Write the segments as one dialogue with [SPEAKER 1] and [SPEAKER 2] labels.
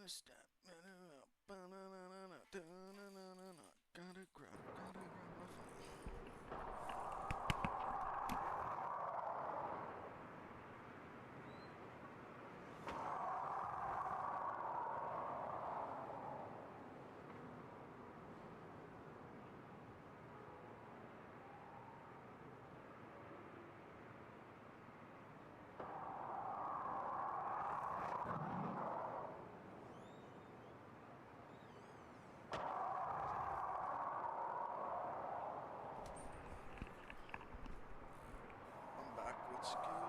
[SPEAKER 1] step. Gotta grab my phone. I'm back with something.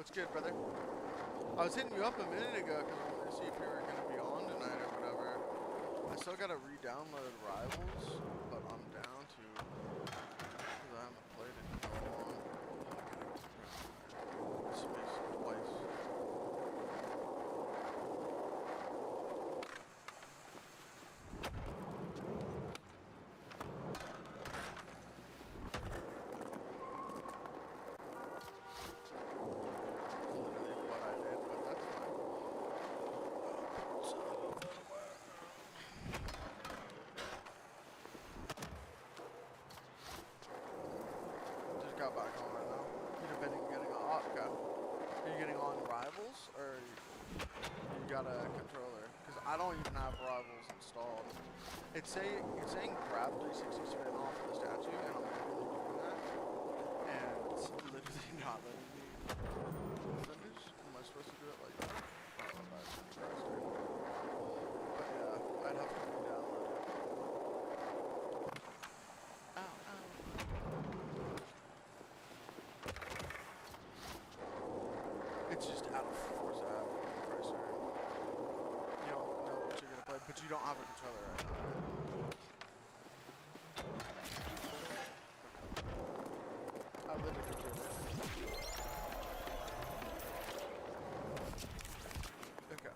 [SPEAKER 1] What's good, brother? I was hitting you up a minute ago because I wanted to see if you were going to be on tonight or whatever. I still got to re-download Rivals, but I'm down to, because I haven't played it in so long. Space twice. Literally what I did, but that's fine. Just got back on right now. You've been getting on. Okay. Are you getting on Rivals or you got a controller? Because I don't even have Rivals installed. It's saying grab 360 spin off of the statue, and I'm literally doing that, and it's literally not letting me finish. Am I supposed to do it like that? Oh, that's interesting. But yeah, I'd have to re-download it. Ow, ow. It's just out of Forza Pricer. You don't know what you're gonna play, but you don't have a controller right now, right? I literally did it. Okay.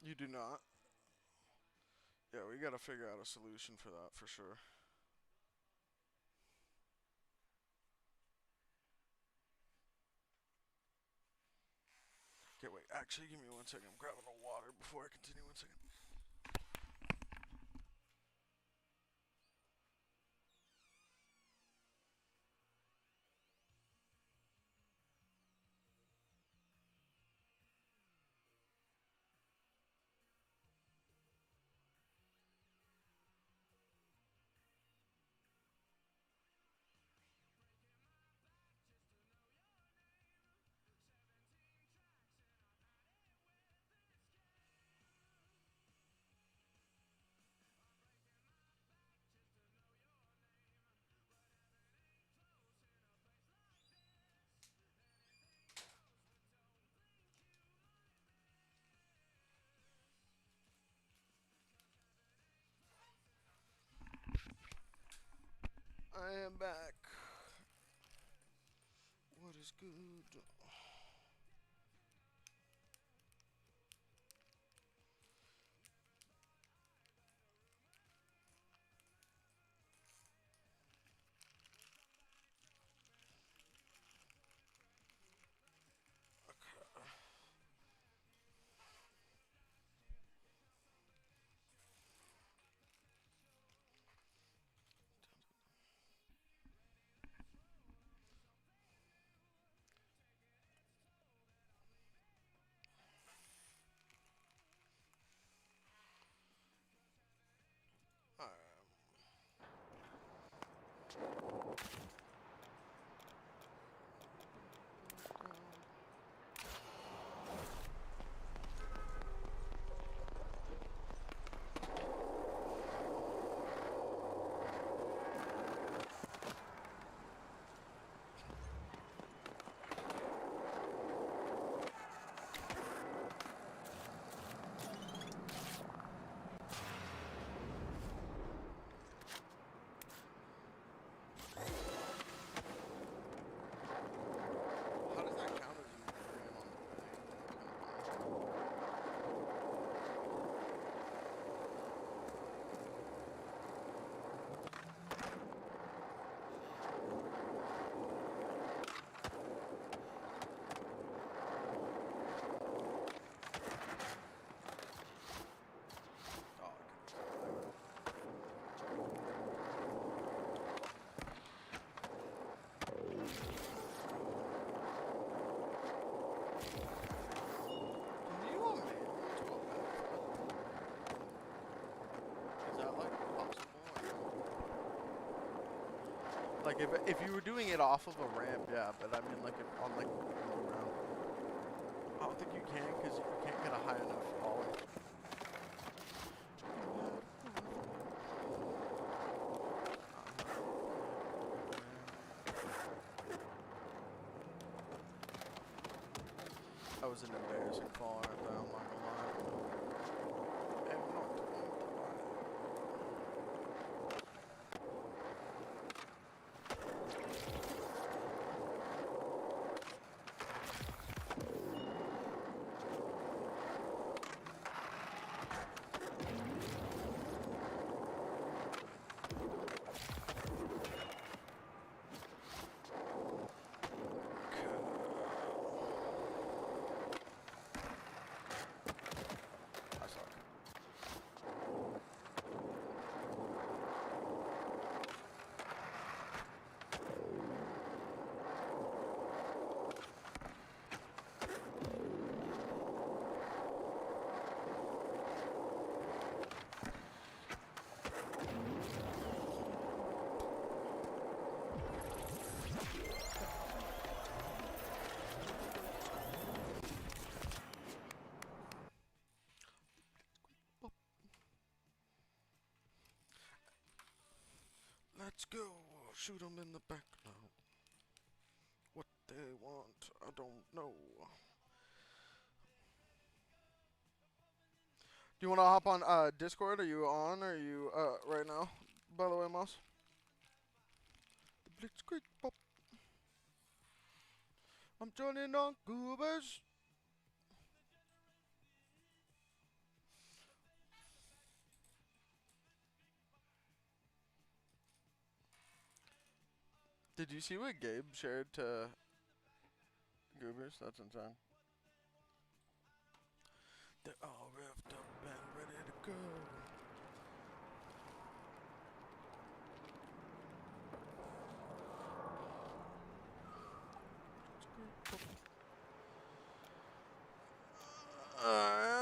[SPEAKER 1] You do not? Yeah, we gotta figure out a solution for that for sure. Okay, wait, actually, give me 1 second. I'm grabbing a water before I continue. 1 second. I am back. What is good? How does that count as you bring him on the thing? Oh, can you manual to a backflip? Is that like possible or no? Like if you were doing it off of a ramp, yeah, but I mean like if on like low ground. Oh, don't think you can because you can't get a high enough ollie. That was an embarrassing fall right there, I'm not gonna lie. I'm not going to lie. I suck. Let's go. Shoot them in the back now. What they want, I don't know. Do you want to hop on Discord? Are you on? Are you right now? By the way, Mouse. Blitzkrieg pop. I'm joining on Goobers. Did you see what Gabe shared to Goobers? That's insane. They're all revved up and ready to go. Alright.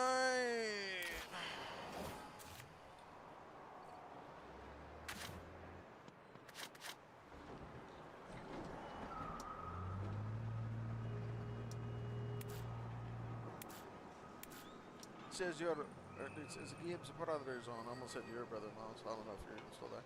[SPEAKER 1] Says you're, it says Gabe's brother is on. I almost said your brother, Mouse. I don't know if you're even still there.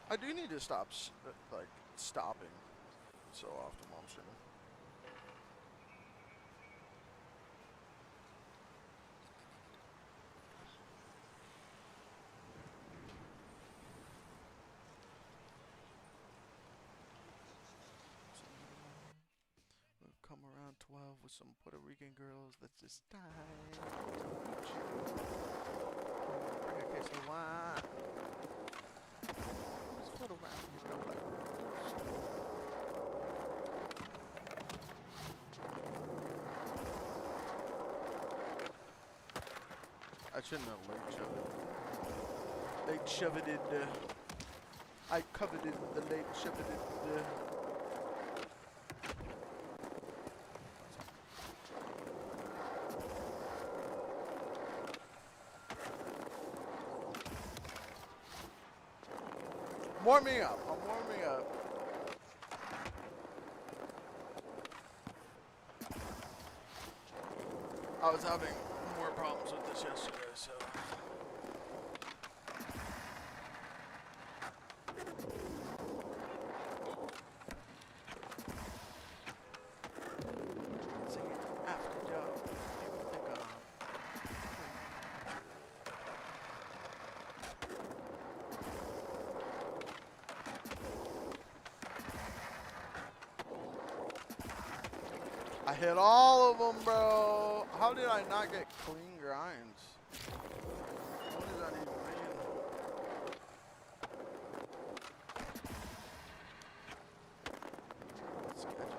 [SPEAKER 1] I do need to stop, like, stopping so often while I'm streaming. We'll come around 12 with some Puerto Rican girls. That's just time. Bring a case of wine. Just put around, you know, like. I shouldn't have late shoved it. Late shoved it. I coveted the late shoved it. Warming up. I'm warming up. I was having more problems with this yesterday, so. After job. People think hit all of them, bro. How did I not get clean grinds? What does that even mean? Sketchy.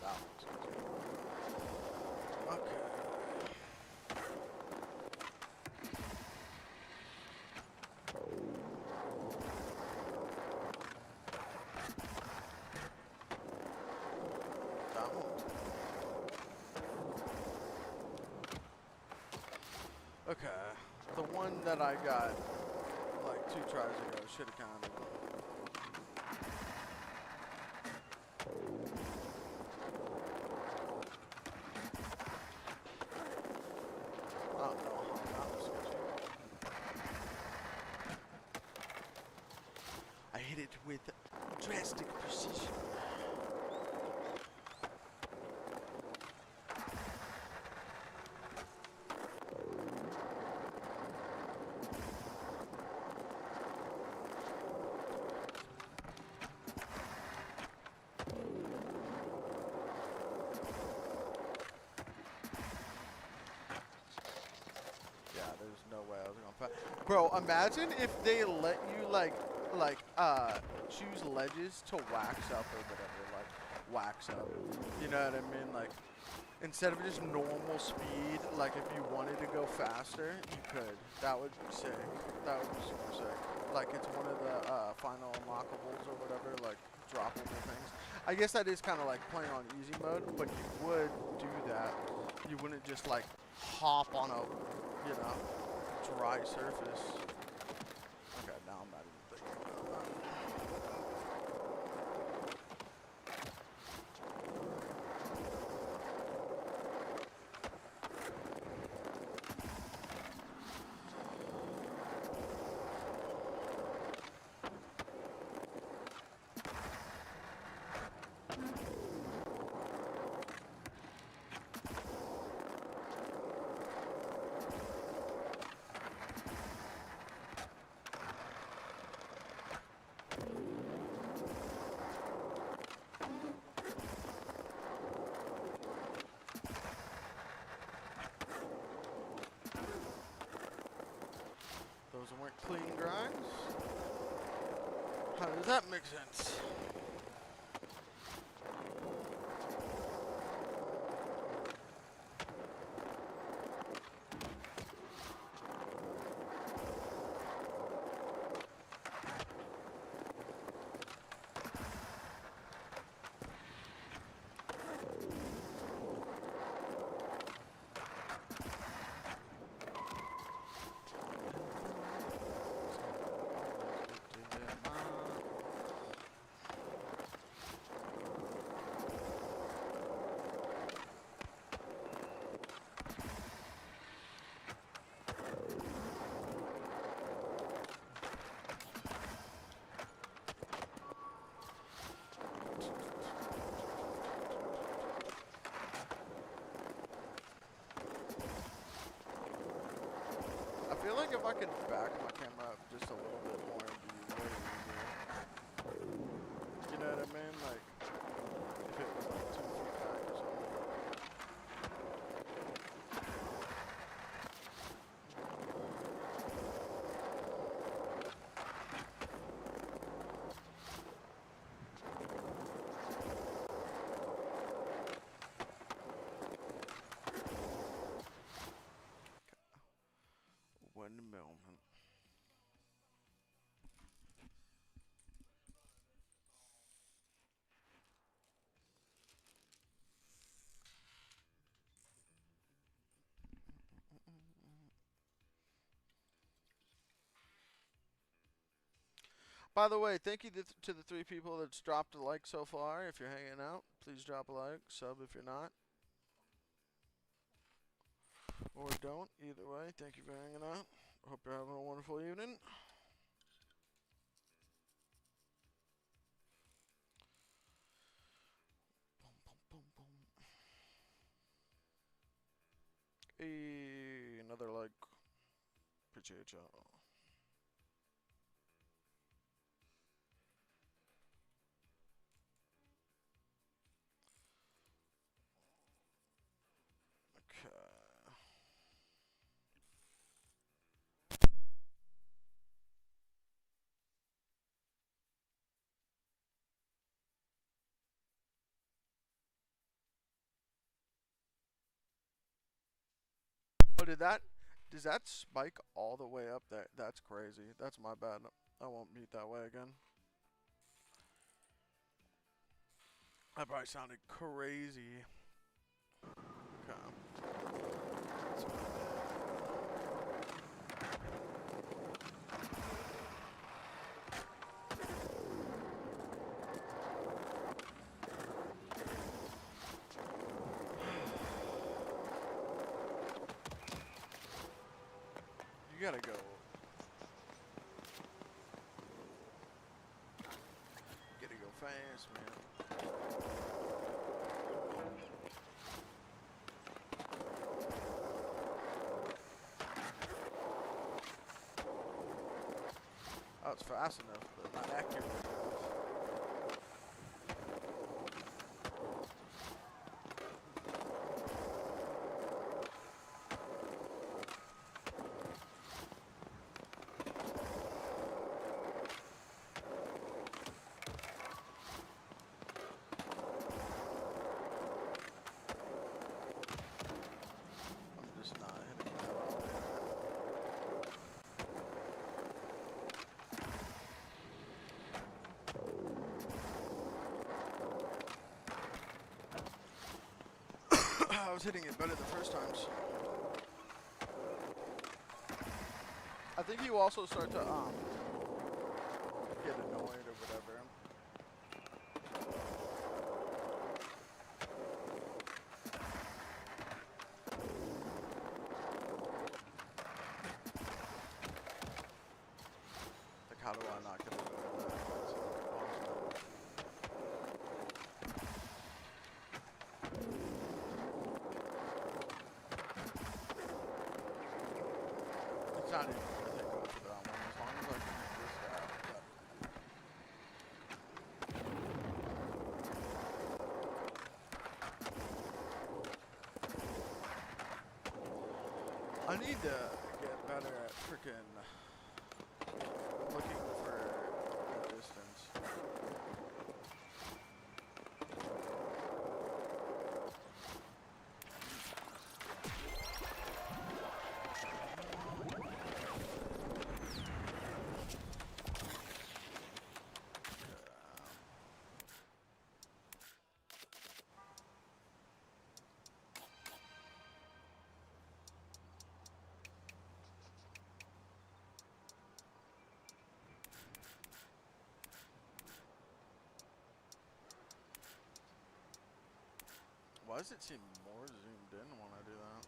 [SPEAKER 1] That one's sketchy. Okay. That one. Okay. The one that I got like 2 tries ago should have counted. I don't know how that was sketchy. I hit it with drastic precision. Yeah, there's no way I was gonna fight. Bro, imagine if they let you choose ledges to wax up or whatever, like wax up. You know what I mean? Like instead of just normal speed, like if you wanted to go faster, you could. That would be sick. That would be super sick. Like it's one of the final unlockables or whatever, like droppable things. I guess that is kind of like playing on easy mode, but you would do that. You wouldn't just like hop on a, you know, dry surface. Okay, now I'm not even thinking about that. Those weren't clean grinds. How does that make sense? I feel like if I could back my camera up just a little bit more, it'd be way easier. You know what I mean? Like, if it was like 2 feet back or something. One moment. By the way, thank you to the 3 people that's dropped a like so far. If you're hanging out, please drop a like. Sub if you're not. Or don't. Either way, thank you for hanging out. Hope you're having a wonderful evening. Boom, boom, boom. Hey, another like. Appreciate y'all. does that spike all the way up there? That's crazy. That's my bad. I won't mute that way again. That probably sounded crazy. Okay. You gotta go. Gotta go fast, man. Oh, it's fast enough, but not accurate enough. I'm just not hitting that all day. I was hitting it better the first times. I think you also start to get annoyed or whatever. Like, how do I not get annoyed at that? It's impossible. It's not even worth it going for that one as long as I can make this guy. I need to get better at freaking looking for the distance. Why does it seem more zoomed in when I do that?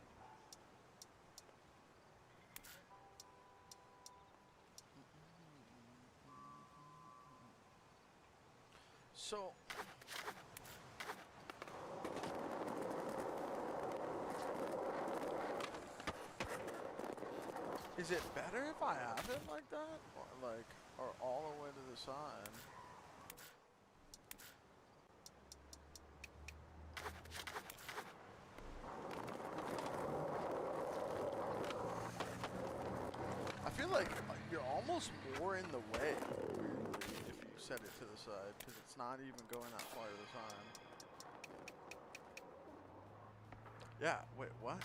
[SPEAKER 1] So, is it better if I have it like that? Or all the way to the side? I feel like you're almost more in the way, weirdly, if you set it to the side, because it's not even going that far to the side. Yeah, wait, what?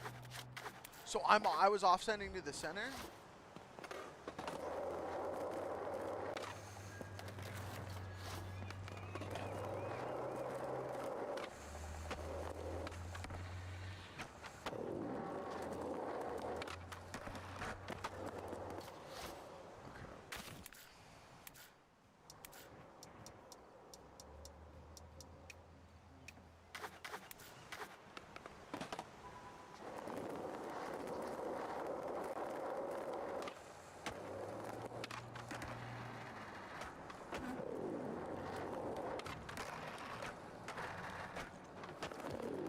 [SPEAKER 1] So I was offsetting to the center?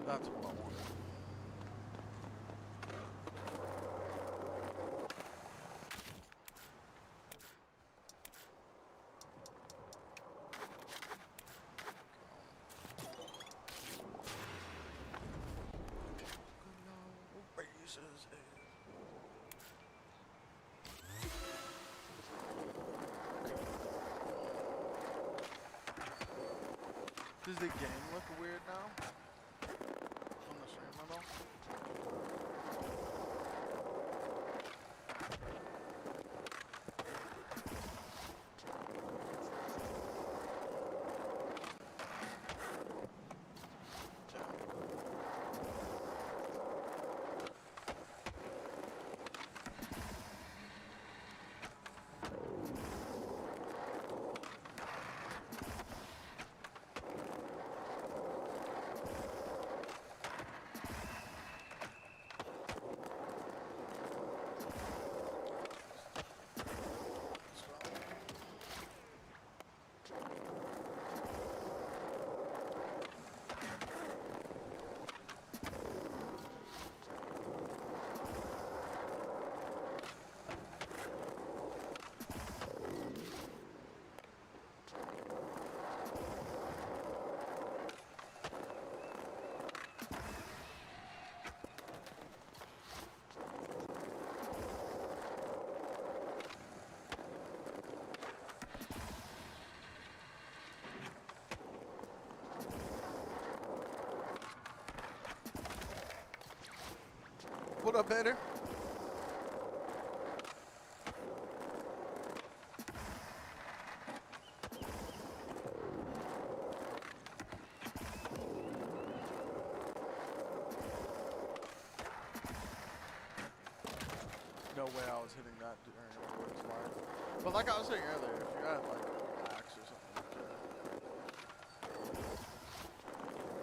[SPEAKER 1] That's what I wanted. Does the game look weird now? On the stream at all? What up, Vader? No way I was hitting that during a Woods live. But like I was saying earlier, if you had like an axe or something like that.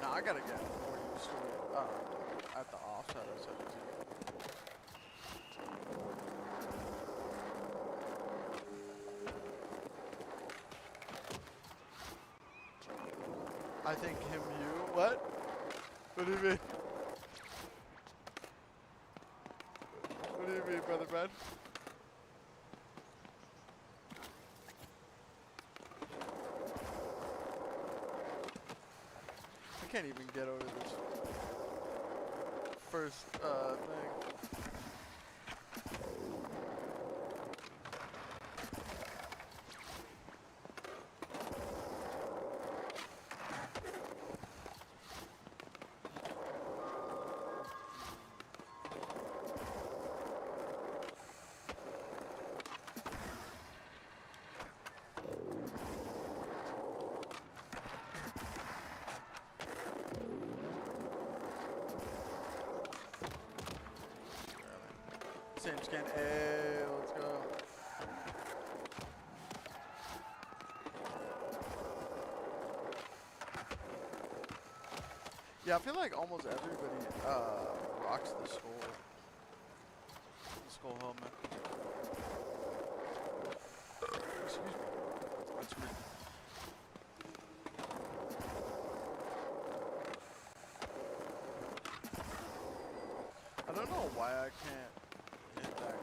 [SPEAKER 1] Now I gotta get more used to it at the offset of 17. I think him, you, what? What do you mean? What do you mean, brother man? I can't even get over this first thing. Same skin. Hey, let's go. Yeah, I feel like almost everybody rocks the skull helmet. Excuse me. That's me. I don't know why I can't hit that.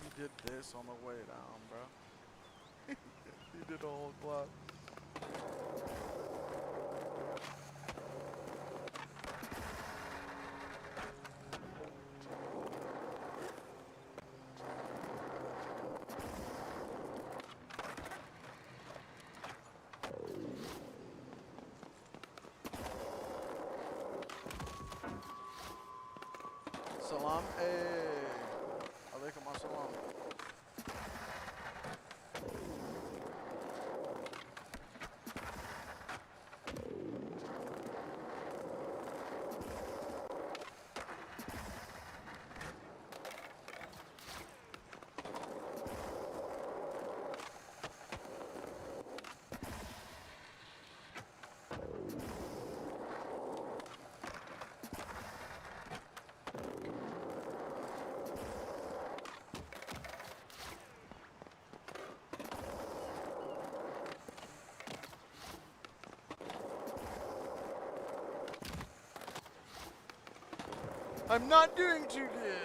[SPEAKER 1] He did this on the way down, bro. He did a whole clap. Salam, alaikum assalam. I'm not doing too good.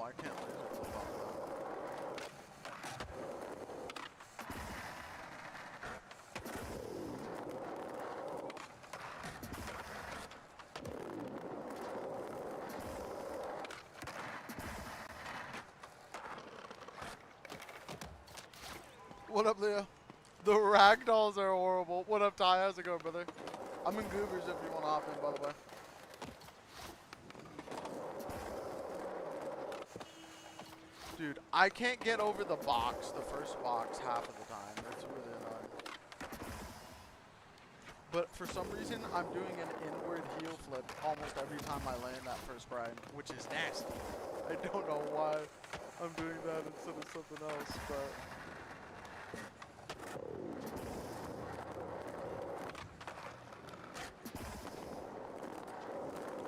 [SPEAKER 1] I can't laser flip off that. What up, Leo? The ragdolls are horrible. What up, Ty? How's it going, brother? I'm in Goobers if you want to hop in, by the way. Dude, I can't get over the box, the first box, half of the time. It's really annoying. But for some reason, I'm doing an inward heel flip almost every time I land that first grind, which is nasty. I don't know why I'm doing that instead of something else, but...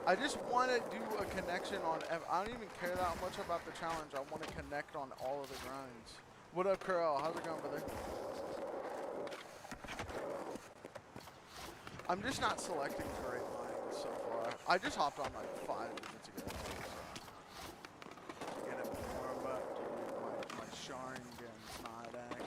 [SPEAKER 1] I just want to do a connection on... I don't even care that much about the challenge. I want to connect on all of the grinds. What up, Curl? How's it going, brother? I'm just not selecting great lines so far. I just hopped on like 5 minutes ago. So get it warm up, dude. My Sharingan's not active.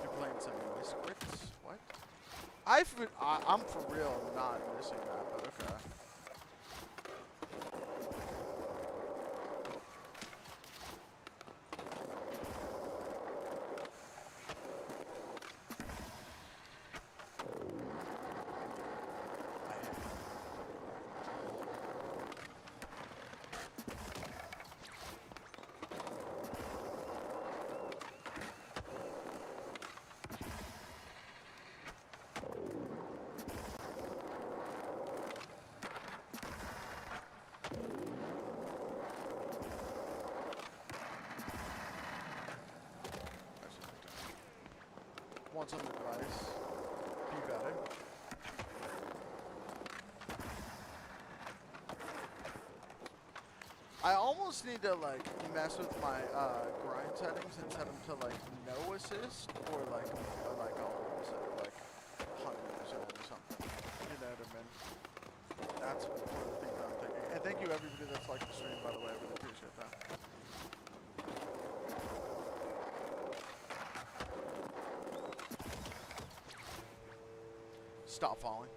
[SPEAKER 1] You're playing some Miscrits? What? I'm for real not missing that, but okay. Want some advice? Be better. I almost need to like mess with my grind settings and set them to like no assist or like all set like 100% or something. You know what I mean? That's one of the things I'm thinking. And thank you everybody that's liked the stream, by the way. I really appreciate that. Stop falling.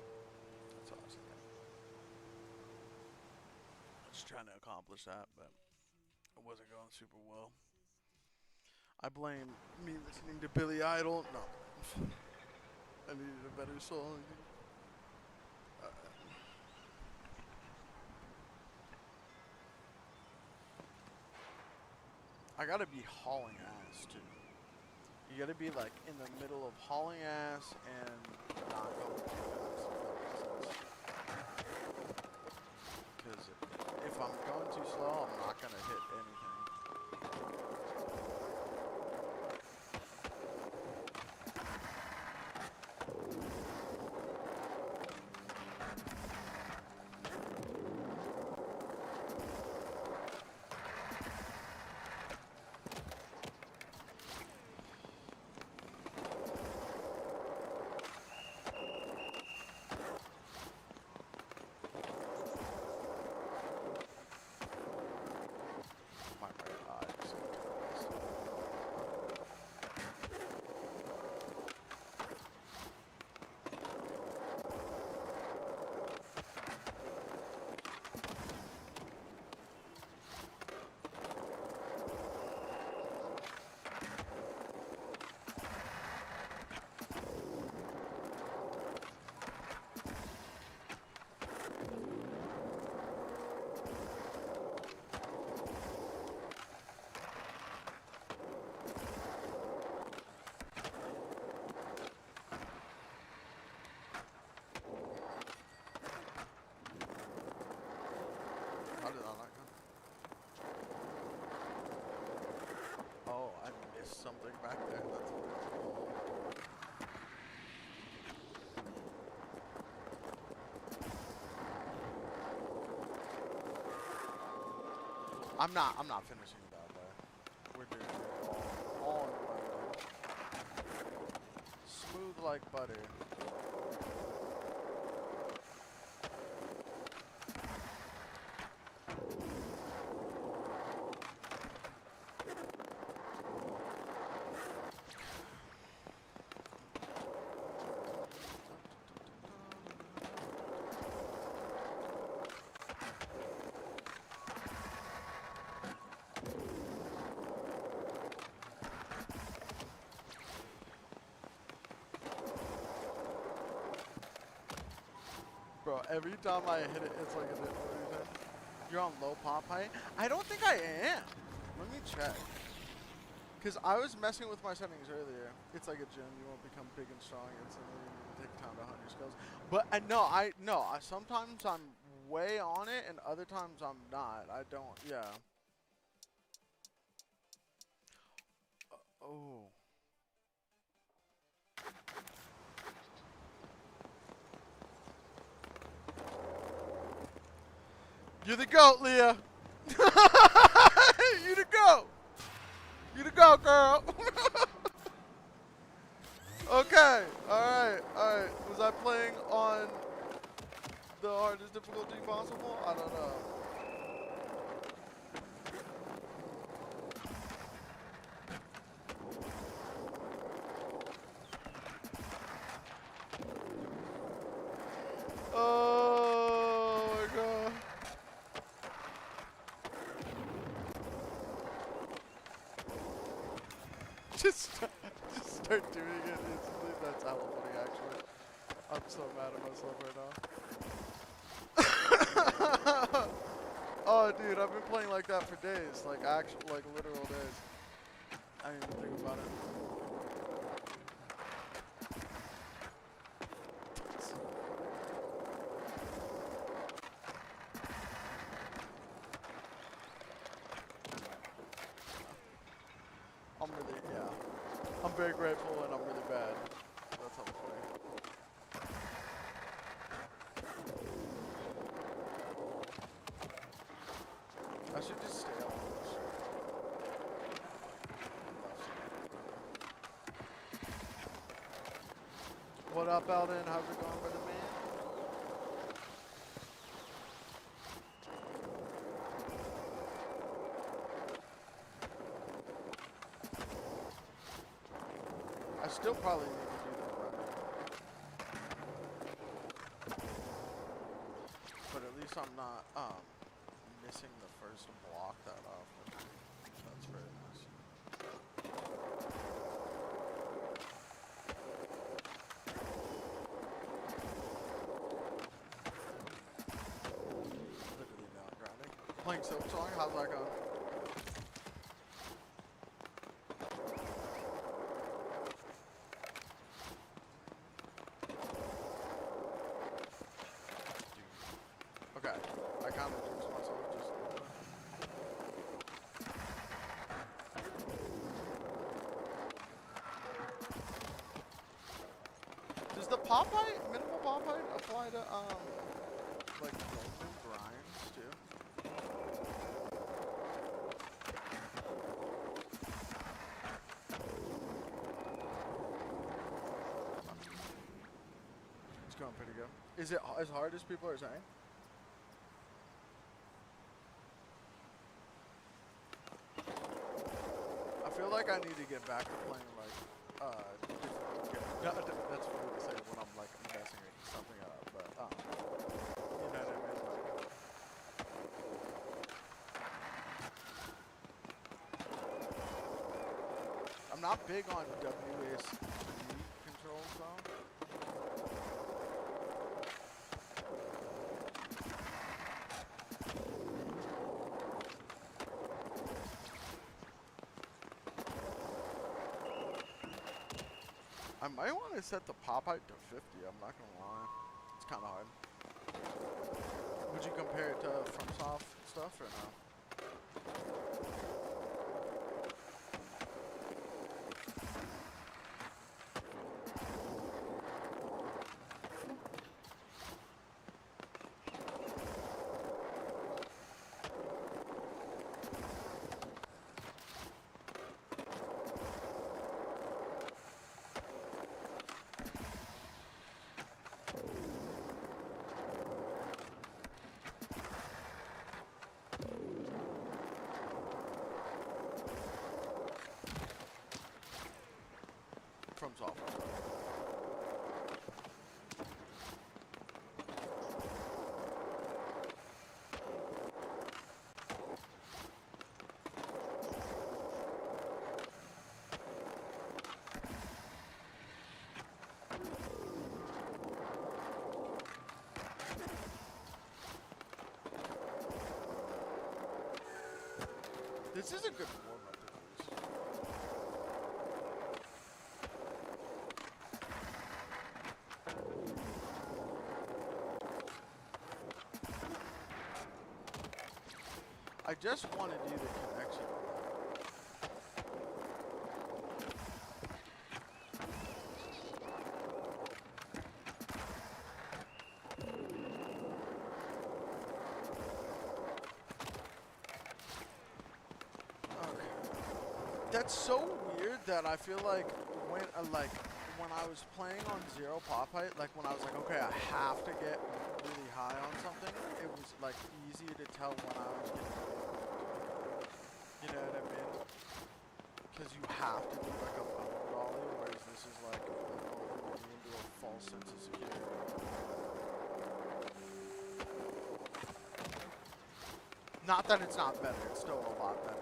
[SPEAKER 1] That's all I was thinking. Just trying to accomplish that, but it wasn't going super well. I blame me listening to Billy Idol. No. I needed a better song. I gotta be hauling ass, too. You gotta be like in the middle of hauling ass and not going too fast. Because if I'm going too slow, I'm not gonna hit anything. How did I not go? Oh, I missed something back there. That's I'm not finishing that way. We're doing it all in one way. Smooth like butter. Bro, every time I hit it, it's like a different. You're on low pop height? I don't think I am. Let me check. Because I was messing with my settings earlier. It's like a gym. You won't become big and strong instantly. You take time to hone your skills. But sometimes I'm way on it, and other times I'm not. I don't, yeah. Oh. You're the GOAT, Leah. You're the GOAT. You to go, girl. Okay. Alright. Alright. Was I playing on the hardest difficulty possible? I don't know. Oh my god. Just start doing it instantly. That's hella funny, actually. I'm so mad at myself right now. Oh, dude, I've been playing like that for days. Like, like literal days. I didn't even think about it. I'm really, yeah. I'm very grateful and I'm really bad. That's how funny. I should just stay on this. What up, Alden? How's it going, brother man? I still probably need to do that running. But at least I'm not missing the first block that often. That's very nice. Literally not grinding. Playing Silk Song, how's that going? Okay, I kind of jinxed myself just a little bit. Does the pop height, minimal pop height, apply to like random grinds too? It's going pretty good. Is it as hard as people are saying? I feel like I need to get back to playing like different games. That's funny to say when I'm like messing something up, but you know what I mean? Like, I'm not big on WASD controls though. I might want to set the pop height to 50, I'm not gonna lie. It's kinda hard. Would you compare it to FromSoft stuff or no? FromSoft. This is a good warm-up at least. I just want to do the connection. That's so weird that I feel like when I was playing on zero pop height, like when I was like, okay, I have to get really high on something, it was like easy to tell when I was getting low. You know what I mean? Because you have to do like a bone dolly, whereas this is like going into a false sense of security. Not that it's not better, it's still a lot better.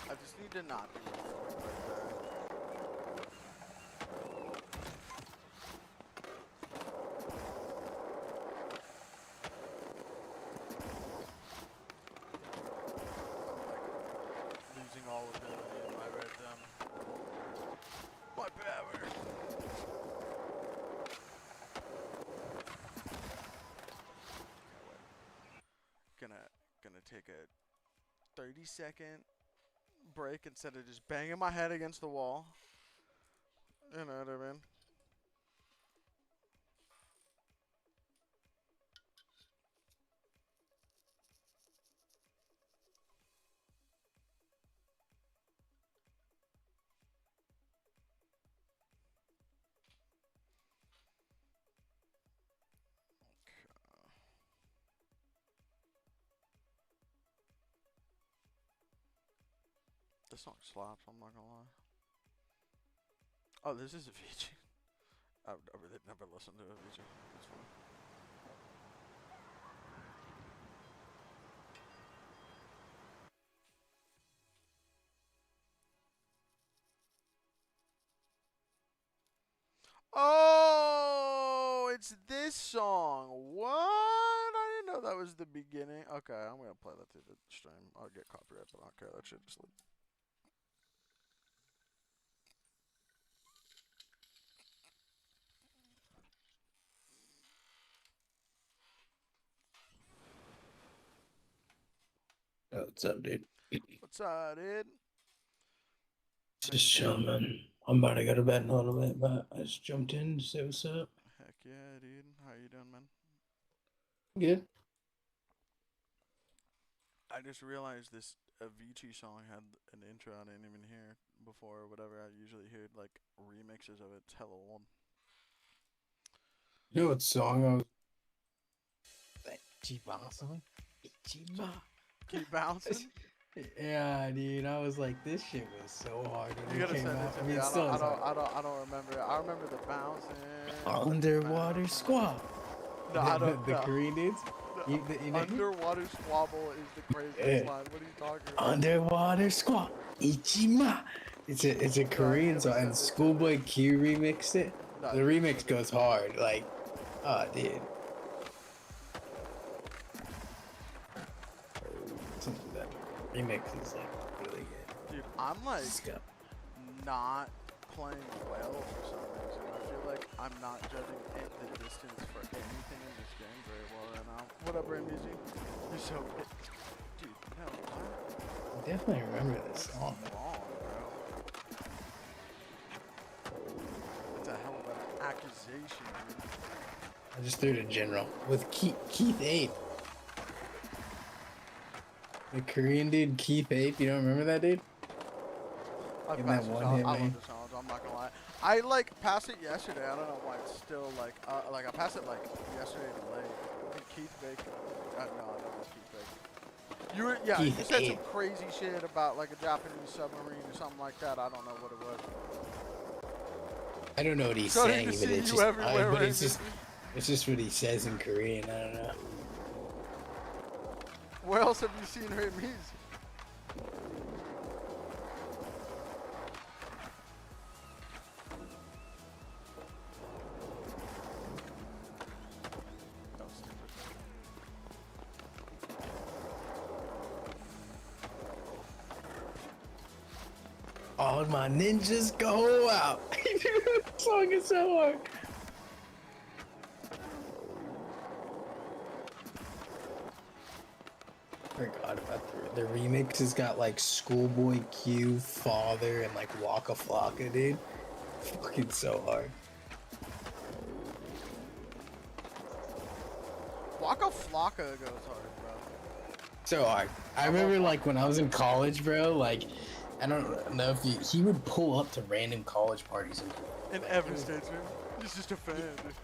[SPEAKER 1] I just need to not be right there. Losing all ability in my right thumb. My power. Gonna take a 30-second break instead of just banging my head against the wall. You know what I mean? This song slaps, I'm not gonna lie. Oh, this is Avicii. I really never listened to Avicii. It's fun. Oh, it's this song. What? I didn't know that was the beginning. Okay, I'm gonna play that through the stream. I'll get copyright, but I don't care. That shit just leave.
[SPEAKER 2] Oh, what's up, dude?
[SPEAKER 1] What's up, dude?
[SPEAKER 2] Just chilling, man. I'm about to go to bed in a little bit, but I just jumped in to say what's up.
[SPEAKER 1] Heck yeah, dude. How you doing, man?
[SPEAKER 2] Good.
[SPEAKER 1] I just realized this Avicii song had an intro I didn't even hear before or whatever. I usually hear like remixes of it. It's hella old.
[SPEAKER 2] You know what song I was? Ichima.
[SPEAKER 1] Keep bouncing.
[SPEAKER 2] Yeah, dude. I was like, this shit was so hard when
[SPEAKER 1] You
[SPEAKER 2] it
[SPEAKER 1] gotta
[SPEAKER 2] came
[SPEAKER 1] send it
[SPEAKER 2] out.
[SPEAKER 1] to
[SPEAKER 2] I
[SPEAKER 1] me.
[SPEAKER 2] mean, it
[SPEAKER 1] I
[SPEAKER 2] still
[SPEAKER 1] don't, I
[SPEAKER 2] is
[SPEAKER 1] don't,
[SPEAKER 2] hard.
[SPEAKER 1] I don't remember it. I remember the bouncing.
[SPEAKER 2] Underwater squat.
[SPEAKER 1] No, I don't.
[SPEAKER 2] The
[SPEAKER 1] No.
[SPEAKER 2] Korean dudes.
[SPEAKER 1] No.
[SPEAKER 2] You know,
[SPEAKER 1] Underwater squabble is the craziest line. What are you talking about?
[SPEAKER 2] Underwater squat. Ichima. It's a
[SPEAKER 1] No, you
[SPEAKER 2] Korean
[SPEAKER 1] gotta
[SPEAKER 2] song,
[SPEAKER 1] send
[SPEAKER 2] and
[SPEAKER 1] it to me.
[SPEAKER 2] Schoolboy Q remixed it.
[SPEAKER 1] No,
[SPEAKER 2] The
[SPEAKER 1] you gotta
[SPEAKER 2] remix
[SPEAKER 1] send it
[SPEAKER 2] goes
[SPEAKER 1] to me.
[SPEAKER 2] hard. Like, oh, dude. That remix is like really good.
[SPEAKER 1] Dude, I'm like
[SPEAKER 2] Scum.
[SPEAKER 1] not playing well for some reason. I feel like I'm not judging the distance for anything in this game very well right now. What up, Brain Music? You're so good. Dude, no, what?
[SPEAKER 2] I definitely remember this
[SPEAKER 1] That's
[SPEAKER 2] song.
[SPEAKER 1] wrong, bro. That's a hell of an accusation, dude.
[SPEAKER 2] I just threw it in general with Keith Ape. The Korean dude Keith Ape. You don't remember that dude?
[SPEAKER 1] I
[SPEAKER 2] In
[SPEAKER 1] passed
[SPEAKER 2] that
[SPEAKER 1] the
[SPEAKER 2] one
[SPEAKER 1] challenge.
[SPEAKER 2] hit,
[SPEAKER 1] I love
[SPEAKER 2] man.
[SPEAKER 1] the challenge. I'm not gonna lie. I like passed it yesterday. I don't know why it's still like I passed it like yesterday late. I think Keith Baker. No, that was Keith Baker. You were you
[SPEAKER 2] Keith
[SPEAKER 1] said
[SPEAKER 2] Ape.
[SPEAKER 1] some crazy shit about like a Japanese submarine or something like that. I don't know what it was.
[SPEAKER 2] I don't know what he's
[SPEAKER 1] Starting
[SPEAKER 2] saying,
[SPEAKER 1] to
[SPEAKER 2] but
[SPEAKER 1] see
[SPEAKER 2] it's
[SPEAKER 1] you
[SPEAKER 2] just,
[SPEAKER 1] everywhere,
[SPEAKER 2] but
[SPEAKER 1] Ray
[SPEAKER 2] it's just what he says in Korean. I don't know.
[SPEAKER 1] Where else have you seen Ray Music? That was stupid.
[SPEAKER 2] All my ninjas go out. This song is so hard. forgot about the remix. Has got like Schoolboy Q, Father, and like Waka Flocka, dude. Fucking so hard.
[SPEAKER 1] Waka Flocka goes hard, bro.
[SPEAKER 2] So hard. I remember like when I was in college, bro. Like, I don't know if he would pull up to random college parties and
[SPEAKER 1] In every stage, man. He's just a fan, dude.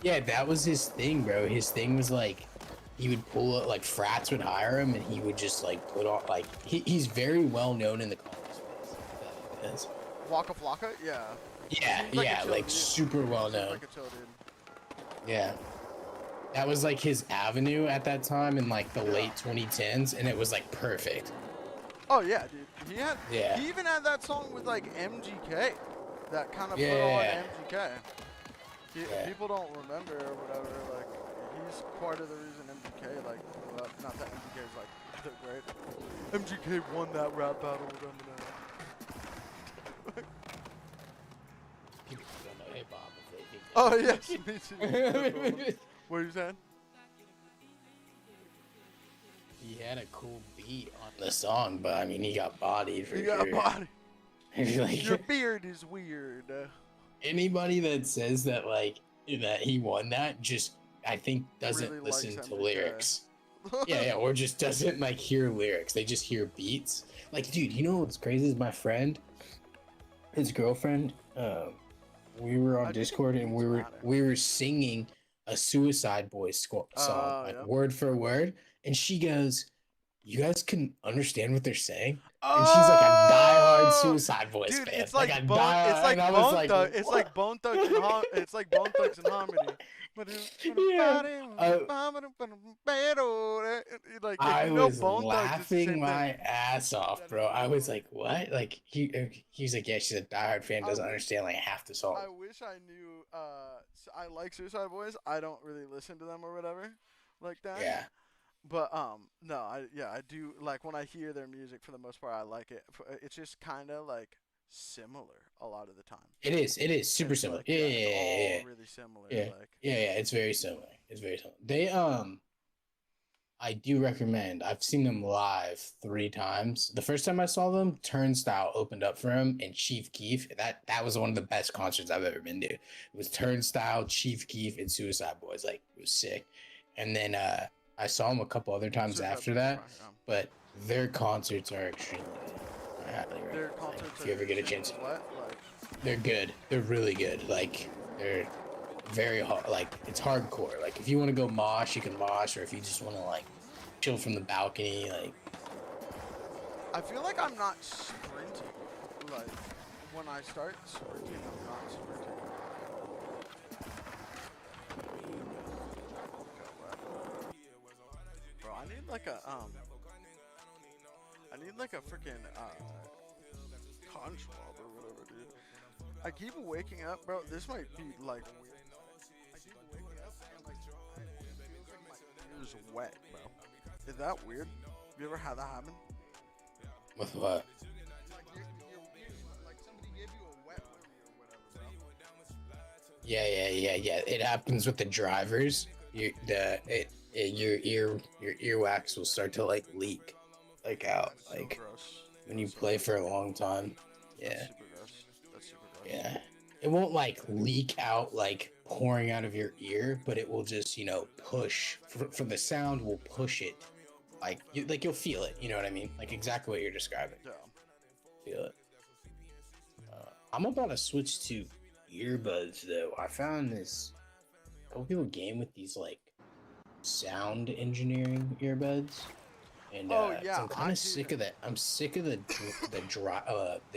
[SPEAKER 2] yeah, that was his thing, bro. His thing was like he would pull up, like frats would hire him, and he would just like put on like he's very well known in the college space. If that makes sense.
[SPEAKER 1] Waka Flocka? Yeah.
[SPEAKER 2] Yeah,
[SPEAKER 1] Seems like a
[SPEAKER 2] yeah,
[SPEAKER 1] chill
[SPEAKER 2] like
[SPEAKER 1] dude.
[SPEAKER 2] super well
[SPEAKER 1] Seems
[SPEAKER 2] known.
[SPEAKER 1] like a chill dude.
[SPEAKER 2] Yeah, that was like his avenue at that time in like the late 2010s, and it was like perfect.
[SPEAKER 1] Oh yeah, dude.
[SPEAKER 2] Yeah.
[SPEAKER 1] He even had that song with like MGK, that kind of put
[SPEAKER 2] Yeah.
[SPEAKER 1] on MGK.
[SPEAKER 2] Yeah.
[SPEAKER 1] People don't remember or whatever. Like he's part of the reason MGK like blew up. Not that MGK is like the great. MGK won that rap battle with Eminem.
[SPEAKER 2] People don't know hip hop if they think.
[SPEAKER 1] Oh yes, me too. What are you saying?
[SPEAKER 2] He had a cool beat on the song, but I mean, he got bodied for
[SPEAKER 1] You
[SPEAKER 2] sure.
[SPEAKER 1] got a body.
[SPEAKER 2] Like,
[SPEAKER 1] Your beard is weird.
[SPEAKER 2] anybody that says that like that he won that just I think doesn't
[SPEAKER 1] Really
[SPEAKER 2] listen
[SPEAKER 1] likes
[SPEAKER 2] to
[SPEAKER 1] MGK.
[SPEAKER 2] lyrics. Yeah, or just doesn't like hear lyrics. They just hear beats. Like, dude, you know what's crazy is my friend, his girlfriend. We were on Discord and we were singing a Suicide Boys song, like
[SPEAKER 1] yeah.
[SPEAKER 2] word for word, and she goes, "You guys can understand what they're saying?" And she's like a diehard Suicide Boys
[SPEAKER 1] dude,
[SPEAKER 2] fan.
[SPEAKER 1] it's like
[SPEAKER 2] a
[SPEAKER 1] Bone,
[SPEAKER 2] diehard,
[SPEAKER 1] it's like
[SPEAKER 2] and I was
[SPEAKER 1] Bone
[SPEAKER 2] like,
[SPEAKER 1] Thug, it's like
[SPEAKER 2] "What?"
[SPEAKER 1] Bone Thugs and it's like Bone Thugs and Harmony.
[SPEAKER 2] Yeah.
[SPEAKER 1] Like if
[SPEAKER 2] I
[SPEAKER 1] you know
[SPEAKER 2] was
[SPEAKER 1] Bone Thugs, it's the
[SPEAKER 2] laughing
[SPEAKER 1] same
[SPEAKER 2] my
[SPEAKER 1] thing.
[SPEAKER 2] ass off, bro. I was like, "What?" Like he's like, "Yeah, she's a diehard fan, doesn't understand like half the song."
[SPEAKER 1] I wish I knew. I like Suicide Boys. I don't really listen to them or whatever, like that.
[SPEAKER 2] Yeah.
[SPEAKER 1] But no, I do like when I hear their music for the most part. I like it. It's just kind of like similar a lot of the time.
[SPEAKER 2] It is super
[SPEAKER 1] It's
[SPEAKER 2] similar.
[SPEAKER 1] like,
[SPEAKER 2] Yeah,
[SPEAKER 1] it's
[SPEAKER 2] yeah,
[SPEAKER 1] all
[SPEAKER 2] yeah,
[SPEAKER 1] really similar.
[SPEAKER 2] yeah,
[SPEAKER 1] Like
[SPEAKER 2] yeah, yeah. It's very similar. It's very similar. They I do recommend. I've seen them live 3 times. The first time I saw them, Turnstile opened up for him, and Chief Keef. That was one of the best concerts I've ever been to. It was Turnstile, Chief Keef, and Suicide Boys. Like, it was sick. And then I saw them a couple other times
[SPEAKER 1] Suicide
[SPEAKER 2] after
[SPEAKER 1] Boys,
[SPEAKER 2] that,
[SPEAKER 1] fine, yeah.
[SPEAKER 2] but their concerts are extremely good. I highly recommend.
[SPEAKER 1] Their concerts
[SPEAKER 2] If you ever get a chance,
[SPEAKER 1] what? Like
[SPEAKER 2] they're good. They're really good. Like, they're very hard. Like, it's hardcore. Like, if you want to go mosh, you can mosh, or if you just want to like chill from the balcony, like.
[SPEAKER 1] I feel like I'm not sprinting. Like when I start sprinting, I'm not sprinting. Bro, I need like a freaking conch swab or whatever, dude. I keep waking up, bro. This might be like weird. I keep waking up and like it feels like my ears wet, bro. Is that weird? You ever had that happen?
[SPEAKER 2] With what?
[SPEAKER 1] Like your ears, like somebody gave you a wet willy or whatever, bro.
[SPEAKER 2] Yeah. It happens with the drivers. Your earwax will start to like leak, like out,
[SPEAKER 1] That's
[SPEAKER 2] like
[SPEAKER 1] so gross.
[SPEAKER 2] when you play for a long time. Yeah,
[SPEAKER 1] That's super gross. That's super gross.
[SPEAKER 2] yeah. It won't like leak out like pouring out of your ear, but it will just push for the sound will push it. Like you'll feel it. You know what I mean? Like exactly what you're describing.
[SPEAKER 1] Yeah.
[SPEAKER 2] Feel it. I'm about to switch to earbuds though. I found this. A couple people game with these like sound engineering earbuds, and I'm kind of sick of that. I'm sick of the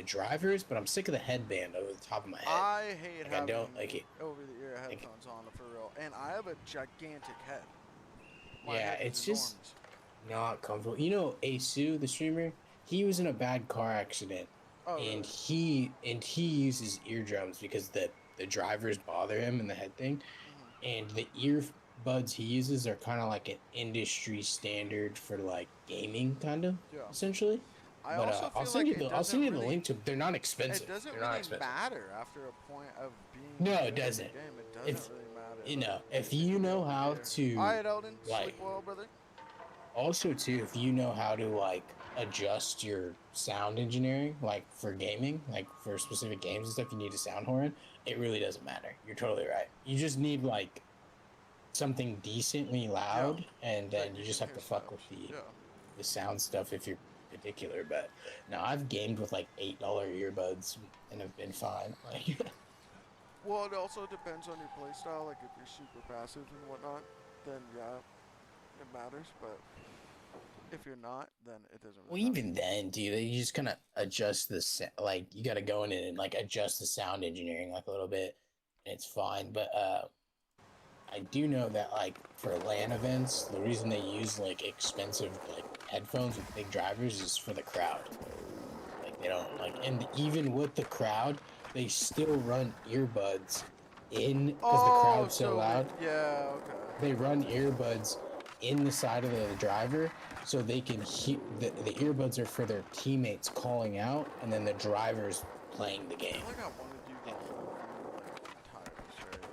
[SPEAKER 2] drivers, but I'm sick of the headband over the top of my head.
[SPEAKER 1] I hate having
[SPEAKER 2] I don't like it.
[SPEAKER 1] over the ear headphones on for real, and I have a gigantic head. My
[SPEAKER 2] Yeah,
[SPEAKER 1] head is
[SPEAKER 2] it's just
[SPEAKER 1] enormous.
[SPEAKER 2] not comfortable. You know, Asu, the streamer, he was in a bad car accident, and
[SPEAKER 1] really?
[SPEAKER 2] he uses eardrums because the drivers bother him and the head thing, and the earbuds he uses are kind of like an industry standard for like gaming, kind of essentially. I'll send you the link to. They're not expensive.
[SPEAKER 1] It doesn't
[SPEAKER 2] They're
[SPEAKER 1] really
[SPEAKER 2] not expensive.
[SPEAKER 1] matter after a point of being.
[SPEAKER 2] No,
[SPEAKER 1] good
[SPEAKER 2] it doesn't.
[SPEAKER 1] in the game. It doesn't really matter.
[SPEAKER 2] If you know how to,
[SPEAKER 1] All right, Eldon.
[SPEAKER 2] like,
[SPEAKER 1] Sleep well, brother.
[SPEAKER 2] Also, too, if you know how to like adjust your sound engineering, like for gaming, like for specific games and stuff, you need a sound horn. It really doesn't matter. You're totally right. You just need like something decently
[SPEAKER 1] Yeah,
[SPEAKER 2] loud, and
[SPEAKER 1] that
[SPEAKER 2] then
[SPEAKER 1] you
[SPEAKER 2] you just
[SPEAKER 1] can
[SPEAKER 2] have
[SPEAKER 1] hear
[SPEAKER 2] to fuck with
[SPEAKER 1] steps. Yeah.
[SPEAKER 2] the sound stuff if you're particular. But no, I've gamed with like $8 earbuds and have been fine. Like,
[SPEAKER 1] Well, it also depends on your playstyle. Like if you're super passive and whatnot, then yeah, it matters. But if you're not, then it doesn't
[SPEAKER 2] well,
[SPEAKER 1] really matter.
[SPEAKER 2] even then, dude, you just kind of adjust like you got to go in and like adjust the sound engineering like a little bit, and it's fine. But I do know that like for LAN events, the reason they use like expensive like headphones with big drivers is for the crowd. Like they don't like, and even with the crowd, they still run earbuds in because the
[SPEAKER 1] Oh,
[SPEAKER 2] crowd's so
[SPEAKER 1] so they,
[SPEAKER 2] loud.
[SPEAKER 1] yeah, okay.
[SPEAKER 2] They run earbuds in the side of the driver so they can hear the earbuds are for their teammates calling out, and then the driver's playing the
[SPEAKER 1] I
[SPEAKER 2] game.
[SPEAKER 1] feel like I want to do the whole view, like entirely straight.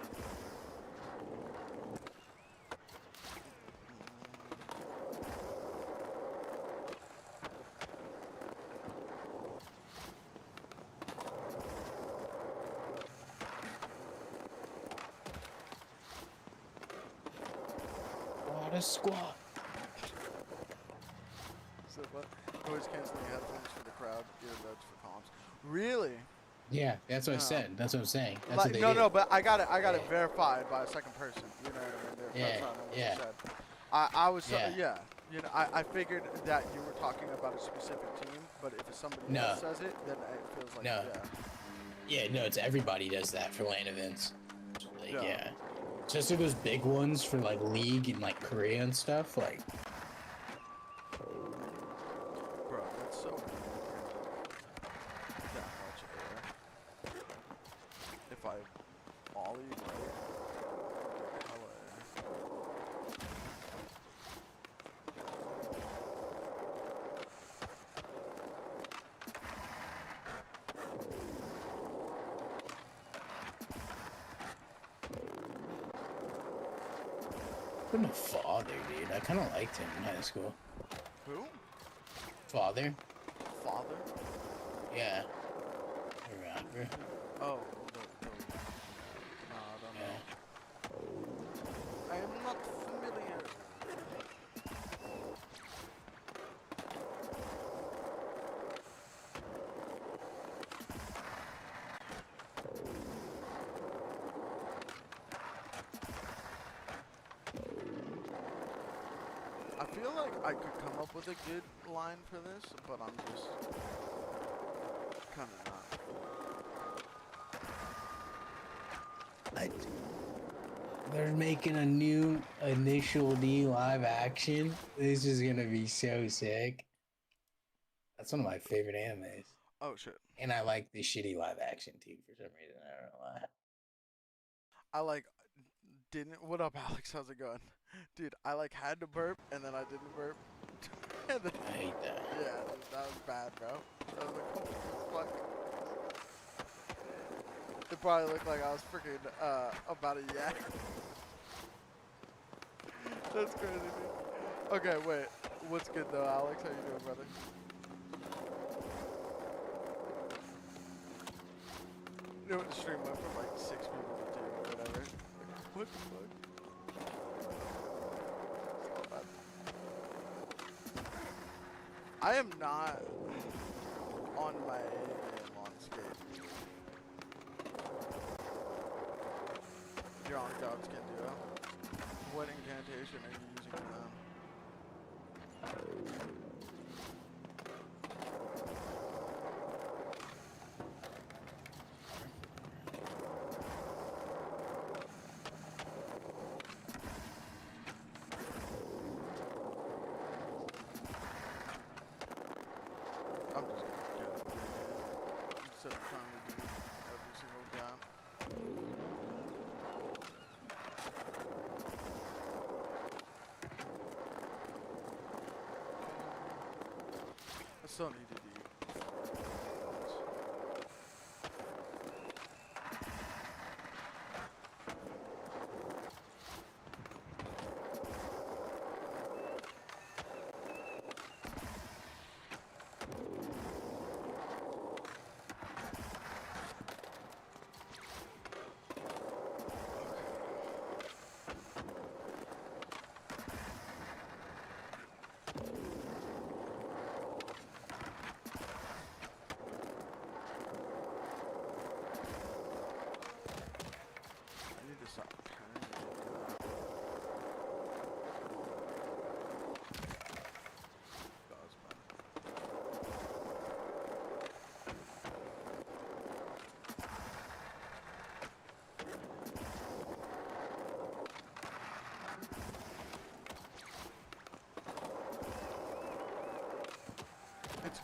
[SPEAKER 2] What a squad!
[SPEAKER 1] So what? Noise canceling headphones for the crowd, earbuds for comms. Really?
[SPEAKER 2] Yeah, that's what I
[SPEAKER 1] No.
[SPEAKER 2] said. That's what I'm saying. That's what
[SPEAKER 1] Like
[SPEAKER 2] they
[SPEAKER 1] no,
[SPEAKER 2] do.
[SPEAKER 1] no, but I got it. I got
[SPEAKER 2] Yeah,
[SPEAKER 1] it verified by a second person. You know what I mean? They're
[SPEAKER 2] yeah,
[SPEAKER 1] clarifying on what you
[SPEAKER 2] yeah,
[SPEAKER 1] said. I was
[SPEAKER 2] yeah.
[SPEAKER 1] yeah. You know, I figured that you were talking about a specific team, but if somebody else
[SPEAKER 2] No,
[SPEAKER 1] says it, then it feels like
[SPEAKER 2] no.
[SPEAKER 1] yeah,
[SPEAKER 2] Yeah, no. It's everybody does that for LAN events. Like,
[SPEAKER 1] yeah.
[SPEAKER 2] yeah. Especially those big ones for like League and like Korea and stuff. Like,
[SPEAKER 1] Bro, that's so that much air. If I ollie right, hella air.
[SPEAKER 2] what a father, dude. I kind of liked him in high school.
[SPEAKER 1] Who?
[SPEAKER 2] Father?
[SPEAKER 1] Father?
[SPEAKER 2] Yeah. A rapper.
[SPEAKER 1] Oh, no, I don't
[SPEAKER 2] Yeah.
[SPEAKER 1] know. I am not familiar. I feel like I could come up with a good line for this, but I'm just kind of not.
[SPEAKER 2] They're making a new Initial D live action. This is gonna be so sick. That's one of my favorite animes.
[SPEAKER 1] Oh shit.
[SPEAKER 2] And I like the shitty live action too for some reason. I don't know why.
[SPEAKER 1] I like didn't. What up, Alex? How's it going, dude? I like had to burp and then I didn't burp. And then,
[SPEAKER 2] I hate that.
[SPEAKER 1] yeah, dude, that was bad, bro. I was like, holy fuck. It probably looked like I was freaking about a yak. That's crazy, dude. Okay, wait. What's good though, Alex? How you doing, brother? You know what? The stream went from like 6 people to 2 or whatever. Like, what the fuck? It's not bad. I am not on my A game on skate. You're on gods can do it. What incantation are you using for them? I'm just gonna get it. Instead of trying to do every single time. I still need to do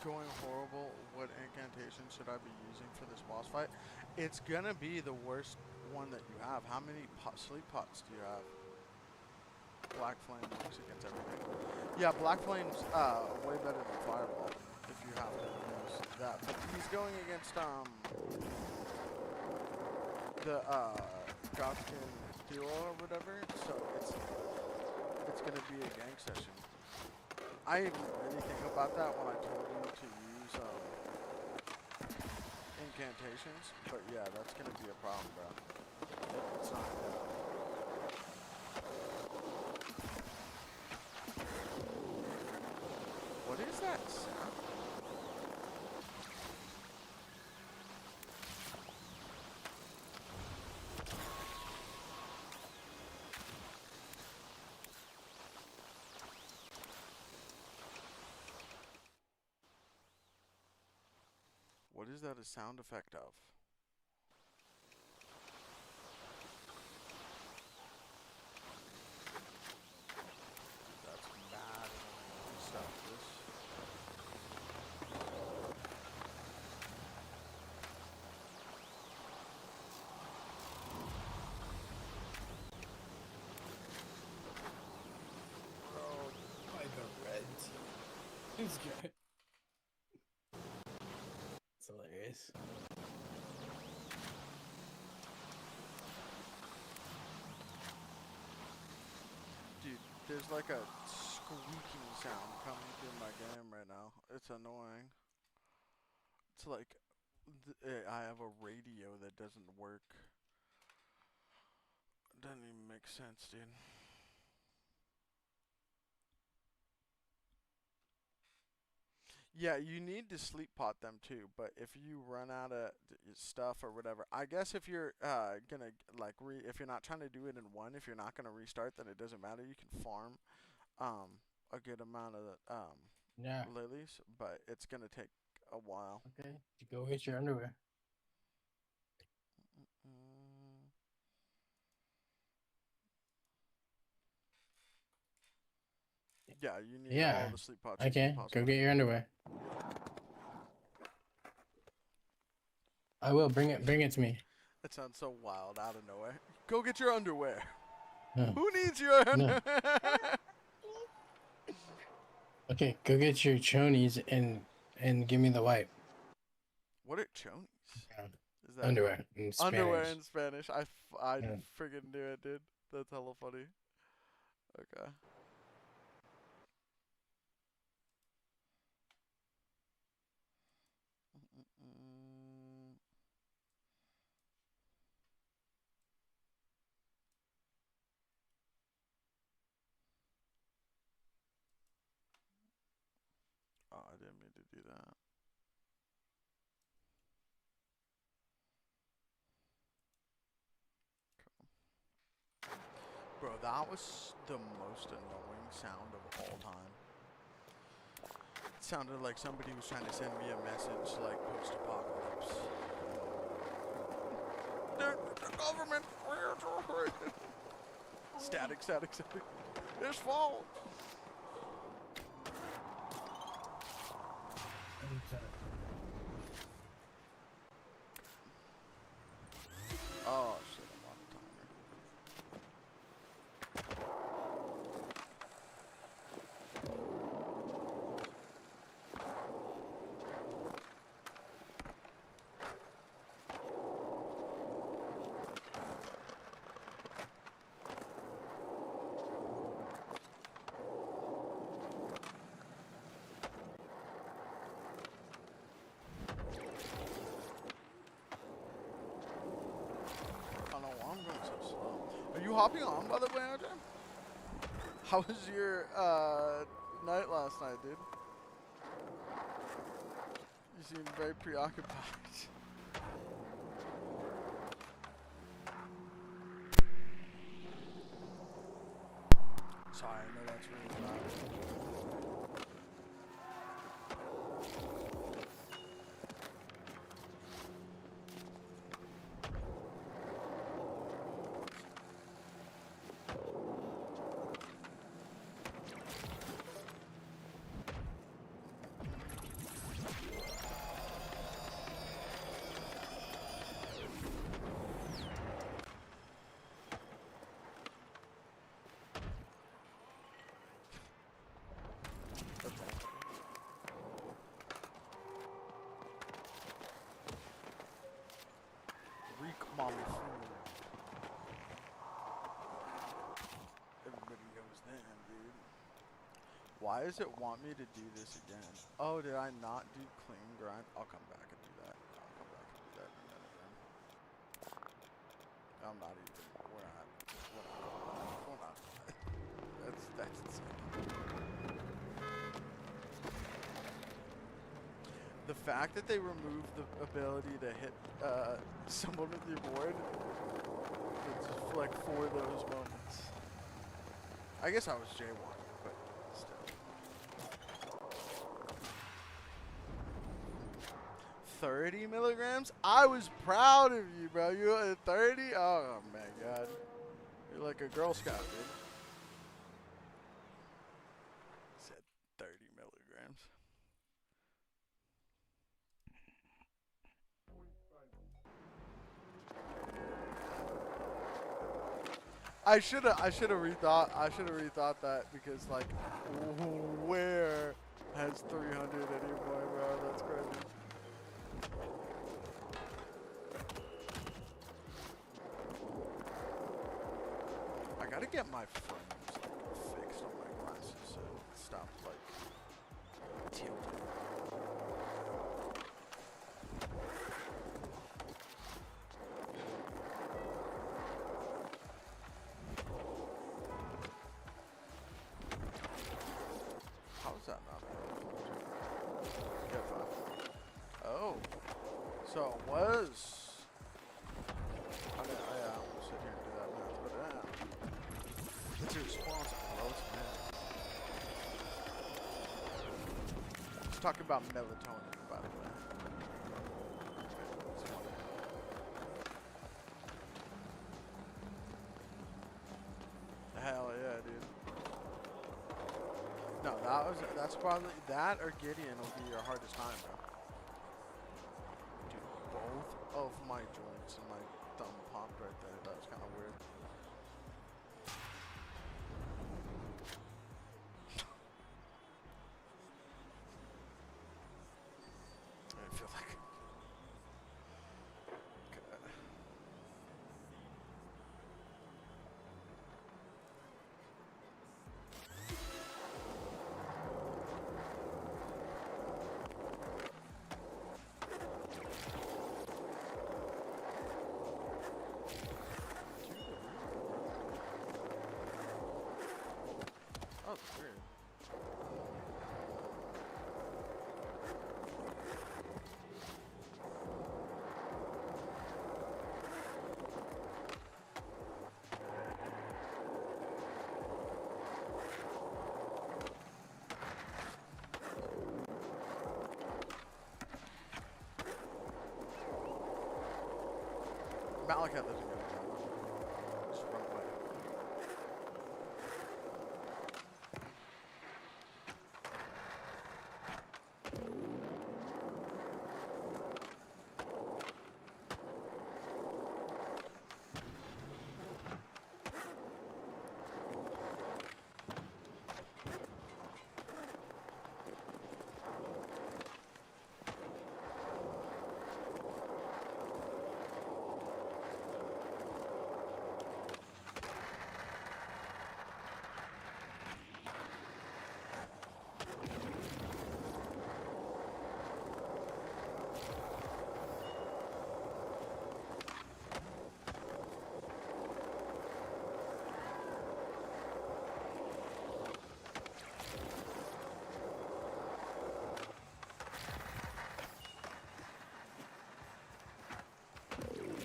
[SPEAKER 1] going horrible. What incantation should I be using for this boss fight? It's gonna be the worst one that you have. How many sleep pots do you have? Black Flame works against everything. Yeah, Black Flame's way better than Fireball if you have to use that. But he's going against the Gothkin duo or whatever, so it's gonna be a gang session. I didn't really think about that when I told you to use incantations, but yeah, that's gonna be a problem, bro. It's not good. What is that sound? What is that a sound effect of? That's mad annoying stuff.
[SPEAKER 2] By the red team. It's good. It's hilarious.
[SPEAKER 1] Dude, there's like a squeaking sound coming through my game right now. It's annoying. It's like I have a radio that doesn't work. It doesn't even make sense, dude. Yeah, you need to sleep pot them too, but if you run out of stuff or whatever, I guess if you're gonna like if you're not trying to do it in one, if you're not gonna restart, then it doesn't matter. You can farm a good amount of
[SPEAKER 2] Yeah.
[SPEAKER 1] lilies, but it's gonna take a while.
[SPEAKER 2] Okay. You go get your underwear.
[SPEAKER 1] Yeah, you need all the sleep pots.
[SPEAKER 2] Okay, go get your underwear. I will bring it to me.
[SPEAKER 1] That sounds so wild out of nowhere. Go get your underwear.
[SPEAKER 2] No.
[SPEAKER 1] Who needs your underwear?
[SPEAKER 2] Okay, go get your chonies and give me the wipe.
[SPEAKER 1] What are chonies?
[SPEAKER 2] Yeah.
[SPEAKER 1] Is that
[SPEAKER 2] Underwear in Spanish.
[SPEAKER 1] underwear in Spanish? I
[SPEAKER 2] Yeah.
[SPEAKER 1] friggin' knew it, dude. That's hella funny. Okay. Oh, I didn't mean to do that. Bro, that was the most annoying sound of all time. It sounded like somebody was trying to send me a message like post-apocalypse. The government! Static. It's fault! Oh shit, I'm on the timer. I don't know why I'm going so slow. Are you hopping on, by the way, RJ? How was your night last night, dude? You seem very preoccupied. Sorry, I know that's really loud. Mommy food. Everybody goes then, dude. Why does it want me to do this again? Oh, did I not do clean grind? I'll come back and do that. I'll come back and do that in a minute, man. I'm not even. We're not. That's insane. The fact that they removed the ability to hit someone with your board, it's just like for those moments. I guess I was jaywalking, but still. 30 milligrams? I was proud of you, bro. You at 30? Oh my god. You're like a Girl Scout, dude. Said 30 milligrams. I should have rethought that because like where has 300 anymore, bro? That's crazy. I gotta get my frames fixed on my glasses so it stops like tilting. How's that not? Get 5. Oh, so it was. I mean, I won't sit here and do that math, but it's irresponsible, bro. It's mad. Let's talk about melatonin, by the way. Hell yeah, dude. No, that's probably that or Gideon will be your hardest time, bro. Dude, both of my joints and my thumb popped right there. That was kind of weird. I feel like. God. Oh, that's weird. Malachi doesn't go to that. Just run away.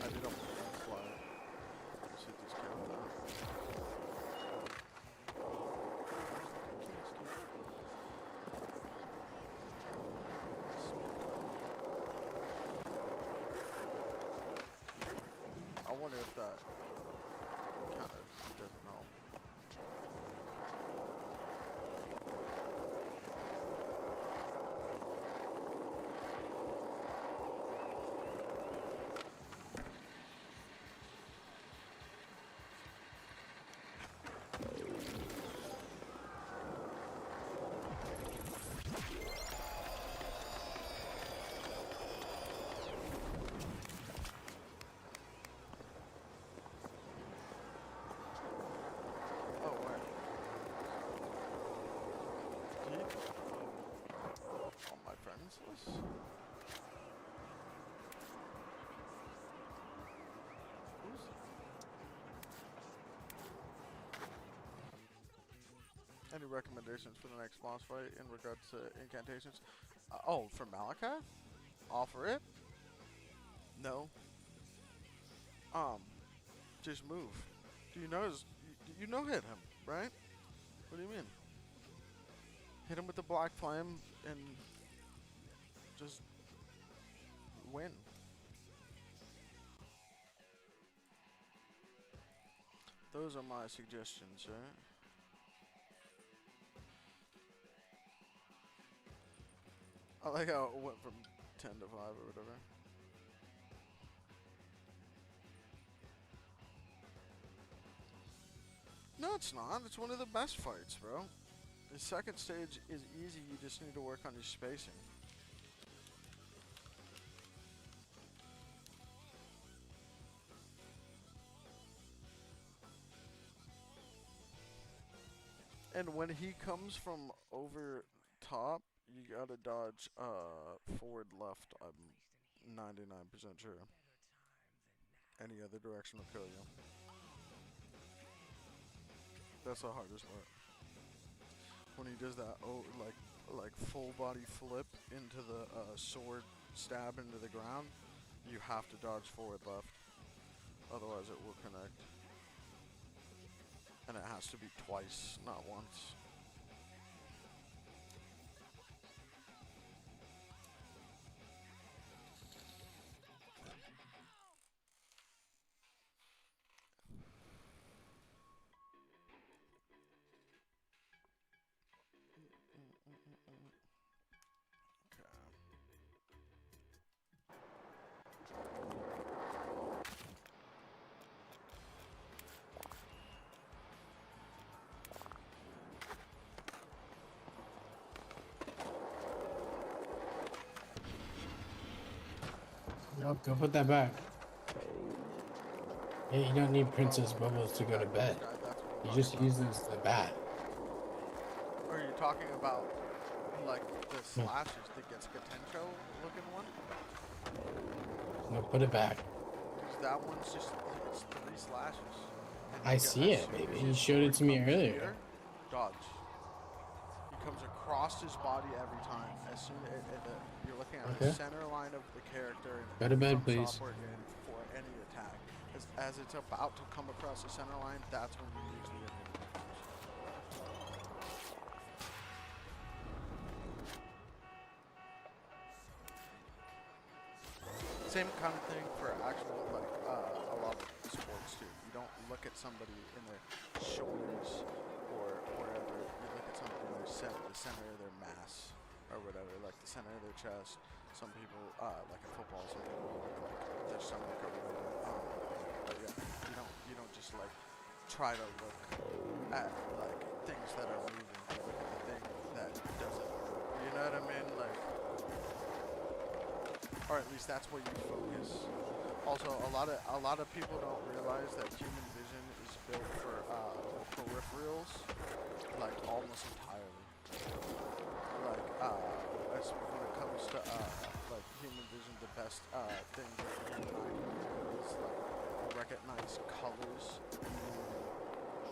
[SPEAKER 1] I did almost fly. Let's hit this countdown. I wonder if that kind of doesn't help. Any recommendations for the next boss fight in regards to incantations? Oh, for Malachi? Offer it? No. Um, just move. Do you know his? You know hit him, right? What do you mean? Hit him with the black flame and just win. Those are my suggestions, right? I like how it went from 10 to 5 or whatever. No, it's not. It's one of the best fights, bro. The second stage is easy. You just need to work on your spacing. And when he comes from over top, you gotta dodge forward left. I'm 99% sure. Any other direction will kill you. That's the hardest part. When he does that, like full body flip into the sword stab into the ground, you have to dodge forward left. Otherwise, it will connect. And it has to be twice, not once.
[SPEAKER 2] Nope, go put that back. Hey, you don't need Princess Bubbles to go to bed. You just use this as the bat.
[SPEAKER 1] Or are you talking about like the slashes, the Getsukatencho looking one?
[SPEAKER 2] No, put it back.
[SPEAKER 1] Because that one's just, it's 3 slashes. And
[SPEAKER 2] I see it, baby. You showed it to me earlier.
[SPEAKER 1] Here, dodge. He comes across his body every time. As soon as you're looking at the center line of the character.
[SPEAKER 2] Go to bed, please.
[SPEAKER 1] For any attack. As it's about to come across the center line, that's when you use the ability. Same kind of thing for actual, like, a lot of sports too. You don't look at somebody in their shoulders or wherever. You look at somebody in the center of their mass or whatever, like the center of their chest. Some people, like in football, some people look like their stomach or whatever. But yeah, you don't just like try to look at like things that are moving. You look at the thing that doesn't move. You know what I mean? Like. Or at least that's where you focus. Also, a lot of people don't realize that human vision is built for peripherals, like almost entirely. Like as when it comes to like human vision, the best thing that you and I can do is like recognize colors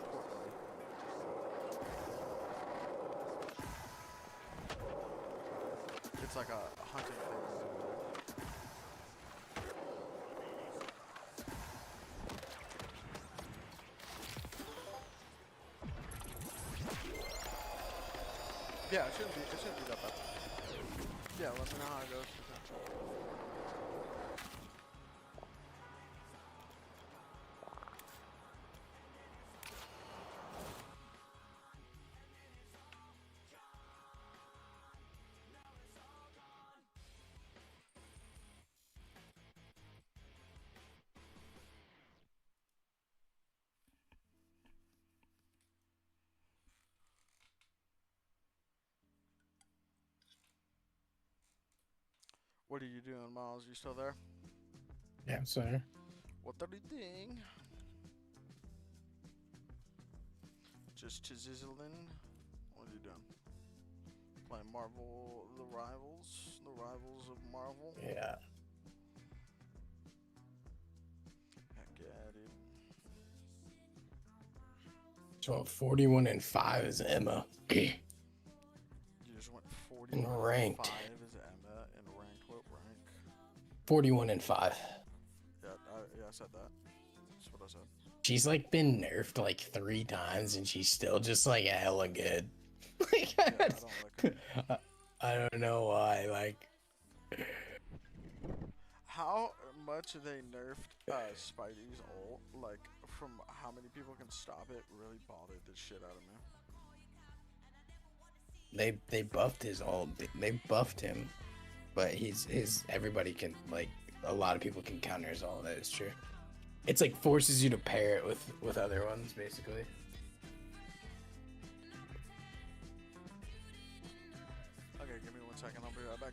[SPEAKER 1] importantly. It's like a hunting thing. Yeah, it shouldn't be that bad. Yeah, let me know how it goes. What are you doing, Miles? You still there?
[SPEAKER 2] Yeah, I'm sorry.
[SPEAKER 1] What are you doing? Just chiseling? What are you doing? Playing Marvel, the Rivals of Marvel?
[SPEAKER 2] Yeah.
[SPEAKER 1] Heck yeah, dude.
[SPEAKER 2] So 41 and 5 is Emma.
[SPEAKER 1] You just went 41
[SPEAKER 2] And
[SPEAKER 1] and
[SPEAKER 2] ranked.
[SPEAKER 1] 5 is Emma, and ranked what rank?
[SPEAKER 2] 41 and 5.
[SPEAKER 1] Yeah, I said that. That's what I said.
[SPEAKER 2] She's like been nerfed like 3 times and she's still just like hella good. Like,
[SPEAKER 1] Yeah, I don't like her.
[SPEAKER 2] I don't know why. Like,
[SPEAKER 1] How much they nerfed Spidey's ult, like from how many people can stop it, really bothered the shit out of me.
[SPEAKER 2] they buffed his ult. They buffed him, but his everybody can, like, a lot of people can counter his ult. That is true. It's like forces you to pair it with other ones, basically.
[SPEAKER 1] Okay, give me 1 second. I'll be right back.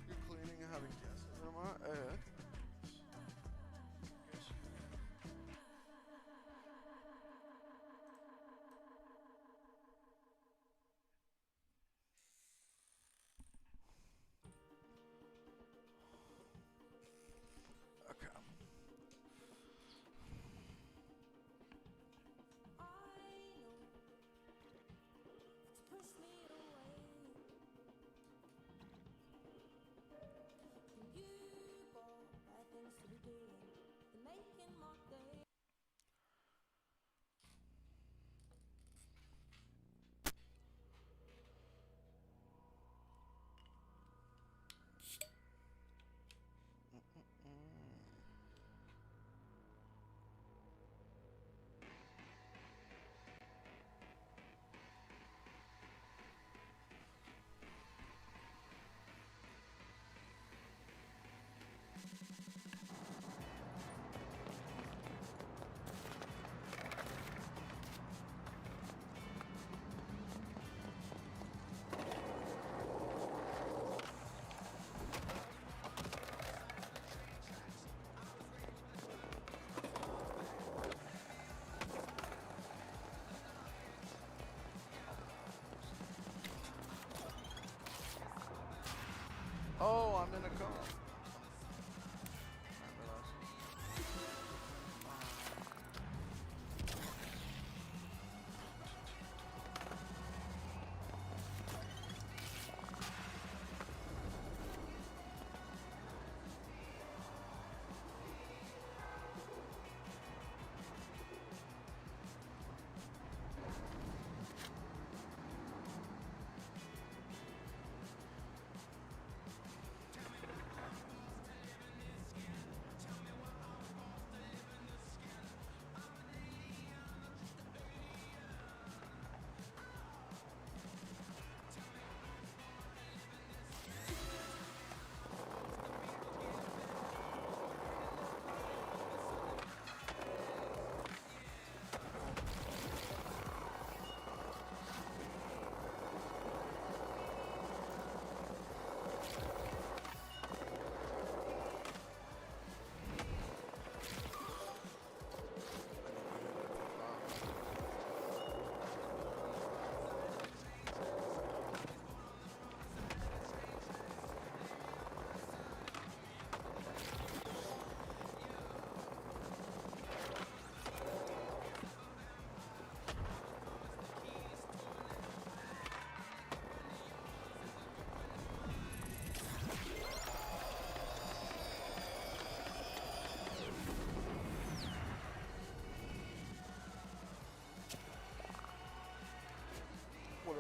[SPEAKER 1] You're cleaning and having guests in my egg. Okay. Oh, I'm in a car.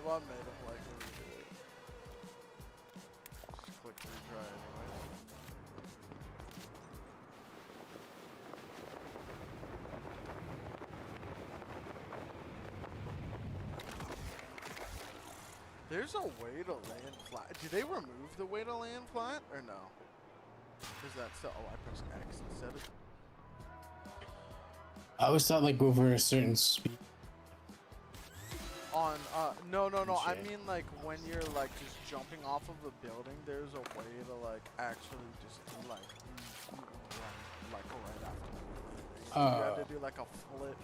[SPEAKER 1] respawn made him like when we did it. Just click retry anyway. There's a way to land flat. Did they remove the way to land flat or no? Is that still? Oh, I pressed X instead of.
[SPEAKER 2] I always thought like over a certain speed.
[SPEAKER 1] On no. I
[SPEAKER 2] Shit.
[SPEAKER 1] mean like when you're like just jumping off of a building, there's a way to like actually just like run like right after. You have to do like a flip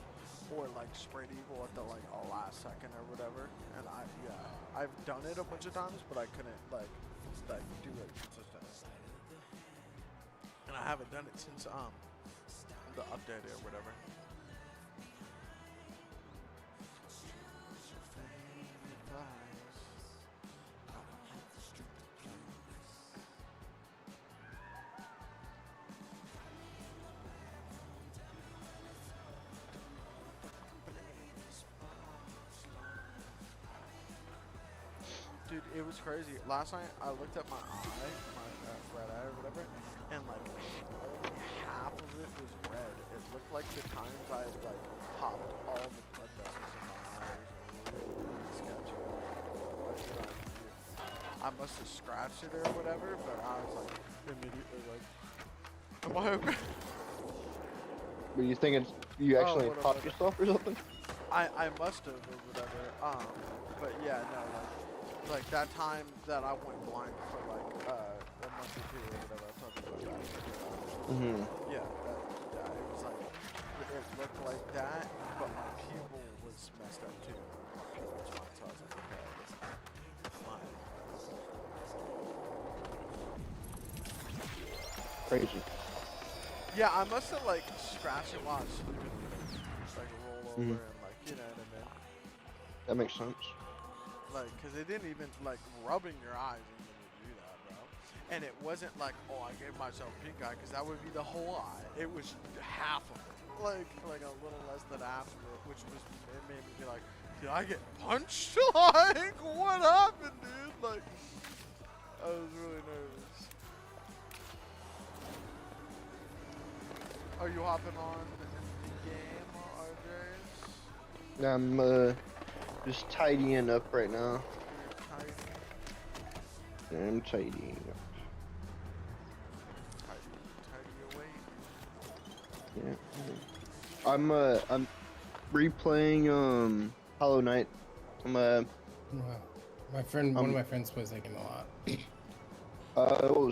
[SPEAKER 1] or like spread eagle at the like last second or whatever. And I've done it a bunch of times, but I couldn't like do it consistently. And I haven't done it since the update or whatever. Dude, it was crazy. Last night I looked at my eye, my red eye or whatever, and like only half of it was red. It looked like the times I like popped all the blood vessels in my eyes. Really sketchy. What did I do? I must have scratched it or whatever, but I was like immediately like, am I okay?
[SPEAKER 3] Were you thinking you actually popped yourself or something?
[SPEAKER 1] I must have or whatever. But yeah, no, like that time that I went blind for like a month or two or whatever. I talked about that. Yeah, it was like it looked like that, but my pupil was messed up too. My pupil was fine, so I was like, okay, it's fine.
[SPEAKER 3] Crazy.
[SPEAKER 1] Yeah, I must have like scratched it while I was sleeping, just like roll over and like you know what I mean.
[SPEAKER 3] That makes sense.
[SPEAKER 1] Like, cause it didn't even like rubbing your eyes even would do that, bro. And it wasn't like, oh, I gave myself pink eye, cause that would be the whole eye. It was half of it, like a little less than half of it, which was it made me be like, did I get punched? Like, what happened, dude? Like, I was really nervous. Are you hopping on the game, RJs?
[SPEAKER 3] I'm just tidying up right now. I'm tidying up.
[SPEAKER 1] Tidy away.
[SPEAKER 3] Yeah. I'm replaying Hollow Knight.
[SPEAKER 2] My friend, one of my friends plays that game a lot.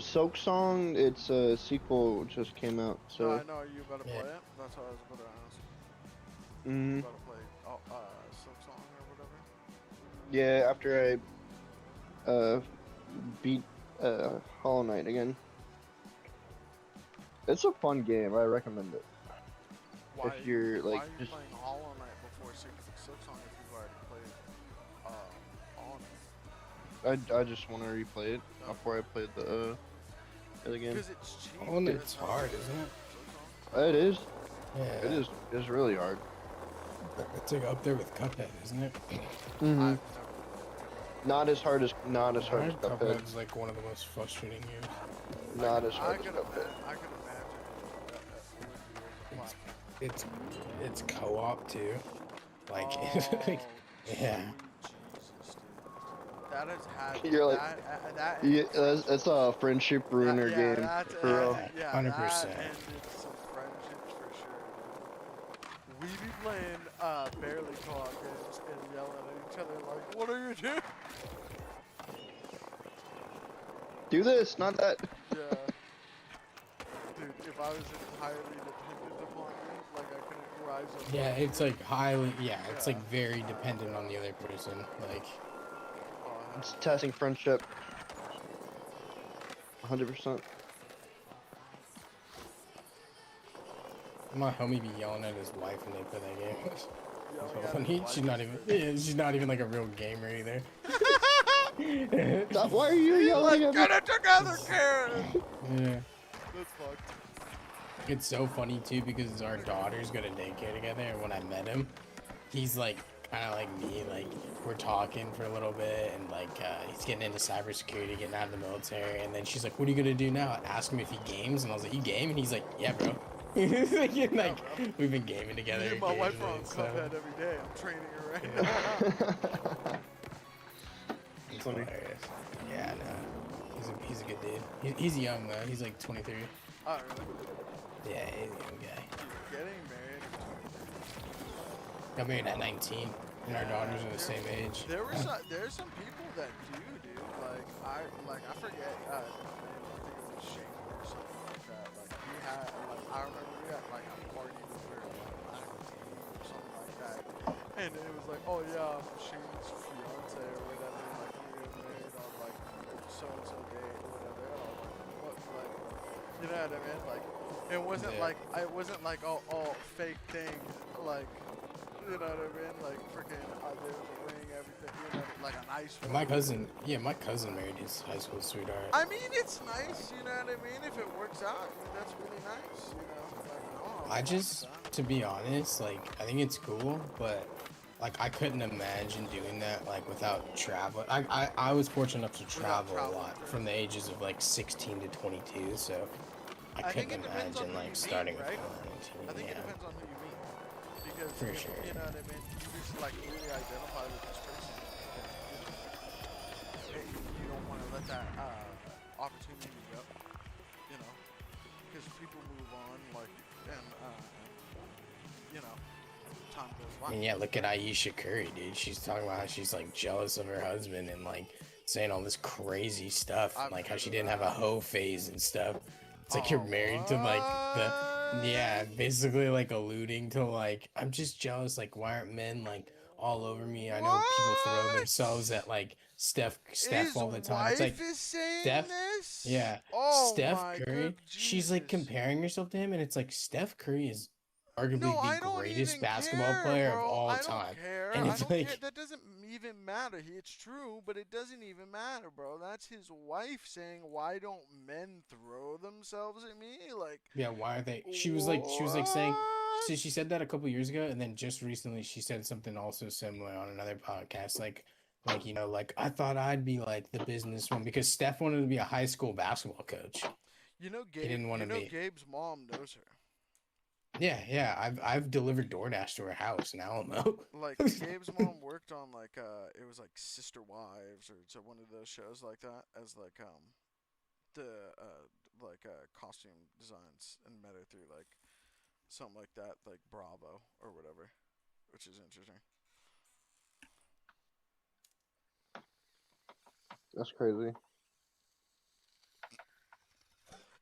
[SPEAKER 3] Soak Song. It's a sequel just came out. So.
[SPEAKER 1] I know. Are you about to play it? That's what I was about to ask. You about to play Silk Song or whatever?
[SPEAKER 3] Yeah, after I beat Hollow Knight again. It's a fun game. I recommend it.
[SPEAKER 1] Why
[SPEAKER 3] if you're like
[SPEAKER 1] why are you
[SPEAKER 3] just
[SPEAKER 1] playing Hollow Knight before Silk Song if you've already played Hollow Knight?
[SPEAKER 3] I just want to replay it before I played the other game.
[SPEAKER 1] Because it's cheap.
[SPEAKER 2] Hollow Knight's hard, isn't it?
[SPEAKER 3] It is.
[SPEAKER 2] Yeah.
[SPEAKER 3] It is. It's really hard.
[SPEAKER 2] It's like up there with Cuphead, isn't it?
[SPEAKER 3] Mm-hmm. Not as hard as Cuphead.
[SPEAKER 2] Cuphead is like one of the most frustrating games.
[SPEAKER 3] Not as hard as
[SPEAKER 1] I
[SPEAKER 3] Cuphead.
[SPEAKER 1] could imagine that
[SPEAKER 2] It's co-op too. Like, yeah.
[SPEAKER 1] Jesus, dude. That has had.
[SPEAKER 3] You're like,
[SPEAKER 1] that
[SPEAKER 3] yeah, that's a friendship ruiner game.
[SPEAKER 1] That's,
[SPEAKER 3] For real.
[SPEAKER 1] yeah,
[SPEAKER 2] 100%.
[SPEAKER 1] that ended some friendships for sure. We be playing barely co-op games and yelling at each other like, "What are you doing?"
[SPEAKER 3] Do this, not that.
[SPEAKER 1] Yeah. Dude, if I was entirely dependent upon you, like I couldn't rise up.
[SPEAKER 2] Yeah, it's like highly. Yeah, it's like very dependent on the other person. Like,
[SPEAKER 3] It's testing friendship. 100%.
[SPEAKER 2] my homie be yelling at his wife when they play that game.
[SPEAKER 1] Yelling at
[SPEAKER 2] Funny.
[SPEAKER 1] his wife
[SPEAKER 2] She's not even. Yeah, she's not even like a real gamer either.
[SPEAKER 3] Stop, why are you yelling at me?
[SPEAKER 1] Get it together, Karen!
[SPEAKER 2] Yeah.
[SPEAKER 1] That's fucked.
[SPEAKER 2] It's so funny too because our daughters go to daycare together, and when I met him, he's like kind of like me. Like we're talking for a little bit, and like he's getting into cybersecurity, getting out of the military, and then she's like, "What are you gonna do now?" Ask him if he games, and I was like, "You game?" And he's like, "Yeah, bro." like,
[SPEAKER 1] Yeah, bro.
[SPEAKER 2] we've been gaming together.
[SPEAKER 1] Me and my wife are on
[SPEAKER 2] occasionally, so-
[SPEAKER 1] Cuphead every day. I'm training her right
[SPEAKER 2] Yeah.
[SPEAKER 1] now.
[SPEAKER 2] It's
[SPEAKER 3] Funny.
[SPEAKER 2] hilarious. Yeah, no. He's a good dude. He's young though. He's like 23.
[SPEAKER 1] Oh, really?
[SPEAKER 2] Yeah, he's a young guy.
[SPEAKER 1] Getting married.
[SPEAKER 2] Got married at 19, and our daughters are the same age.
[SPEAKER 1] There's some people that do, dude. I forget. I think it was Shane or something like that. Like we had, I remember we had like a party when we were like 19 or something like that, and it was like, oh yeah, Shane's fiance or whatever. Like we were married on like so and so date or whatever. And I was like, what? Like, you know what I mean? Like it wasn't like all fake thing. Like. You know what I mean? Like freaking, there was a ring, everything. You know, like a nice ring.
[SPEAKER 2] My cousin married his high school sweetheart.
[SPEAKER 1] I mean, it's nice. You know what I mean? If it works out, I mean, that's really nice. You know, like,
[SPEAKER 2] I just, to be honest, like I think it's cool, but like I couldn't imagine doing that like without travel. I was fortunate enough to travel a lot from the ages of like 16 to 22, so I couldn't imagine like starting with 19.
[SPEAKER 1] I think it depends on who you meet. Because
[SPEAKER 2] For sure.
[SPEAKER 1] You know what I mean? You just like really identify with this person. And, you don't want to let that opportunity go. You know, because people move on, like, and you know, time goes by.
[SPEAKER 2] And yeah, look at Aisha Curry, dude. She's talking about how she's like jealous of her husband and like saying all this crazy stuff, and, like how she didn't have a hoe phase and stuff. It's like you're married to like basically like alluding to like I'm just jealous. Like why aren't men like all over me? I know people throw themselves at like Steph all the time. It's like Steph,
[SPEAKER 1] this?
[SPEAKER 2] yeah,
[SPEAKER 1] Oh,
[SPEAKER 2] Steph Curry. She's like comparing herself to him, and it's like Steph Curry is arguably the greatest basketball player of all time. And it's like
[SPEAKER 1] care. That doesn't even matter. It's true, but it doesn't even matter, bro. That's his wife saying, "Why don't men throw themselves at me?" Like,
[SPEAKER 2] yeah, why are they? She was like saying. So she said that a couple years ago, and then just recently she said something also similar on another podcast. Like you know, like I thought I'd be like the businesswoman because Steph wanted to be a high school basketball coach.
[SPEAKER 1] You know,
[SPEAKER 2] he didn't want to be.
[SPEAKER 1] Gabe's mom knows her.
[SPEAKER 2] Yeah, I've delivered DoorDash to her house in Alamo.
[SPEAKER 1] Like Gabe's mom worked on like it was like Sister Wives or so one of those shows like that as like the costume designs and met her through like something like that, like Bravo or whatever, which is interesting.
[SPEAKER 3] That's crazy.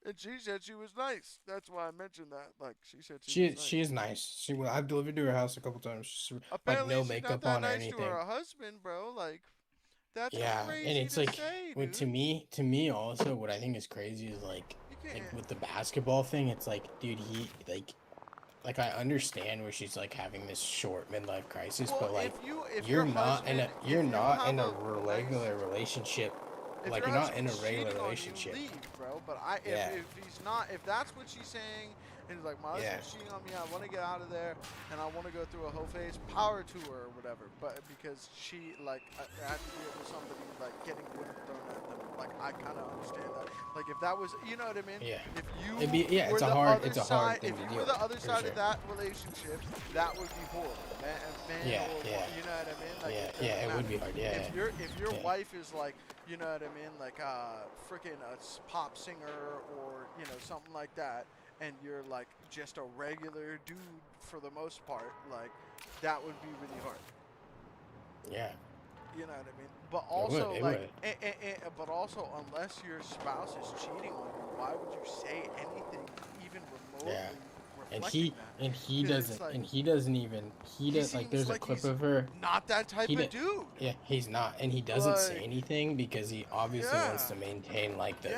[SPEAKER 1] And she said she was nice. That's why I mentioned that. Like she said
[SPEAKER 2] she is nice. I've delivered to her house a couple times. She's,
[SPEAKER 1] apparently
[SPEAKER 2] like no
[SPEAKER 1] she's
[SPEAKER 2] makeup
[SPEAKER 1] not that
[SPEAKER 2] on
[SPEAKER 1] nice
[SPEAKER 2] or anything.
[SPEAKER 1] to her husband, bro. Like that's crazy
[SPEAKER 2] and it's
[SPEAKER 1] to
[SPEAKER 2] like
[SPEAKER 1] say,
[SPEAKER 2] dude. to me also what I think is crazy is like with the basketball thing. It's like dude, he like I understand where she's like having this short midlife crisis, but like
[SPEAKER 1] if
[SPEAKER 2] you're not in a regular relationship. Like you're not in a regular relationship,
[SPEAKER 1] leave, bro. But if that's what she's saying, and he's like, my husband's cheating on me, I want to get out of there, and I want to go through a whole phase, power to her or whatever. But because she like had to deal with somebody like getting wood thrown at them, like I kind of understand that. Like if that was, you know what I mean?
[SPEAKER 2] Yeah.
[SPEAKER 1] If you
[SPEAKER 2] it's a hard thing to deal with.
[SPEAKER 1] If you were the other side of that relationship, that would be horrible, man. You know what I mean? Like,
[SPEAKER 2] it would be hard. Yeah.
[SPEAKER 1] If your wife is like, you know what I mean, like freaking a pop singer or you know something like that, and you're like just a regular dude for the most part, like that would be really hard.
[SPEAKER 2] Yeah.
[SPEAKER 1] You know what I mean? But also
[SPEAKER 2] it would.
[SPEAKER 1] But also unless your spouse is cheating on you, why would you say anything even remotely?
[SPEAKER 2] Yeah. And he doesn't even like there's a clip of her.
[SPEAKER 1] Not that type of dude.
[SPEAKER 2] Yeah, he's not, and he doesn't say anything because he obviously wants to maintain like the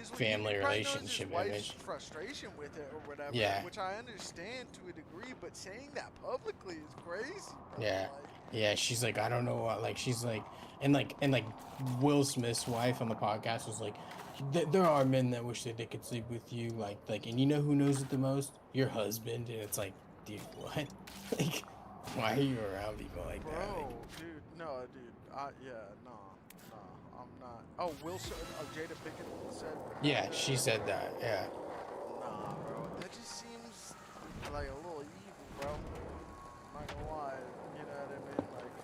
[SPEAKER 2] family relationship image.
[SPEAKER 1] Frustration with it or whatever.
[SPEAKER 2] Yeah.
[SPEAKER 1] Which I understand to a degree, but saying that publicly is crazy. Bro.
[SPEAKER 2] Yeah. Yeah, she's like, I don't know what, like, she's like, and Will Smith's wife on the podcast was like, there are men that wish that they could sleep with you, like, and you know who knows it the most? Your husband. And it's like, dude, what? Like, Why are you around people like that?
[SPEAKER 1] Bro,
[SPEAKER 2] Like,
[SPEAKER 1] dude, no, dude. Yeah, nah, I'm not. Oh, Wilson, Jada Pinkett said.
[SPEAKER 2] yeah, she said that. Yeah.
[SPEAKER 1] Nah, bro. That just seems like a little evil, bro. I'm not gonna lie. You know what I mean? Like,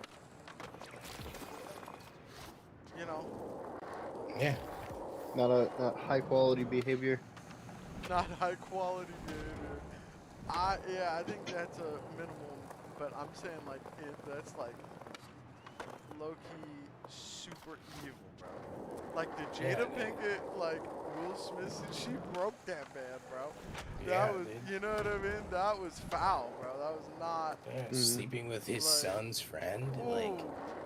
[SPEAKER 1] you know,
[SPEAKER 2] Yeah.
[SPEAKER 3] Not high quality behavior.
[SPEAKER 1] not high quality behavior. Yeah, I think that's a minimum. But I'm saying like that's like low key super evil, bro. Like the
[SPEAKER 2] Yeah,
[SPEAKER 1] Jada
[SPEAKER 2] dude.
[SPEAKER 1] Pinkett, like Will Smith, she broke that man, bro.
[SPEAKER 2] Yeah,
[SPEAKER 1] That was,
[SPEAKER 2] dude.
[SPEAKER 1] you know what I mean? That was foul, bro. That was not
[SPEAKER 2] Yeah, sleeping with his
[SPEAKER 1] like,
[SPEAKER 2] son's friend,
[SPEAKER 1] ooh,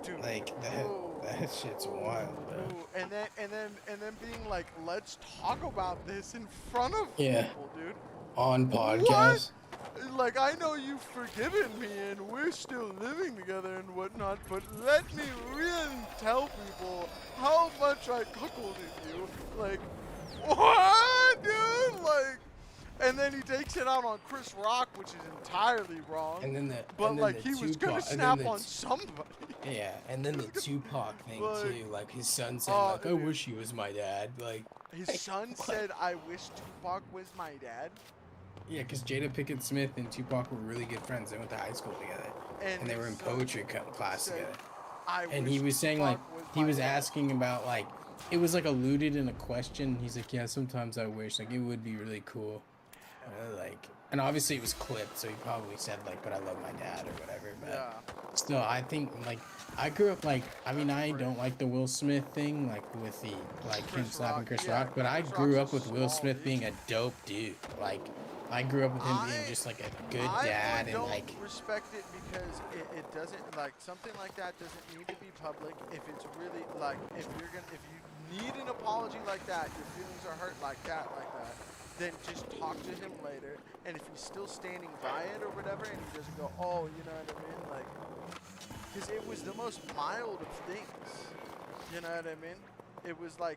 [SPEAKER 1] dude,
[SPEAKER 2] like
[SPEAKER 1] ooh,
[SPEAKER 2] that shit's wild, bro.
[SPEAKER 1] ooh, and then being like, let's talk about this in front of
[SPEAKER 2] Yeah.
[SPEAKER 1] people, dude.
[SPEAKER 2] On
[SPEAKER 1] What?
[SPEAKER 2] podcast.
[SPEAKER 1] Like, I know you've forgiven me and we're still living together and whatnot, but let me really tell people how much I cuckolded you. Like, what, dude? Like, and then he takes it out on Chris Rock, which is entirely wrong.
[SPEAKER 2] And then the
[SPEAKER 1] But,
[SPEAKER 2] and then
[SPEAKER 1] like,
[SPEAKER 2] the
[SPEAKER 1] he was gonna
[SPEAKER 2] Tupac, and
[SPEAKER 1] snap
[SPEAKER 2] then the
[SPEAKER 1] on somebody.
[SPEAKER 2] yeah, and then the Tupac thing
[SPEAKER 1] Like,
[SPEAKER 2] too. Like his son saying, like, I
[SPEAKER 1] dude.
[SPEAKER 2] wish he was my dad. Like,
[SPEAKER 1] His son
[SPEAKER 2] what?
[SPEAKER 1] said, I wish Tupac was my dad.
[SPEAKER 2] Yeah, because Jada Pinkett Smith and Tupac were really good friends. They went to high school together, and they were in
[SPEAKER 1] his son
[SPEAKER 2] poetry class
[SPEAKER 1] said,
[SPEAKER 2] together.
[SPEAKER 1] I
[SPEAKER 2] And
[SPEAKER 1] wish
[SPEAKER 2] he was saying like
[SPEAKER 1] Tupac was
[SPEAKER 2] he
[SPEAKER 1] my
[SPEAKER 2] was
[SPEAKER 1] dad.
[SPEAKER 2] asking about like it was like alluded in a question. He's like, yeah, sometimes I wish like it would be really cool, like, and obviously it was clipped, so he probably said like, but I love my dad or whatever. But
[SPEAKER 1] Yeah.
[SPEAKER 2] still, I think like I grew up like I mean I don't like the Will Smith thing like with the like him
[SPEAKER 1] Chris
[SPEAKER 2] slapping
[SPEAKER 1] Rock,
[SPEAKER 2] Chris
[SPEAKER 1] yeah,
[SPEAKER 2] Rock, but I
[SPEAKER 1] Chris
[SPEAKER 2] grew
[SPEAKER 1] Rock's
[SPEAKER 2] up
[SPEAKER 1] a
[SPEAKER 2] with Will
[SPEAKER 1] small
[SPEAKER 2] Smith being a
[SPEAKER 1] dude.
[SPEAKER 2] dope dude. Like I grew up with him being just like a good dad and
[SPEAKER 1] don't
[SPEAKER 2] like
[SPEAKER 1] respect it because it doesn't, like, something like that doesn't need to be public. If it's really like, if you need an apology like that, your feelings are hurt like that, then just talk to him later. And if he's still standing by it or whatever, and he doesn't go, oh, you know what I mean, like, because it was the most mild of things. You know what I mean? It was like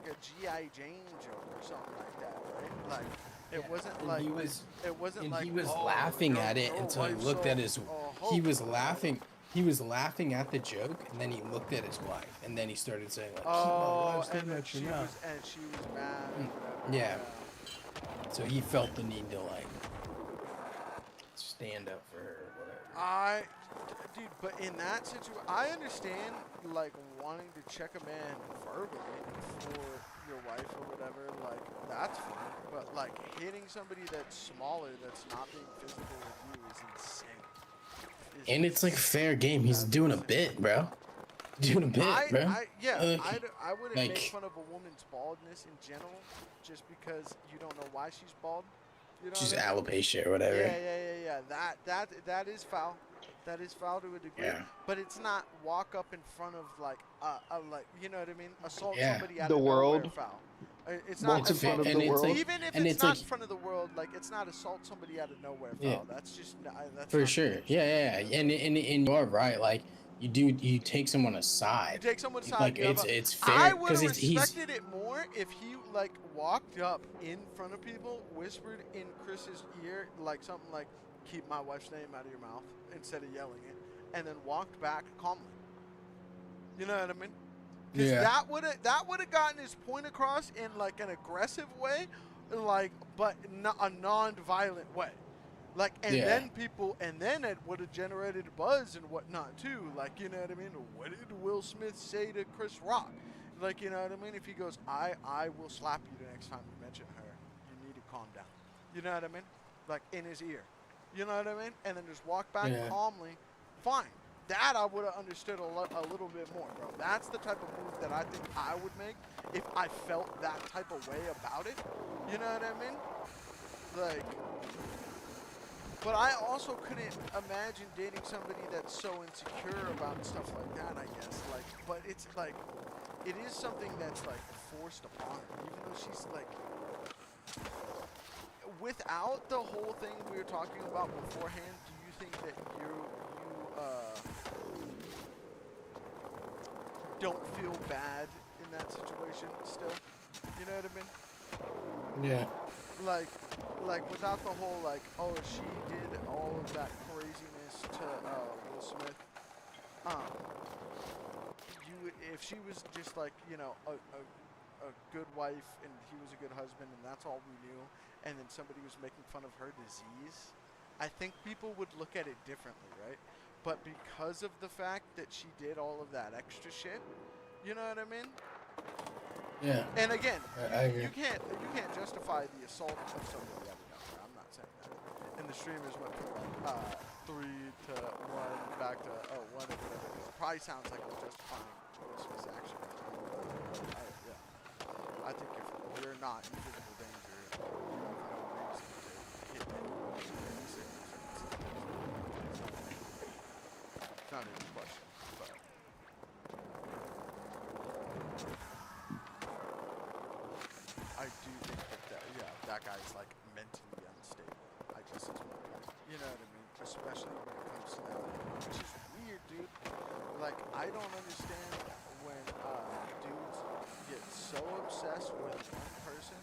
[SPEAKER 1] a G.I. Jane joke or something like that, right? Like, it wasn't
[SPEAKER 2] and
[SPEAKER 1] like
[SPEAKER 2] he was
[SPEAKER 1] it wasn't
[SPEAKER 2] and
[SPEAKER 1] like,
[SPEAKER 2] he was
[SPEAKER 1] oh,
[SPEAKER 2] laughing
[SPEAKER 1] your-
[SPEAKER 2] at it
[SPEAKER 1] your
[SPEAKER 2] until he
[SPEAKER 1] wife's
[SPEAKER 2] looked
[SPEAKER 1] so
[SPEAKER 2] at his he
[SPEAKER 1] hope.
[SPEAKER 2] was laughing at the joke and then he looked at his wife and then he started saying like keep my
[SPEAKER 1] Oh,
[SPEAKER 2] wife's
[SPEAKER 1] and
[SPEAKER 2] name
[SPEAKER 1] then
[SPEAKER 2] out
[SPEAKER 1] she
[SPEAKER 2] your
[SPEAKER 1] was
[SPEAKER 2] mouth.
[SPEAKER 1] mad. Or whatever.
[SPEAKER 2] Yeah. So he felt the need to like stand up for her or whatever.
[SPEAKER 1] Dude, but in that situation, I understand like wanting to check a man verbally for your wife or whatever. Like, that's fine. But like hitting somebody that's smaller, that's not being physical with you, is insane.
[SPEAKER 2] And it's like fair game. He's
[SPEAKER 1] That's
[SPEAKER 2] doing a
[SPEAKER 1] insane.
[SPEAKER 2] bit, bro. Doing a bit, bro.
[SPEAKER 1] I wouldn't
[SPEAKER 2] like-
[SPEAKER 1] make fun of a woman's baldness in general, just because you don't know why she's bald. You know
[SPEAKER 2] Just
[SPEAKER 1] what I mean?
[SPEAKER 2] alopecia or whatever.
[SPEAKER 1] Yeah. That is foul. That is foul to a degree.
[SPEAKER 2] Yeah.
[SPEAKER 1] But it's not walk up in front of like you know what I mean? Assault
[SPEAKER 2] Yeah.
[SPEAKER 1] somebody out
[SPEAKER 3] The
[SPEAKER 1] of nowhere
[SPEAKER 3] world.
[SPEAKER 1] foul. It's
[SPEAKER 3] Walk
[SPEAKER 1] not
[SPEAKER 3] in front
[SPEAKER 1] assault.
[SPEAKER 3] of the world.
[SPEAKER 1] Even if
[SPEAKER 2] and
[SPEAKER 1] it's
[SPEAKER 2] it's
[SPEAKER 1] not
[SPEAKER 2] like-
[SPEAKER 1] in front of the world, like, it's not assault somebody out of nowhere foul.
[SPEAKER 2] Yeah.
[SPEAKER 1] That's just that's
[SPEAKER 2] For
[SPEAKER 1] not
[SPEAKER 2] sure.
[SPEAKER 1] cool.
[SPEAKER 2] Yeah. And you are right. Like you take someone aside.
[SPEAKER 1] You take someone's side.
[SPEAKER 2] Like
[SPEAKER 1] you have
[SPEAKER 2] it's
[SPEAKER 1] I
[SPEAKER 2] fair
[SPEAKER 1] would have
[SPEAKER 2] because he's
[SPEAKER 1] respected it more if he like walked up in front of people, whispered in Chris's ear like something like, "Keep my wife's name out of your mouth," instead of yelling it, and then walked back calmly. You know what I mean? Because
[SPEAKER 2] Yeah.
[SPEAKER 1] that would have gotten his point across in like an aggressive way, like, but a non-violent way. Like, and
[SPEAKER 2] Yeah.
[SPEAKER 1] then it would have generated buzz and whatnot too. Like, you know what I mean? What did Will Smith say to Chris Rock? Like, you know what I mean? If he goes, I will slap you the next time you mention her. You need to calm down. You know what I mean? Like, in his ear. You know what I mean? And then just walk back
[SPEAKER 2] Yeah.
[SPEAKER 1] calmly. Fine. That I would have understood a little bit more, bro. That's the type of move that I think I would make if I felt that type of way about it. You know what I mean? Like, but I also couldn't imagine dating somebody that's so insecure about stuff like that, I guess. Like, but it's like, it is something that's like forced upon her, even though she's like, without the whole thing we were talking about beforehand, do you think that you don't feel bad in that situation still? You know what I mean?
[SPEAKER 2] yeah.
[SPEAKER 1] Like without the whole like, oh, she did all of that craziness to to Will Smith, if she was just like, you know, a good wife and he was a good husband and that's all we knew, and then somebody was making fun of her disease, I think people would look at it differently, right? But because of the fact that she did all of that extra shit, you know what I mean?
[SPEAKER 2] Yeah.
[SPEAKER 1] And again,
[SPEAKER 2] I agree.
[SPEAKER 1] you can't justify the assault of somebody out of nowhere. I'm not saying that. And the streamers went from like 3 to 1 back to 1 or whatever. It probably sounds like I'm justifying Will Smith's action. Yeah. I think if you're not in physical danger, you have no reason to hit anyone in any circumstance. It's not even a question. But I do think that guy's like mentally unstable. I guess is my point. You know what I mean? Especially when it comes to that, which is weird, dude. Like I don't understand when dudes get so obsessed with one person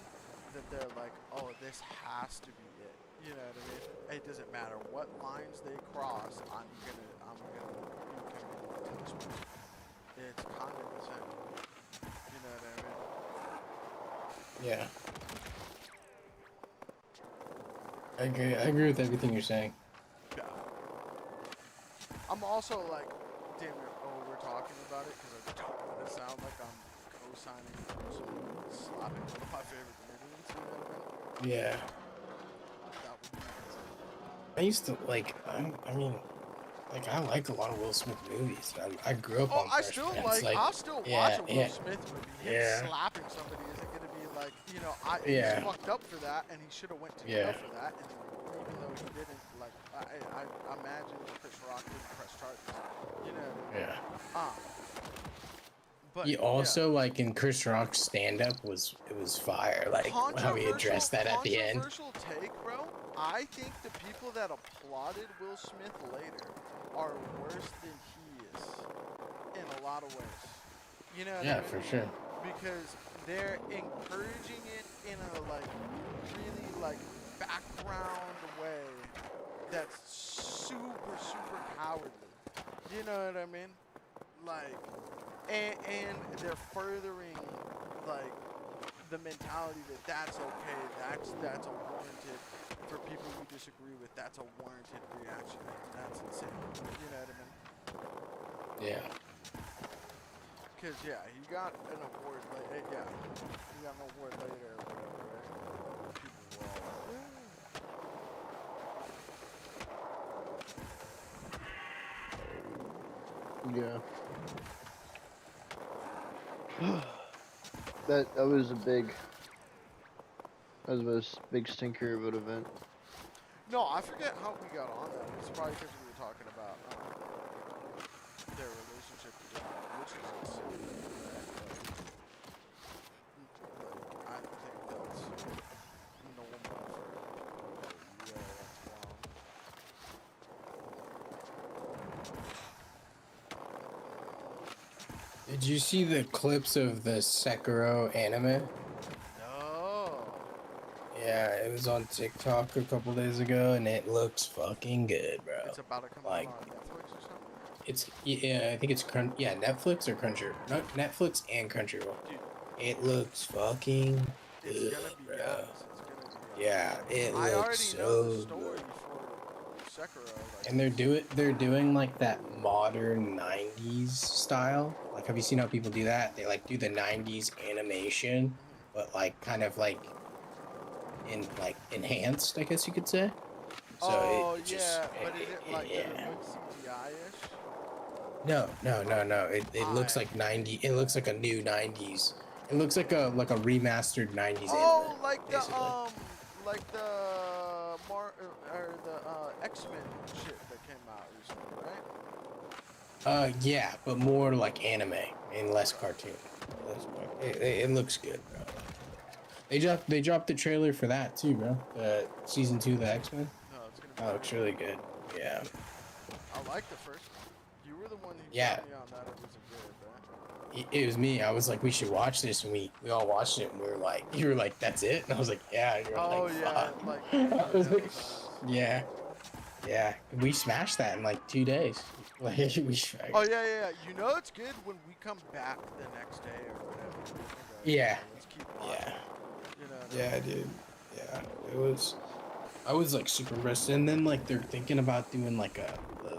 [SPEAKER 1] that they're like, oh, this has to be it. You know what I mean? It doesn't matter what lines they cross. I'm gonna be committed to this person. It's kind of insane. You know what I mean?
[SPEAKER 2] Yeah. I agree with everything you're saying.
[SPEAKER 1] Yeah. I'm also like, damn it, we're talking about it because I don't want to sound like I'm co-signing slapping one of my favorite comedians, you know what I mean?
[SPEAKER 2] Yeah.
[SPEAKER 1] That would be insane.
[SPEAKER 2] I used to like. I mean, like I like a lot of Will Smith movies. I grew up on Fresh Prince.
[SPEAKER 1] I'll still watch a Will Smith movie. Him slapping somebody isn't gonna be like, you know, he's fucked up for that, and he should have went to jail for that. And even though he didn't, like, I imagine Chris Rock didn't press charges. You know.
[SPEAKER 2] Yeah.
[SPEAKER 1] But
[SPEAKER 2] he also like in Chris Rock's stand-up it was fire. Like how he addressed that at the end.
[SPEAKER 1] Controversial take, bro. I think the people that applauded Will Smith later are worse than he is in a lot of ways. You know what I mean?
[SPEAKER 2] For sure.
[SPEAKER 1] Because they're encouraging it in a like really like background way that's super cowardly. You know what I mean? Like, and they're furthering like the mentality that that's okay, that's a warranted, for people who disagree with, that's a warranted reaction. That's insane. You know what I mean?
[SPEAKER 2] Yeah.
[SPEAKER 1] Cause he got an award later. He got an award later or whatever, right? People were all
[SPEAKER 3] Yeah. That was a big stinker of an event.
[SPEAKER 1] No, I forget how we got on that. It's probably because we were talking about their relationship, which is insane. I think that's normal for that's wild.
[SPEAKER 2] Did you see the clips of the Sekiro anime?
[SPEAKER 1] No.
[SPEAKER 2] Yeah, it was on TikTok a couple days ago, and it looks fucking good, bro.
[SPEAKER 1] It's about to come out on Netflix or something?
[SPEAKER 2] It's I think it's Netflix or Crunchyroll. No, Netflix and Crunchyroll.
[SPEAKER 1] Dude,
[SPEAKER 2] it looks fucking
[SPEAKER 1] it's
[SPEAKER 2] good,
[SPEAKER 1] gonna be
[SPEAKER 2] bro.
[SPEAKER 1] It's gonna be
[SPEAKER 2] yeah, it
[SPEAKER 1] I
[SPEAKER 2] looks
[SPEAKER 1] already
[SPEAKER 2] so
[SPEAKER 1] know the story
[SPEAKER 2] good.
[SPEAKER 1] for Sekiro. Like,
[SPEAKER 2] And they're doing like that modern 90s style. Like, have you seen how people do that? They like do the 90s animation, but like kind of like enhanced, I guess you could say. So
[SPEAKER 1] but is it like does it look CGI-ish?
[SPEAKER 2] No. It looks like 90. It looks like a new 90s. It looks like a remastered 90s.
[SPEAKER 1] Oh,
[SPEAKER 2] anime,
[SPEAKER 1] like
[SPEAKER 2] basically.
[SPEAKER 1] the X-Men shit that came out recently, right?
[SPEAKER 2] Yeah, but more like anime and less cartoon. It looks good, bro. They dropped the trailer for that too, bro. Season 2 of the X-Men.
[SPEAKER 1] No, it's gonna be.
[SPEAKER 2] Oh, looks really good. Yeah.
[SPEAKER 1] I like the first one. You were the one who got me on that. It wasn't good, right?
[SPEAKER 2] It was me. I was like, we should watch this, and we all watched it, and we were like, you were like, that's it, and I was like, yeah. And you were
[SPEAKER 1] Oh
[SPEAKER 2] like,
[SPEAKER 1] yeah,
[SPEAKER 2] fuck.
[SPEAKER 1] like.
[SPEAKER 2] I was like, yeah. Yeah, we smashed that in like 2 days. Like we.
[SPEAKER 1] Oh yeah. You know it's good when we come back the next day or whatever. And go,
[SPEAKER 2] Yeah.
[SPEAKER 1] let's keep watching.
[SPEAKER 2] Yeah.
[SPEAKER 1] You know what I
[SPEAKER 2] Yeah,
[SPEAKER 1] mean?
[SPEAKER 2] dude. Yeah, it was. I was like super impressed, and then like they're thinking about doing like a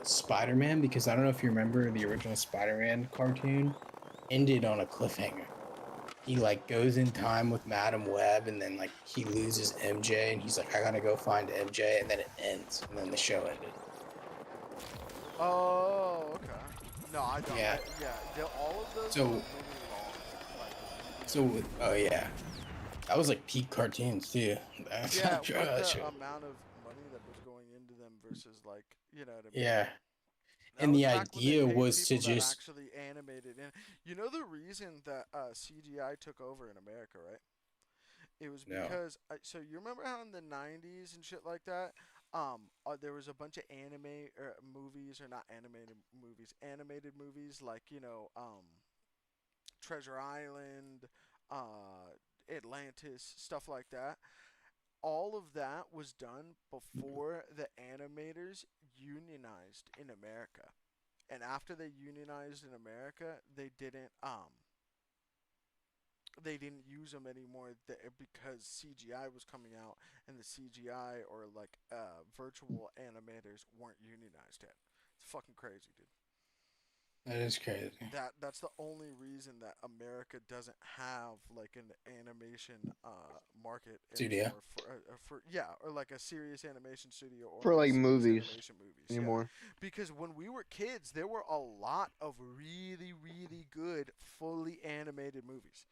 [SPEAKER 2] Spider-Man, because I don't know if you remember the original Spider-Man cartoon ended on a cliffhanger. He like goes in time with Madam Web, and then like he loses MJ, and he's like, I gotta go find MJ, and then it ends, and then the show ended.
[SPEAKER 1] Oh, okay. No, I don't.
[SPEAKER 2] Yeah.
[SPEAKER 1] All of those
[SPEAKER 2] So
[SPEAKER 1] were really long. Like, really
[SPEAKER 2] so oh yeah, that was like peak cartoons too.
[SPEAKER 1] yeah, with the amount of money that was going into them versus like, you know what I mean?
[SPEAKER 2] Yeah,
[SPEAKER 1] That
[SPEAKER 2] and
[SPEAKER 1] was
[SPEAKER 2] the
[SPEAKER 1] back when they
[SPEAKER 2] idea
[SPEAKER 1] paid
[SPEAKER 2] was to
[SPEAKER 1] people that
[SPEAKER 2] just
[SPEAKER 1] actually animated. And you know the reason that CGI took over in America, right? It was
[SPEAKER 2] no.
[SPEAKER 1] because so you remember how in the '90s and shit like that, there was a bunch of anime movies or not animated movies like Treasure Island, Atlantis, stuff like that. All of that was done before the animators unionized in America. And after they unionized in America, they didn't use them anymore because CGI was coming out, and the CGI or like virtual animators weren't unionized yet. It's fucking crazy, dude.
[SPEAKER 2] That is crazy.
[SPEAKER 1] That's the only reason that America doesn't have like an animation market
[SPEAKER 2] Studio.
[SPEAKER 1] anymore for yeah, or like a serious animation studio or
[SPEAKER 3] For
[SPEAKER 1] like
[SPEAKER 3] like
[SPEAKER 1] serious
[SPEAKER 3] movies
[SPEAKER 1] animation movies. Yeah.
[SPEAKER 3] anymore.
[SPEAKER 1] Because when we were kids, there were a lot of really really good fully animated movies.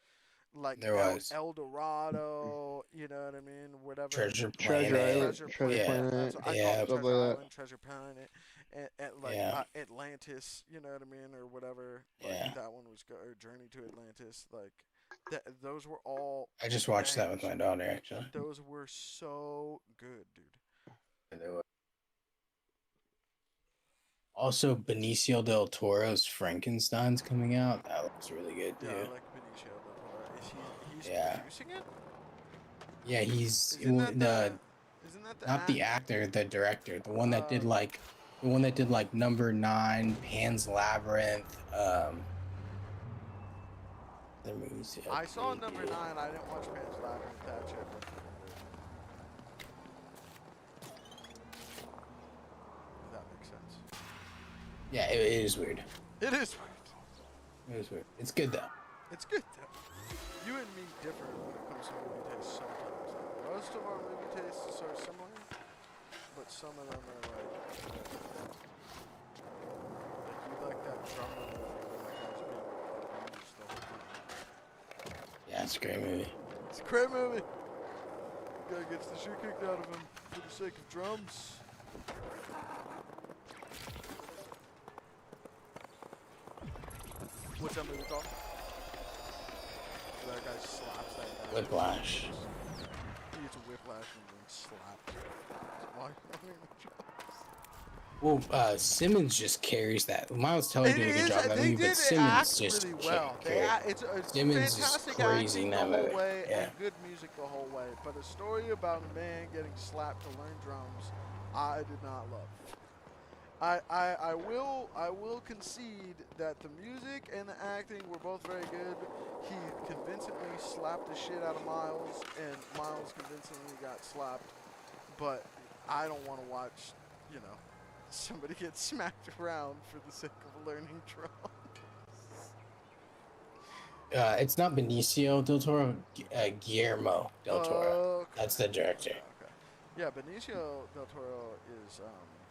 [SPEAKER 1] Like
[SPEAKER 2] There was
[SPEAKER 1] El Dorado, you know what I mean? Whatever.
[SPEAKER 2] Treasure
[SPEAKER 3] Treasure
[SPEAKER 2] Planet.
[SPEAKER 3] Island,
[SPEAKER 1] Treasure
[SPEAKER 3] Treasure
[SPEAKER 2] Yeah,
[SPEAKER 1] Planet.
[SPEAKER 3] Planet,
[SPEAKER 1] That's what I call
[SPEAKER 2] yeah,
[SPEAKER 1] it.
[SPEAKER 3] stuff
[SPEAKER 1] Treasure
[SPEAKER 3] like that.
[SPEAKER 1] Island, Treasure Planet, and like
[SPEAKER 2] yeah,
[SPEAKER 1] Atlantis. You know what I mean, or whatever. Like
[SPEAKER 2] yeah.
[SPEAKER 1] that one was or Journey to Atlantis. Like those were all
[SPEAKER 2] I just watched that with
[SPEAKER 1] bangers.
[SPEAKER 2] my daughter actually.
[SPEAKER 1] Those were so good, dude.
[SPEAKER 2] Also, Benicio del Toro's Frankenstein's coming out. That looks really good
[SPEAKER 1] Yeah,
[SPEAKER 2] too.
[SPEAKER 1] I like Benicio del Toro. He's
[SPEAKER 2] Yeah,
[SPEAKER 1] producing it?
[SPEAKER 2] yeah. He's
[SPEAKER 1] Isn't that
[SPEAKER 2] the
[SPEAKER 1] the
[SPEAKER 2] not the actor, the director,
[SPEAKER 1] uh
[SPEAKER 2] the one that did like Number Nine, Pan's Labyrinth. The movies.
[SPEAKER 1] I saw number 9. I didn't watch Pan's Labyrinth. That shit looked pretty weird. If that makes sense.
[SPEAKER 2] Yeah, it is weird.
[SPEAKER 1] It is weird.
[SPEAKER 2] It is weird. It's good though.
[SPEAKER 1] It's good though. You and me differ when it comes to movie tastes sometimes. Like, most of our movie tastes are similar, but some of them are like you like that drummer movie where that guy's being abused the whole time.
[SPEAKER 2] Yeah, it's a great movie.
[SPEAKER 1] It's a great movie. Guy gets the shit kicked out of him for the sake of drums. What's that movie called? That guy slaps that guy.
[SPEAKER 2] Whiplash.
[SPEAKER 1] He gets a whiplash and then slapped. Why?
[SPEAKER 2] Well, Simmons just carries that. Miles Teller did a good job in that
[SPEAKER 1] They
[SPEAKER 2] movie,
[SPEAKER 1] did
[SPEAKER 2] but Simmons
[SPEAKER 1] act
[SPEAKER 2] just
[SPEAKER 1] really well. It's
[SPEAKER 2] Simmons is
[SPEAKER 1] fantastic
[SPEAKER 2] crazy
[SPEAKER 1] acting
[SPEAKER 2] in
[SPEAKER 1] the
[SPEAKER 2] that
[SPEAKER 1] whole
[SPEAKER 2] movie.
[SPEAKER 1] way
[SPEAKER 2] Yeah.
[SPEAKER 1] and good music the whole way. But a story about a man getting slapped to learn drums, I did not love. I will concede that the music and the acting were both very good. He convincingly slapped the shit out of Miles, and Miles convincingly got slapped. But I don't want to watch, somebody get smacked around for the sake of learning drums.
[SPEAKER 2] It's not Benicio del Toro, Guillermo del Toro.
[SPEAKER 1] Okay.
[SPEAKER 2] That's the director.
[SPEAKER 1] Okay. Yeah, Benicio del Toro is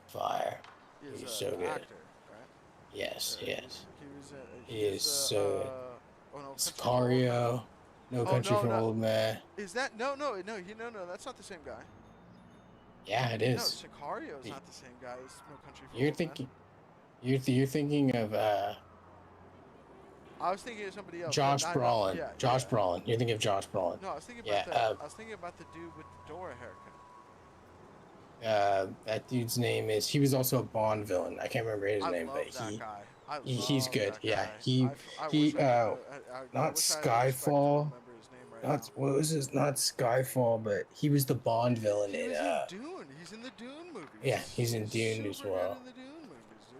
[SPEAKER 2] Fire.
[SPEAKER 1] is
[SPEAKER 2] He's
[SPEAKER 1] an
[SPEAKER 2] so good.
[SPEAKER 1] actor, right?
[SPEAKER 2] Yes, yes.
[SPEAKER 1] He
[SPEAKER 2] is so good.
[SPEAKER 1] oh no,
[SPEAKER 2] Sicario, No Country for Old Men.
[SPEAKER 1] Is that no? That's not the same guy.
[SPEAKER 2] Yeah, it
[SPEAKER 1] No,
[SPEAKER 2] is.
[SPEAKER 1] Sicario is not the same guy as No Country for
[SPEAKER 2] You're
[SPEAKER 1] Old
[SPEAKER 2] thinking,
[SPEAKER 1] Men.
[SPEAKER 2] you're thinking of
[SPEAKER 1] I was thinking of somebody else.
[SPEAKER 2] Josh Brolin.
[SPEAKER 1] Yeah,
[SPEAKER 2] Josh Brolin. You're thinking of Josh Brolin.
[SPEAKER 1] No, I was thinking
[SPEAKER 2] Yeah,
[SPEAKER 1] about I was thinking about the dude with the Dora haircut.
[SPEAKER 2] That dude's name is. He was also a Bond villain. I can't remember his name,
[SPEAKER 1] love
[SPEAKER 2] but
[SPEAKER 1] that guy.
[SPEAKER 2] he's good.
[SPEAKER 1] That
[SPEAKER 2] Yeah,
[SPEAKER 1] guy.
[SPEAKER 2] he
[SPEAKER 1] I wish I
[SPEAKER 2] not
[SPEAKER 1] respect, I don't
[SPEAKER 2] Skyfall.
[SPEAKER 1] remember his name right
[SPEAKER 2] Not
[SPEAKER 1] now.
[SPEAKER 2] what was his? Not Skyfall, but he was the Bond villain
[SPEAKER 1] He
[SPEAKER 2] in.
[SPEAKER 1] was in Dune. He's in the Dune movies.
[SPEAKER 2] Yeah, he's in Dune as
[SPEAKER 1] super
[SPEAKER 2] well.
[SPEAKER 1] good in the Dune movies, dude.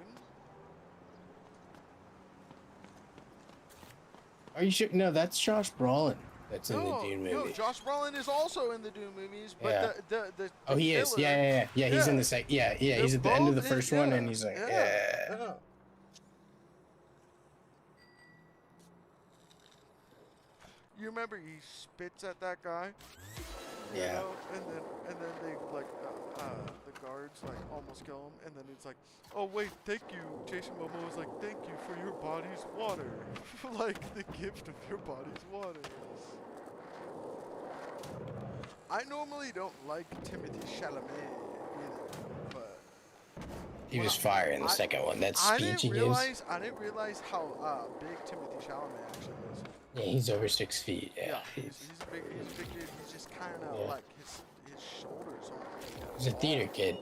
[SPEAKER 2] Are you sure? No, that's Josh Brolin. That's in the
[SPEAKER 1] No,
[SPEAKER 2] Dune
[SPEAKER 1] no,
[SPEAKER 2] movie.
[SPEAKER 1] Josh Brolin is also in the Dune movies, but
[SPEAKER 2] Yeah.
[SPEAKER 1] the
[SPEAKER 2] Oh, he is.
[SPEAKER 1] killer,
[SPEAKER 2] Yeah. He's in the second. Yeah.
[SPEAKER 1] they're
[SPEAKER 2] He's at the end of
[SPEAKER 1] both
[SPEAKER 2] the first one, and he's like, yeah.
[SPEAKER 1] yeah. You remember he spits at that guy? You
[SPEAKER 2] Yeah.
[SPEAKER 1] know? And then they like the guards like almost kill him, and then it's like, oh wait, thank you. Jason Momoa was like, thank you for your body's water, like the gift of your body's water. I normally don't like Timothy Chalamet either, but
[SPEAKER 2] He was fire in the second one. That
[SPEAKER 1] I
[SPEAKER 2] speech
[SPEAKER 1] didn't
[SPEAKER 2] he gives.
[SPEAKER 1] realize how big Timothy Chalamet actually is.
[SPEAKER 2] Yeah, he's over 6 feet. Yeah.
[SPEAKER 1] He's a big dude. He's just kind of like his shoulders aren't.
[SPEAKER 2] He's a theater kid.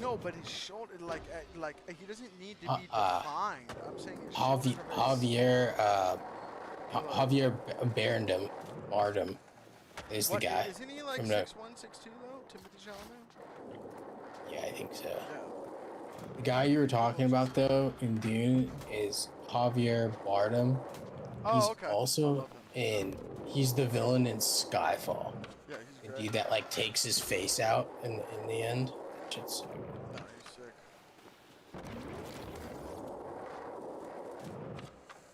[SPEAKER 1] No, but his shoulder, like he doesn't need to be defined. I'm saying his shoulders are very
[SPEAKER 2] Javier Bardem is the guy.
[SPEAKER 1] Isn't he like
[SPEAKER 2] from
[SPEAKER 1] 6'1",
[SPEAKER 2] the-
[SPEAKER 1] 6'2" though? Timothy Chalamet.
[SPEAKER 2] Yeah, I think so.
[SPEAKER 1] Yeah.
[SPEAKER 2] The guy you were talking about though in Dune is Javier Bardem. He's
[SPEAKER 1] Oh, okay.
[SPEAKER 2] also he's the villain in Skyfall.
[SPEAKER 1] Yeah,
[SPEAKER 2] The
[SPEAKER 1] he's great.
[SPEAKER 2] dude that like takes his face out in the end. Shit's so good.
[SPEAKER 1] No, he's sick.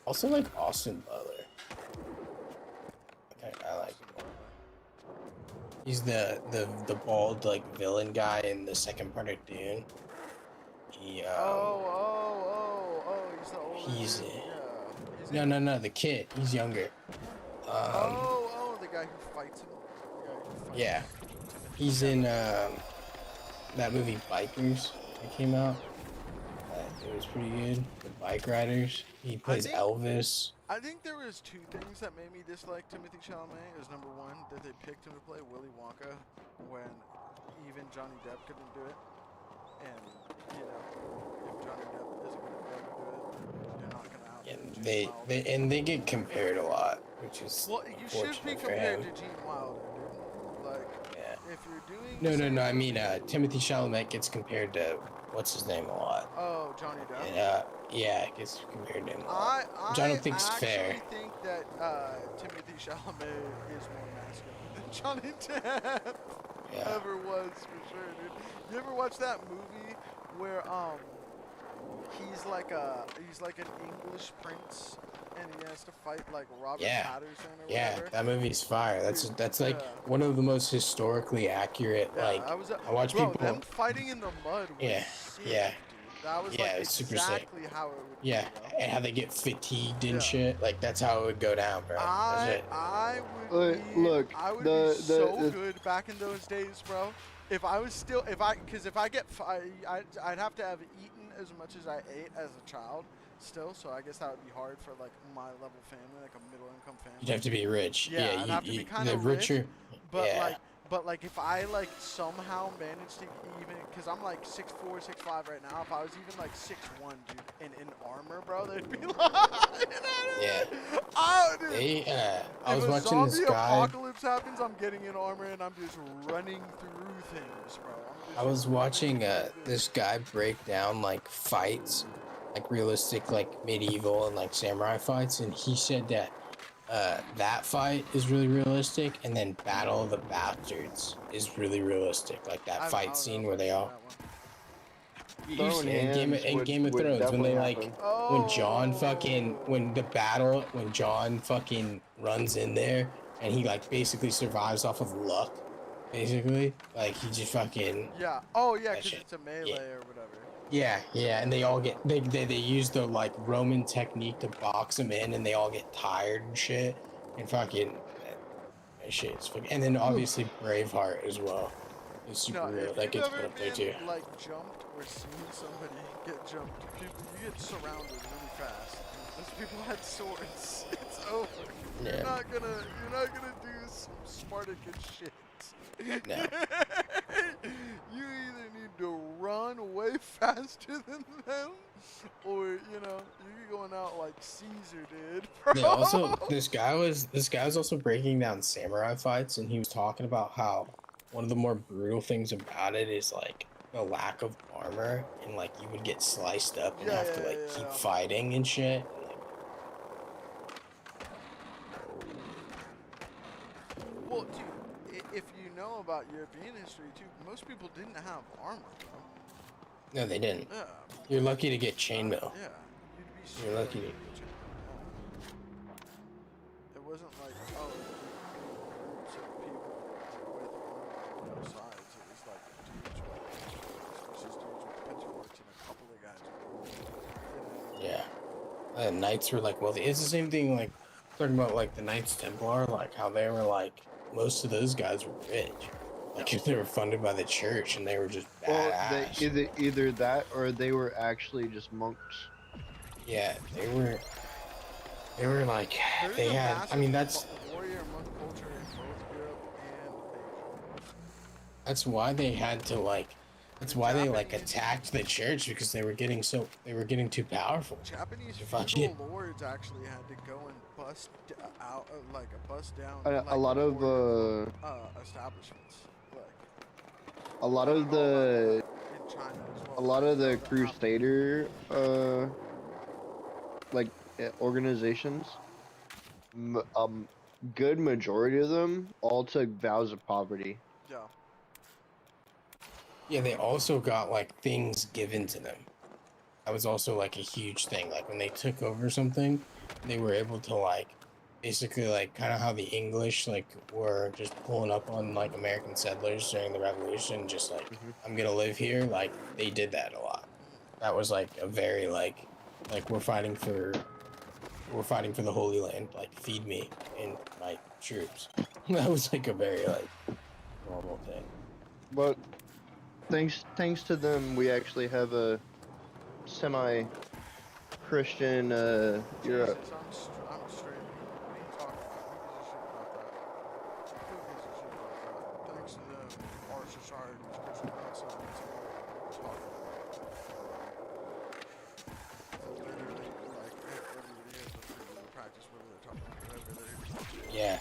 [SPEAKER 2] Also like Austin Butler. I like him. He's the bald like villain guy in the second part of Dune. He
[SPEAKER 1] He's the older
[SPEAKER 2] he's
[SPEAKER 1] dude. Yeah.
[SPEAKER 2] no, the kid. He's younger.
[SPEAKER 1] The guy who fights him.
[SPEAKER 2] Yeah. He's in that movie Bikers that came out. It was pretty good. The bike riders. He plays Elvis.
[SPEAKER 1] I think there was two things that made me dislike Timothy Chalamet. Is number one that they picked him to play Willy Wonka when even Johnny Depp couldn't do it, and you know if Johnny Depp isn't gonna be able to do it, you're not gonna out.
[SPEAKER 2] Yeah, they get compared a lot, which is
[SPEAKER 1] Well, you should be
[SPEAKER 2] unfortunate for
[SPEAKER 1] compared
[SPEAKER 2] him.
[SPEAKER 1] to Gene Wilder, dude. Like,
[SPEAKER 2] Yeah.
[SPEAKER 1] if you're doing
[SPEAKER 2] No. I mean, Timothy Chalamet gets compared to what's his name a lot.
[SPEAKER 1] Oh, Johnny Depp.
[SPEAKER 2] And, yeah, it gets compared to him a lot. Which I don't think is fair.
[SPEAKER 1] I think that Timothy Chalamet is more masculine than Johnny Depp
[SPEAKER 2] Yeah.
[SPEAKER 1] ever was, for sure, dude. You ever watch that movie where he's like an English prince and he has to fight like Robert Patterson or whatever?
[SPEAKER 2] That movie's fire. That's like
[SPEAKER 1] Yeah.
[SPEAKER 2] one of the most historically accurate. Like I watch
[SPEAKER 1] bro,
[SPEAKER 2] people.
[SPEAKER 1] them fighting in the mud was sick, dude. That was like
[SPEAKER 2] it's super sick.
[SPEAKER 1] exactly how it would
[SPEAKER 2] Yeah,
[SPEAKER 1] be, bro.
[SPEAKER 2] and how they get fatigued and
[SPEAKER 1] Yeah.
[SPEAKER 2] shit. Like that's how it would go down, bro. That's it.
[SPEAKER 1] I
[SPEAKER 3] Look,
[SPEAKER 1] would be so
[SPEAKER 3] the-
[SPEAKER 1] good back in those days, bro. If I was still, because if I get, I'd have to have eaten as much as I ate as a child still. So I guess that would be hard for like my level family, like a middle income family.
[SPEAKER 2] You'd have to be rich.
[SPEAKER 1] Yeah, I'd have to be kinda
[SPEAKER 2] the
[SPEAKER 1] rich,
[SPEAKER 2] richer.
[SPEAKER 1] But
[SPEAKER 2] yeah.
[SPEAKER 1] like if I like somehow managed to even, cause I'm like 6'4", 6'5" right now. If I was even like 6'1", dude, and in armor, bro, they'd be like,
[SPEAKER 2] Yeah.
[SPEAKER 1] Oh, dude.
[SPEAKER 2] I was
[SPEAKER 1] if a
[SPEAKER 2] watching this
[SPEAKER 1] zombie
[SPEAKER 2] guy.
[SPEAKER 1] apocalypse happens, I'm getting in armor and I'm just running through things, bro.
[SPEAKER 2] I was watching this guy break down like fights, like realistic, like medieval and like samurai fights, and he said that that fight is really realistic, and then Battle of the Bastards is really realistic, like that fight scene where they all. In Game of Thrones, when they like, when John fucking runs in there, and he like basically survives off of luck, basically, like he just fucking.
[SPEAKER 1] Yeah. Oh yeah,
[SPEAKER 2] That
[SPEAKER 1] because
[SPEAKER 2] shit.
[SPEAKER 1] it's a melee or whatever.
[SPEAKER 2] Yeah, and they all get they use the like Roman technique to box them in, and they all get tired and shit, and fucking that shit's fucking. And then obviously Braveheart as well. It's super real. That gets put up there too.
[SPEAKER 1] Like jumped or seen somebody get jumped, you get surrounded really fast. Those people had swords. It's over.
[SPEAKER 2] Yeah.
[SPEAKER 1] You're not gonna do some Spartacus shit.
[SPEAKER 2] No.
[SPEAKER 1] You either need to run way faster than them, Or, you know, you're going out like Caesar did,
[SPEAKER 2] They
[SPEAKER 1] bro.
[SPEAKER 2] also this guy was also breaking down samurai fights, and he was talking about how one of the more brutal things about it is like the lack of armor, and like you would get sliced up and
[SPEAKER 1] Yeah,
[SPEAKER 2] have
[SPEAKER 1] yeah,
[SPEAKER 2] to like
[SPEAKER 1] yeah,
[SPEAKER 2] keep
[SPEAKER 1] yeah.
[SPEAKER 2] fighting and shit.
[SPEAKER 1] Well, dude, if you know about European history too, most people didn't have armor, bro.
[SPEAKER 2] No, they didn't.
[SPEAKER 1] Yeah.
[SPEAKER 2] You're lucky to get chainmail.
[SPEAKER 1] Yeah. You'd be
[SPEAKER 2] You're
[SPEAKER 1] super lucky
[SPEAKER 2] lucky.
[SPEAKER 1] to get chainmail. Yeah. It wasn't like, oh, big groups of people with armor on both sides. It was like dudes with swords versus dudes with pitchforks and a couple of guys with armor. You know what I mean?
[SPEAKER 2] Yeah. Knights were like wealthy. It's the same thing like talking about like the Knights Templar, like how they were like most of those guys were rich. Like if they were funded by the church and they were just
[SPEAKER 3] Well, they
[SPEAKER 2] badass.
[SPEAKER 3] either that or they were actually just monks.
[SPEAKER 2] Yeah, they were like
[SPEAKER 1] There's
[SPEAKER 2] they
[SPEAKER 1] a
[SPEAKER 2] had I
[SPEAKER 1] massive
[SPEAKER 2] mean that's
[SPEAKER 1] warrior monk culture in both Europe and Asia.
[SPEAKER 2] that's why they had to like that's
[SPEAKER 1] The
[SPEAKER 2] why they like
[SPEAKER 1] Japanese
[SPEAKER 2] attacked the church because they were getting too powerful.
[SPEAKER 1] Japanese
[SPEAKER 2] They're
[SPEAKER 1] feudal
[SPEAKER 2] fucking
[SPEAKER 1] lords actually had to go and out like a bust down
[SPEAKER 3] A
[SPEAKER 1] like
[SPEAKER 3] lot of
[SPEAKER 1] warrior establishments.
[SPEAKER 3] a lot
[SPEAKER 1] I don't
[SPEAKER 3] of
[SPEAKER 1] know about
[SPEAKER 3] the
[SPEAKER 1] in China as well.
[SPEAKER 3] a lot
[SPEAKER 1] But I
[SPEAKER 3] of
[SPEAKER 1] know
[SPEAKER 3] the
[SPEAKER 1] that happened.
[SPEAKER 3] crusader like organizations, good majority of them all took vows of poverty.
[SPEAKER 1] Yeah.
[SPEAKER 2] yeah, they also got like things given to them. That was also like a huge thing. Like when they took over something, they were able to like basically like kind of how the English like were just pulling up on like American settlers during the Revolution, just like
[SPEAKER 3] Hmm.
[SPEAKER 2] I'm gonna live here. Like they did that a lot. That was like a very like we're fighting for the Holy Land. Like feed me and my troops. That was like a very like normal thing.
[SPEAKER 3] But thanks to them, we actually have a semi Christian Europe.
[SPEAKER 1] Jesus, I'm streaming. What are you talking about? Who gives a shit about that? Who gives a shit about that? Thanks to them, our society is Christian. That's not what I'm talking about. Literally, like everybody has the freedom to practice whatever they're talking, whatever they're talking about.
[SPEAKER 2] Yeah,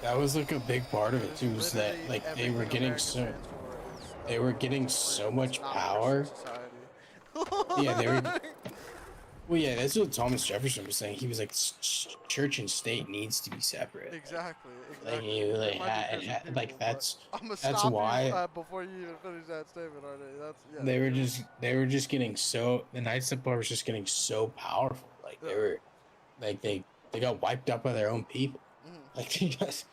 [SPEAKER 2] that was like a big part of it too. Was that
[SPEAKER 1] Literally
[SPEAKER 2] like
[SPEAKER 1] everything America stands for is
[SPEAKER 2] they were getting
[SPEAKER 1] religious
[SPEAKER 2] so
[SPEAKER 1] freedom. It's
[SPEAKER 2] much
[SPEAKER 1] not a Christian
[SPEAKER 2] power.
[SPEAKER 1] society.
[SPEAKER 2] Yeah, they were. Well, yeah, that's what Thomas Jefferson was saying. He was like, church and state needs to be separate.
[SPEAKER 1] Exactly,
[SPEAKER 2] Like
[SPEAKER 1] exactly.
[SPEAKER 2] you,
[SPEAKER 1] There
[SPEAKER 2] like,
[SPEAKER 1] might be Christian
[SPEAKER 2] like
[SPEAKER 1] people, but
[SPEAKER 2] that's
[SPEAKER 1] I'm gonna
[SPEAKER 2] that's
[SPEAKER 1] stop you
[SPEAKER 2] why
[SPEAKER 1] before you even finish that statement, Arne. That's yeah.
[SPEAKER 2] they were just getting so the Knights Templar was just getting so powerful. Like
[SPEAKER 1] Yeah.
[SPEAKER 2] they were, like they got wiped out by their own people.
[SPEAKER 1] Mhm.
[SPEAKER 2] Like they just.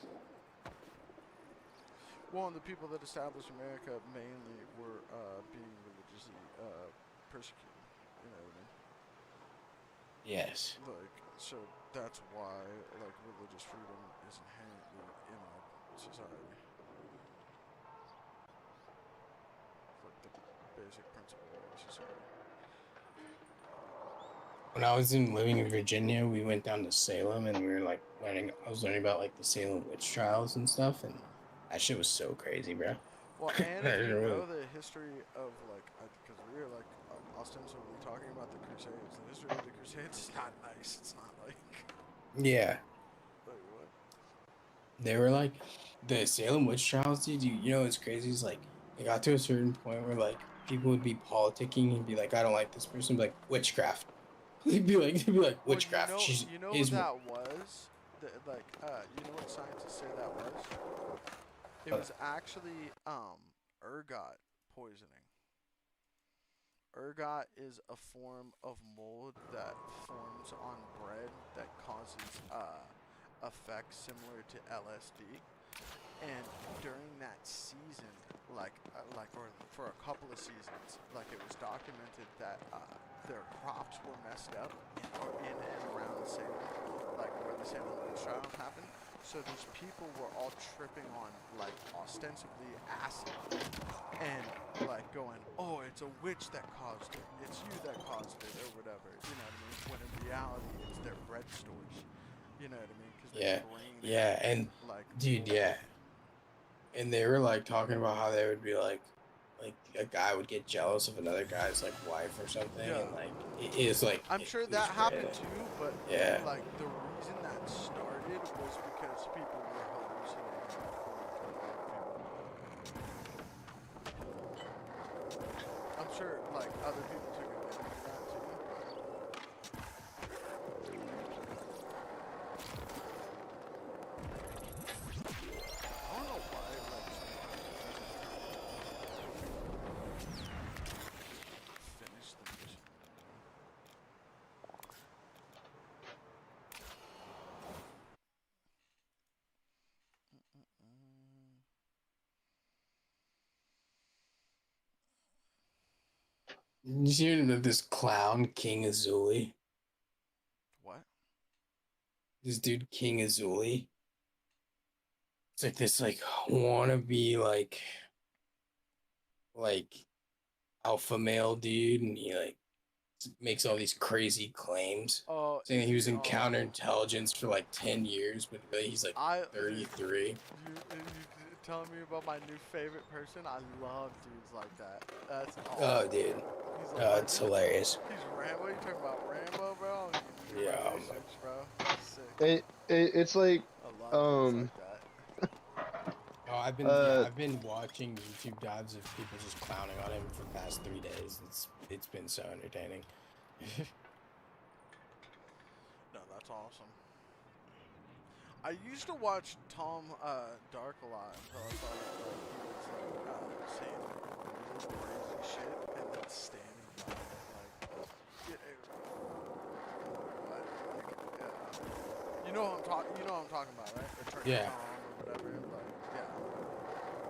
[SPEAKER 1] Well, and the people that established America mainly were being religiously persecuted. You know what I mean?
[SPEAKER 2] Yes.
[SPEAKER 1] Like, so that's why like religious freedom is inherently in our society. It's like the basic principle of our society.
[SPEAKER 2] When I was living in Virginia, we went down to Salem and we were like learning. I was learning about like the Salem witch trials and stuff, and that shit was so crazy, bro.
[SPEAKER 1] Well, and if you know the history of like, because we were like ostensibly talking about the Crusades, the history of the Crusades is not nice. It's not like.
[SPEAKER 2] Yeah,
[SPEAKER 1] Like what?
[SPEAKER 2] they were like the Salem witch trials, dude. You know what's crazy is like it got to a certain point where like people would be politicking and be like, I don't like this person, be like witchcraft. They'd be like
[SPEAKER 1] Well,
[SPEAKER 2] witchcraft. She's
[SPEAKER 1] you know what
[SPEAKER 2] is
[SPEAKER 1] that was? You know what scientists say that was? It was actually ergot poisoning. Ergot is a form of mold that forms on bread that causes effects similar to LSD. And during that season, or for a couple of seasons, like it was documented that their crops were messed up in and around Salem, like where the Salem witch trials happened. So these people were all tripping on like ostensibly acid and like going, oh, it's a witch that caused it. It's you that caused it, or whatever. You know what I mean? When in reality, it's their bread stores. You know what I mean? Because they
[SPEAKER 2] yeah,
[SPEAKER 1] bring
[SPEAKER 2] and
[SPEAKER 1] like
[SPEAKER 2] dude,
[SPEAKER 1] mold.
[SPEAKER 2] yeah. And they were like talking about how they would be like like a guy would get jealous of another guy's like wife or something,
[SPEAKER 1] Yeah.
[SPEAKER 2] and like it is like
[SPEAKER 1] I'm sure
[SPEAKER 2] it was
[SPEAKER 1] that happened
[SPEAKER 2] crazy.
[SPEAKER 1] too, but
[SPEAKER 2] Yeah.
[SPEAKER 1] like the reason that started was because people were hallucinating. I'm sure like other people took advantage of that too. I don't know why like finish the mission.
[SPEAKER 2] You see this clown King Azuli?
[SPEAKER 1] What?
[SPEAKER 2] This dude King Azuli. It's like this like wannabe like alpha male dude, and he like makes all these crazy claims,
[SPEAKER 1] Oh,
[SPEAKER 2] saying
[SPEAKER 1] is
[SPEAKER 2] that he
[SPEAKER 1] he?
[SPEAKER 2] was in counterintelligence for like 10 years, but really he's like
[SPEAKER 1] Dude,
[SPEAKER 2] 33.
[SPEAKER 1] you telling me about my new favorite person? I love dudes like that. That's
[SPEAKER 2] Oh,
[SPEAKER 1] awesome.
[SPEAKER 2] dude.
[SPEAKER 1] He's a
[SPEAKER 2] Oh, it's
[SPEAKER 1] legend.
[SPEAKER 2] hilarious.
[SPEAKER 1] He's Rambo. You talking about Rambo, bro? You
[SPEAKER 2] Yeah.
[SPEAKER 1] run
[SPEAKER 2] Oh,
[SPEAKER 1] research, bro. That's sick.
[SPEAKER 3] It's like
[SPEAKER 1] I love dudes like that.
[SPEAKER 2] I've been watching YouTube dives of people just clowning on him for the past 3 days. It's been so entertaining.
[SPEAKER 1] No, that's awesome. I used to watch Tom Dark a lot until I saw that like, he was like saying really crazy shit and then standing by it like what? Like, you know what I'm talking about, right? Or Turkey
[SPEAKER 2] Yeah.
[SPEAKER 1] Tom or whatever. Like, yeah.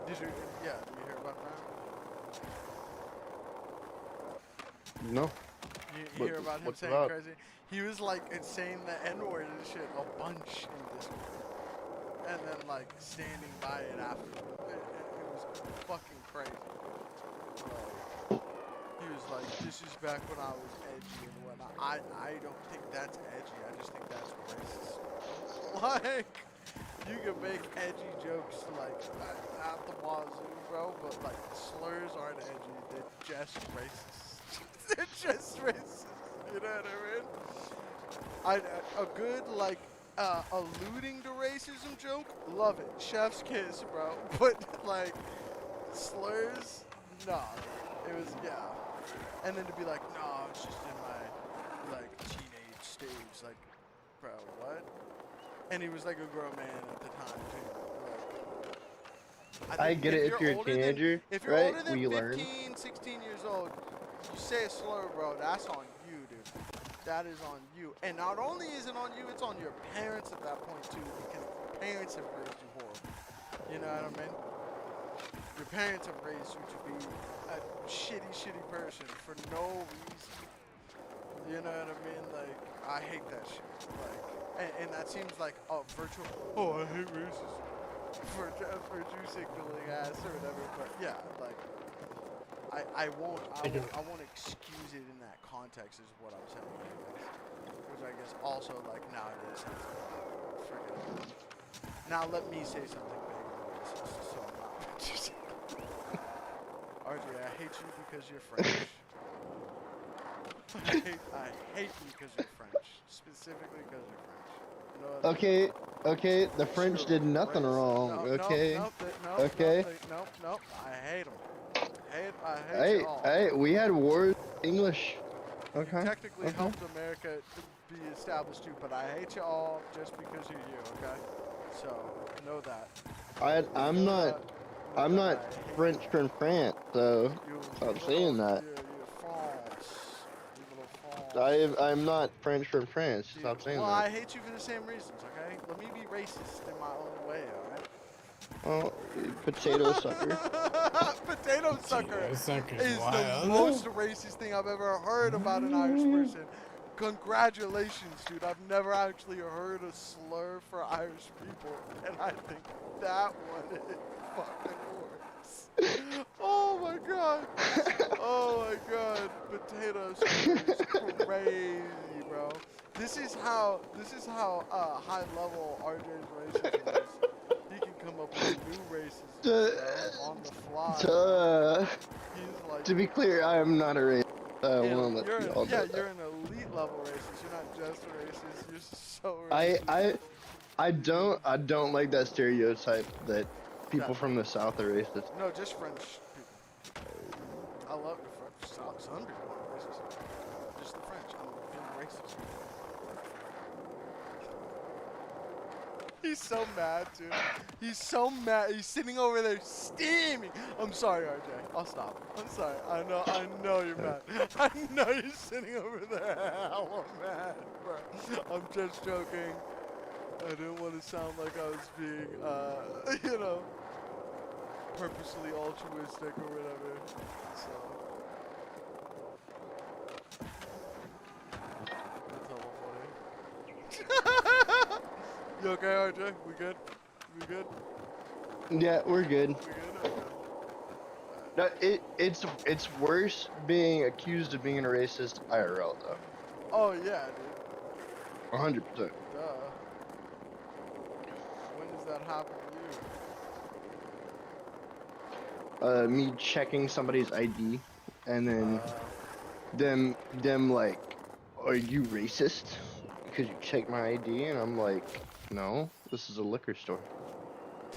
[SPEAKER 1] Did you hear about that?
[SPEAKER 3] No.
[SPEAKER 1] You hear about him
[SPEAKER 3] What's
[SPEAKER 1] saying
[SPEAKER 3] about?
[SPEAKER 1] crazy? He was like saying the N-word and shit a bunch in Discord. And then like standing by it after. It was fucking crazy. Like, he was like, this is back when I was edgy and whatnot. I don't think that's edgy. I just think that's racist. Like, you can make edgy jokes like at the wazoo, bro, but like slurs aren't edgy. They're just racist. They're just racist. You know what I mean? A good like alluding to racism joke, love it. Chef's kiss, bro. But like slurs, nah. It was and then to be like, nah, I was just in my like teenage stage, like, bro, what? And he was like a grown man at the time too. Like,
[SPEAKER 3] I get it if you're a teenager,
[SPEAKER 1] if you're
[SPEAKER 3] right?
[SPEAKER 1] older than
[SPEAKER 3] We learn.
[SPEAKER 1] 15, 16 years old, you say a slur, bro, that's on you, dude. That is on you. And not only is it on you, it's on your parents at that point too, because parents have raised you horrible. You know what I mean? Your parents have raised you to be a shitty person for no reason. You know what I mean? Like, I hate that shit. Like, and that seems like a virtual, oh, I hate racism. For Jew signaling ass or whatever, but yeah, like I won't excuse it in that context is what I'm saying, which I guess also like nowadays sounds like freaking. Now let me say something big racist, so I'm not racist. RJ, I hate you because you're French. I hate you because you're French, specifically because you're French. No,
[SPEAKER 3] Okay, the French did nothing wrong, okay? Okay?
[SPEAKER 1] No, I hate them. I hate you all.
[SPEAKER 3] Hey, we had wars English.
[SPEAKER 1] You
[SPEAKER 3] Okay?
[SPEAKER 1] technically helped America to be established too, but I hate you all just because you're you, okay? So, know that.
[SPEAKER 3] I'm not French from France, so stop saying that.
[SPEAKER 1] You're France. You little France.
[SPEAKER 3] I'm not French from France, stop saying
[SPEAKER 1] Well,
[SPEAKER 3] that.
[SPEAKER 1] I hate you for the same reasons, okay? Let me be racist in my own way, alright?
[SPEAKER 3] Oh, potato sucker.
[SPEAKER 1] Potato sucker is
[SPEAKER 2] wild.
[SPEAKER 1] the most racist thing I've ever heard about an Irish person. Congratulations, dude. I've never actually heard a slur for Irish people, and I think that one is fucking worse. Oh my god. Oh my god. Potato sucker is crazy, bro. This is how high level RJ's racism is. He can come come up with new races
[SPEAKER 3] Duh.
[SPEAKER 1] on the fly. He's like,
[SPEAKER 3] To be clear, I am not a racist. I
[SPEAKER 1] you know,
[SPEAKER 3] want to let you all know that.
[SPEAKER 1] you're an elite level racist. You're not just a racist. You're so racist.
[SPEAKER 3] I don't like that stereotype that people from the South are racist.
[SPEAKER 1] No, just French people. I love the French. Some people are racist. Just the French. I'm being racist. He's so mad, dude. He's so mad. He's sitting over there steaming. I'm sorry, RJ. I'll stop. I'm sorry. I know you're mad. I know you're sitting over there hella mad, bro. I'm just joking. I didn't want to sound like I was being, you know, purposely altruistic or whatever. So. That's hella funny. You okay, RJ? We good? We good?
[SPEAKER 3] Yeah, we're good.
[SPEAKER 1] We good? Okay.
[SPEAKER 3] No, it's worse being accused of being a racist IRL though.
[SPEAKER 1] Oh yeah, dude.
[SPEAKER 3] 100%.
[SPEAKER 1] Duh. When does that happen to you?
[SPEAKER 3] Me checking somebody's ID, and then them like, are you racist? Because you checked my ID, and I'm like, no, this is a liquor store.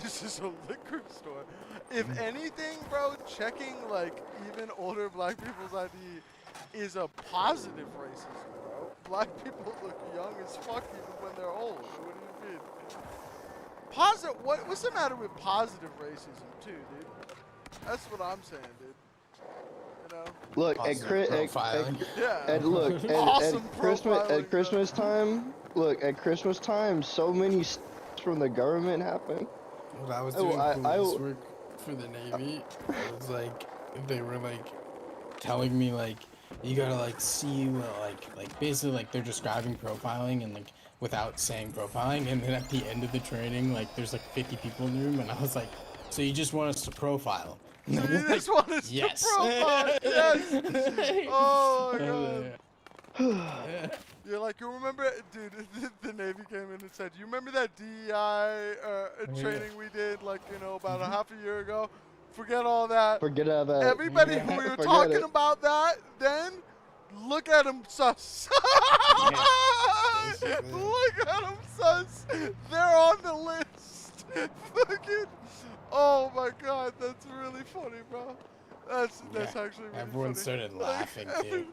[SPEAKER 1] This is a liquor store. If anything, bro, checking like even older black people's ID is a positive racism, bro. Black people look young as fuck even when they're old. What do you mean? What's the matter with positive racism too, dude? That's what I'm saying, dude. You know?
[SPEAKER 3] Look,
[SPEAKER 1] Yeah.
[SPEAKER 3] look,
[SPEAKER 1] Awesome
[SPEAKER 3] at Christmas time, look, at Christmas time, so many from the government happen.
[SPEAKER 2] When I was doing police work for the Navy, it was like, they were like telling me like, you gotta like see like basically like they're describing profiling and like without saying profiling, and then at the end of the training like there's like 50 people in the room, and I was like, so you just want us to profile?
[SPEAKER 1] So you just want us to profile? Yes! Oh my god. You're like, you remember, dude, the Navy came in and said, you remember that DEI training we did, like, you know, about a half a year ago? Forget all that.
[SPEAKER 3] Forget all that.
[SPEAKER 1] Everybody who we were talking about that, then, look at them sus. Look at them sus. They're on the list. Fucking, oh my god, that's really funny, bro. That's actually really
[SPEAKER 2] Everyone
[SPEAKER 1] funny.
[SPEAKER 2] started laughing, dude.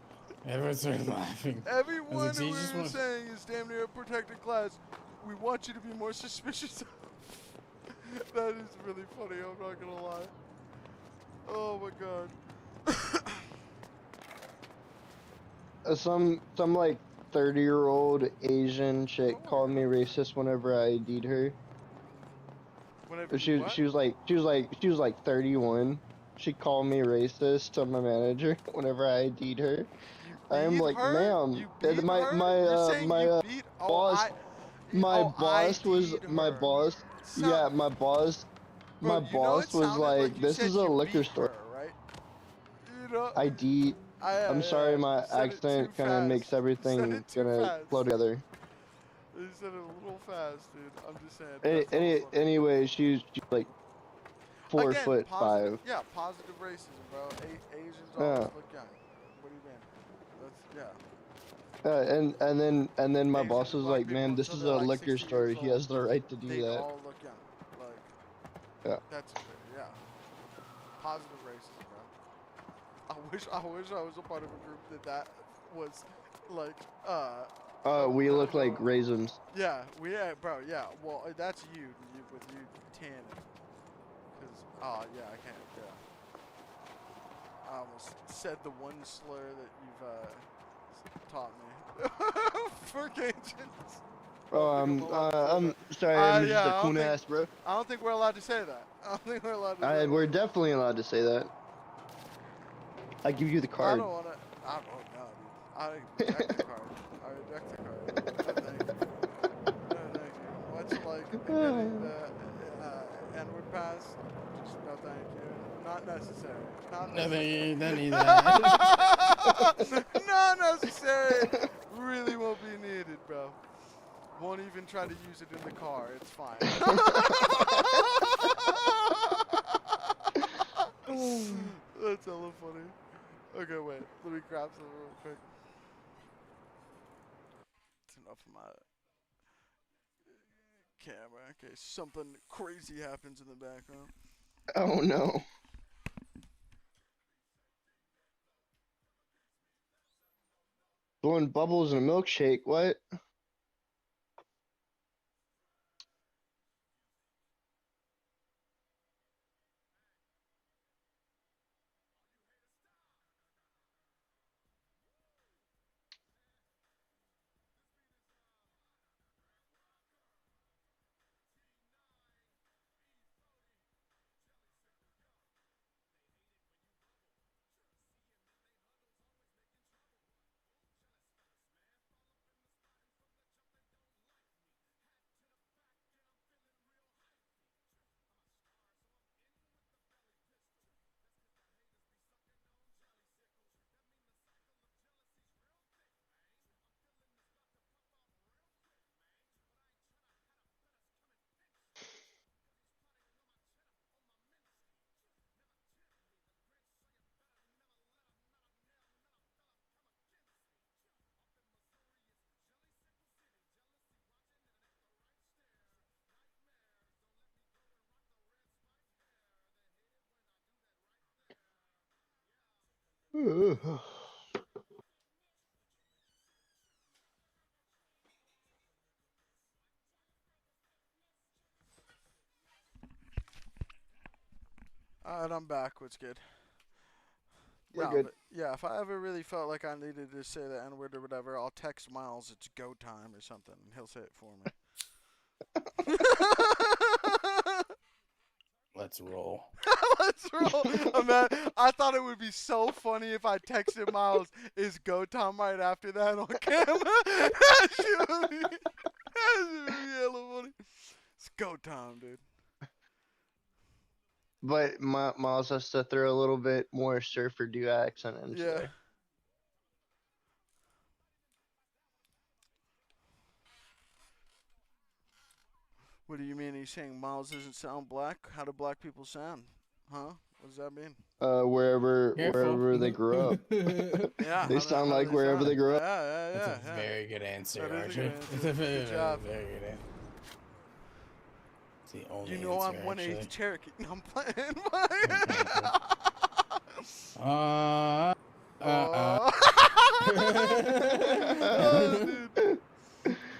[SPEAKER 2] Everyone started laughing.
[SPEAKER 1] Everyone who we were saying is damn near a protected class. We want you to be more suspicious. That is really funny, I'm not gonna lie. Oh my god.
[SPEAKER 3] Some like 30-year-old Asian chick called me racist whenever I ID'd her. She was like 31. She called me racist to my manager whenever I ID'd her. I am like, ma'am, my boss was like, this is a liquor store.
[SPEAKER 1] Right? You know,
[SPEAKER 3] ID. I'm sorry, my accent kind of makes everything gonna flow together.
[SPEAKER 1] You said it a little fast, dude. I'm just saying.
[SPEAKER 3] Anyway, she's like 4'5".
[SPEAKER 1] Yeah, positive racism, bro. Asians always look young. What do you mean? That's
[SPEAKER 3] And then my
[SPEAKER 1] Asian
[SPEAKER 3] boss was
[SPEAKER 1] black
[SPEAKER 3] like, man,
[SPEAKER 1] people
[SPEAKER 3] this
[SPEAKER 1] until
[SPEAKER 3] is
[SPEAKER 1] they're
[SPEAKER 3] a
[SPEAKER 1] like
[SPEAKER 3] liquor
[SPEAKER 1] 60
[SPEAKER 3] store.
[SPEAKER 1] years
[SPEAKER 3] He has the right to do
[SPEAKER 1] they
[SPEAKER 3] that.
[SPEAKER 1] all look young. Like,
[SPEAKER 3] yeah.
[SPEAKER 1] That's yeah. Positive racism, bro. I wish I was a part of a group that was like
[SPEAKER 3] We look like raisins.
[SPEAKER 1] Yeah, bro. Yeah. Well, that's you with you tanning. Cause yeah, I can't. Yeah. I almost said the one slur that you've taught me. For Cajuns.
[SPEAKER 3] I'm sorry, I'm just a coon ass, bro.
[SPEAKER 1] I don't think we're allowed to say that. I don't think we're allowed to say that.
[SPEAKER 3] We're definitely allowed to say that. I give you the card.
[SPEAKER 1] I don't know, dude. I reject the card. I reject the card. No, thank you. No, thank you. Much like getting the N-word pass, just no thank you. Not necessary. Not necessary. Not necessary. Really won't be needed, bro. Won't even try to use it in the car. It's fine. That's hella funny. Okay, wait. Let me grab some real quick. It's enough of my camera. Okay, something crazy happens in the background.
[SPEAKER 3] Oh no. Blowing bubbles in a milkshake, what?
[SPEAKER 1] Alright, I'm back. What's good?
[SPEAKER 3] You're
[SPEAKER 1] No,
[SPEAKER 3] good.
[SPEAKER 1] but yeah, if I ever really felt like I needed to say the N word or whatever, I'll text Miles it's go time or something, and he'll say it for me.
[SPEAKER 2] Let's roll.
[SPEAKER 1] Let's roll. I thought it would be so funny if I texted Miles, is go time right after that on camera? That shit would be hella funny. It's go time, dude.
[SPEAKER 3] But Miles has to throw a little bit more surfer do accent into
[SPEAKER 1] Yeah.
[SPEAKER 3] there.
[SPEAKER 1] What do you mean? He's saying Miles doesn't sound black? How do black people sound? Huh? What does that mean?
[SPEAKER 3] Wherever they grew up.
[SPEAKER 1] Yeah.
[SPEAKER 3] They sound like wherever they grew up.
[SPEAKER 1] Yeah.
[SPEAKER 2] That's a very good answer,
[SPEAKER 1] That is a
[SPEAKER 2] Archer.
[SPEAKER 1] good answer.
[SPEAKER 2] It's a very,
[SPEAKER 1] Good job.
[SPEAKER 2] very good answer. It's the only
[SPEAKER 1] You know
[SPEAKER 2] answer,
[SPEAKER 1] I'm 1/8
[SPEAKER 2] actually.
[SPEAKER 1] Cherokee. No, I'm playing. Oh, dude.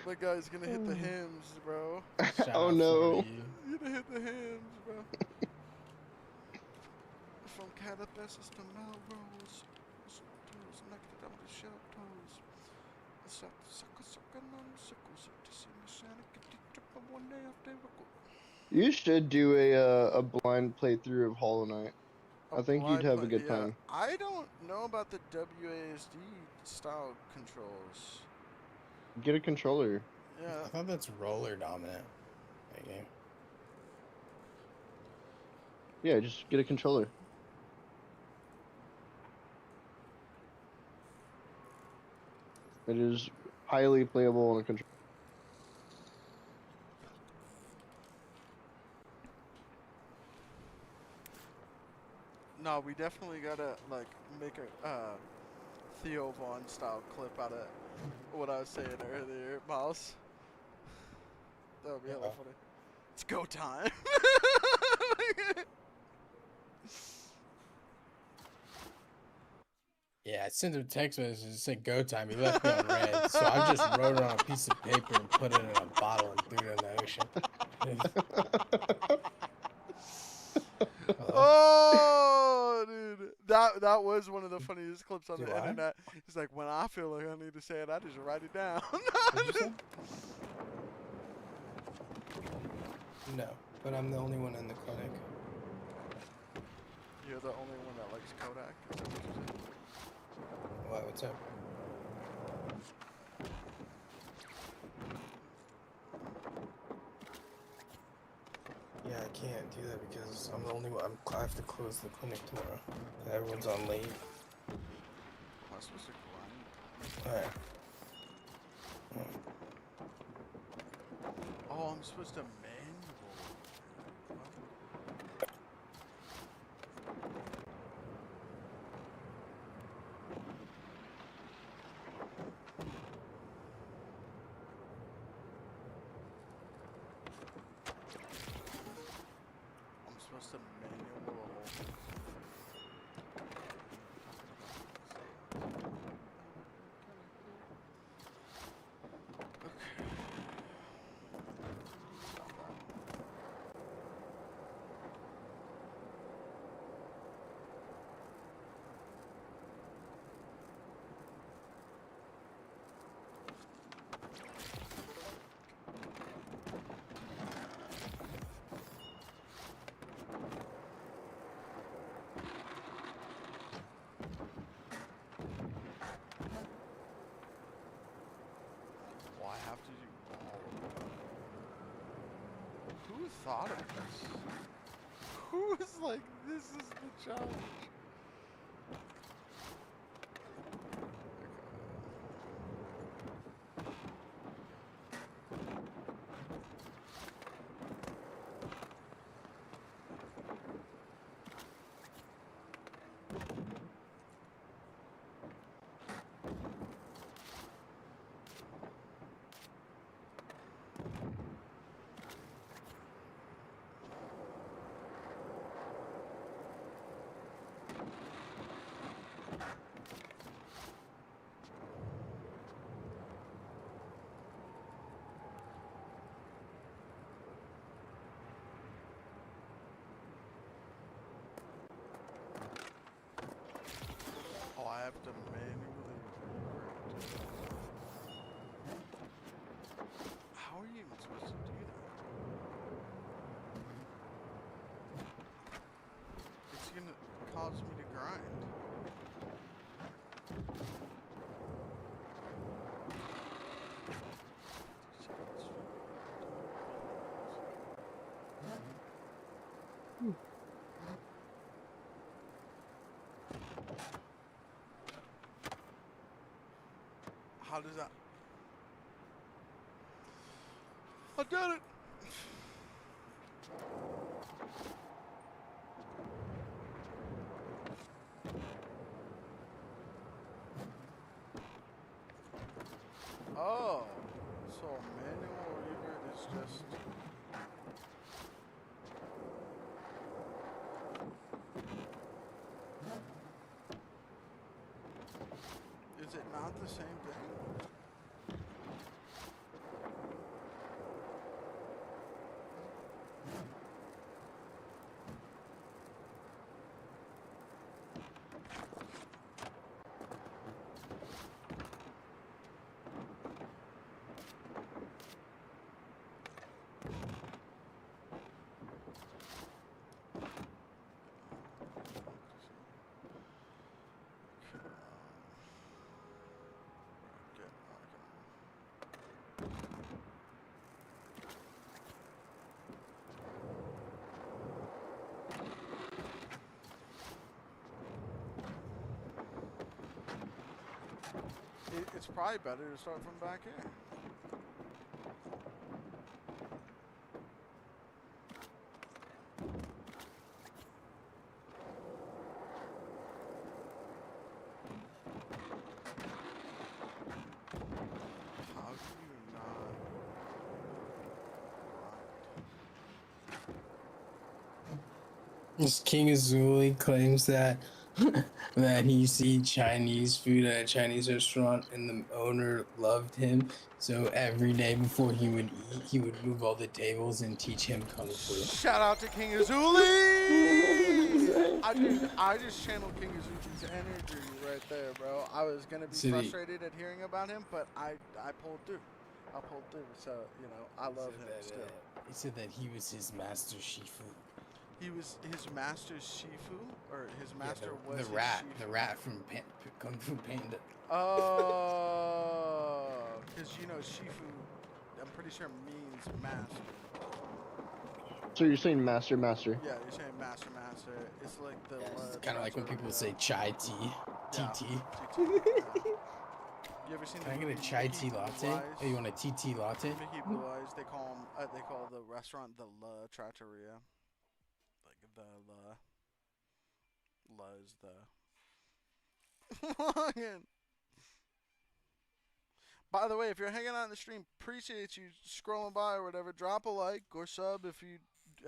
[SPEAKER 1] My guy's gonna hit the hymns, bro.
[SPEAKER 2] Shout
[SPEAKER 3] Oh
[SPEAKER 2] out
[SPEAKER 3] no.
[SPEAKER 2] 40.
[SPEAKER 1] He's gonna hit the hymns, bro. From Calabasas to Melrose. Toes knocked down the shelters. Sucker on the sickles. To see me Santa get the trip of one day after
[SPEAKER 3] You should do a blind playthrough of Hollow Knight. I think you'd have a good time.
[SPEAKER 1] I don't know about the WASD style controls.
[SPEAKER 3] Get a controller.
[SPEAKER 1] Yeah.
[SPEAKER 2] I thought that's roller dominant. That game.
[SPEAKER 3] Yeah, just get a controller. It is highly playable on a controller.
[SPEAKER 1] No, we definitely gotta like make a Theo Vaughn style clip out of what I was saying earlier, Miles. That would be hella funny. It's go time.
[SPEAKER 2] Yeah, I sent him a text message and said go time. He left me on red, so I just wrote it on a piece of paper and put it in a bottle and threw it in the ocean.
[SPEAKER 1] Oh, dude, that was one of the funniest clips on
[SPEAKER 2] Do
[SPEAKER 1] the
[SPEAKER 2] I?
[SPEAKER 1] internet. It's like when I feel like I need to say it, I just write it down.
[SPEAKER 2] What'd you say? No, but I'm the only one in the clinic.
[SPEAKER 1] You're the only one that likes Kodak. Is that what you said?
[SPEAKER 2] What? What's up? Yeah, I can't do that because I'm the only one. I have to close the clinic tomorrow. Everyone's on leave.
[SPEAKER 1] Am I supposed to grind?
[SPEAKER 2] Alright.
[SPEAKER 1] Oh, I'm supposed to manual. Who thought of this? Who was like, this is the challenge? Oh, I have to manually revert. How are you even supposed to do that? It's gonna cause me to grind. How does that? I did it! Oh, so manual revert is just. Is it not the same thing? It's probably better to start from back here. How do you not grind?
[SPEAKER 2] This King Azuli claims that that he seen Chinese food at a Chinese restaurant and the owner loved him. So every day before he would eat, he would move all the tables and teach him kung fu.
[SPEAKER 1] Shout out to King Azuli! I just channeled King Azuli's energy right there, bro. I was gonna be frustrated at hearing about him, but I pulled through. I pulled through, so you know I love him still.
[SPEAKER 2] He said that he was his master Shifu.
[SPEAKER 1] He was his master's Shifu, or his master was
[SPEAKER 2] the
[SPEAKER 1] his
[SPEAKER 2] rat,
[SPEAKER 1] Shifu?
[SPEAKER 2] the rat from Kung Fu Panda.
[SPEAKER 1] Oh, because you know Shifu, I'm pretty sure means master.
[SPEAKER 3] So you're saying master?
[SPEAKER 1] Yeah, you're saying master. It's like the.
[SPEAKER 2] Yeah, it's kind of like when people say chai tea, TT.
[SPEAKER 1] Yeah. You ever seen?
[SPEAKER 2] Can I get a chai tea latte? Oh, you want a TT latte?
[SPEAKER 1] Mickey Blue Eyes. They call him. They call the restaurant the La Trattoria. Like the La is the. By the way, if you're hanging out in the stream, appreciate you scrolling by or whatever. Drop a like or sub if you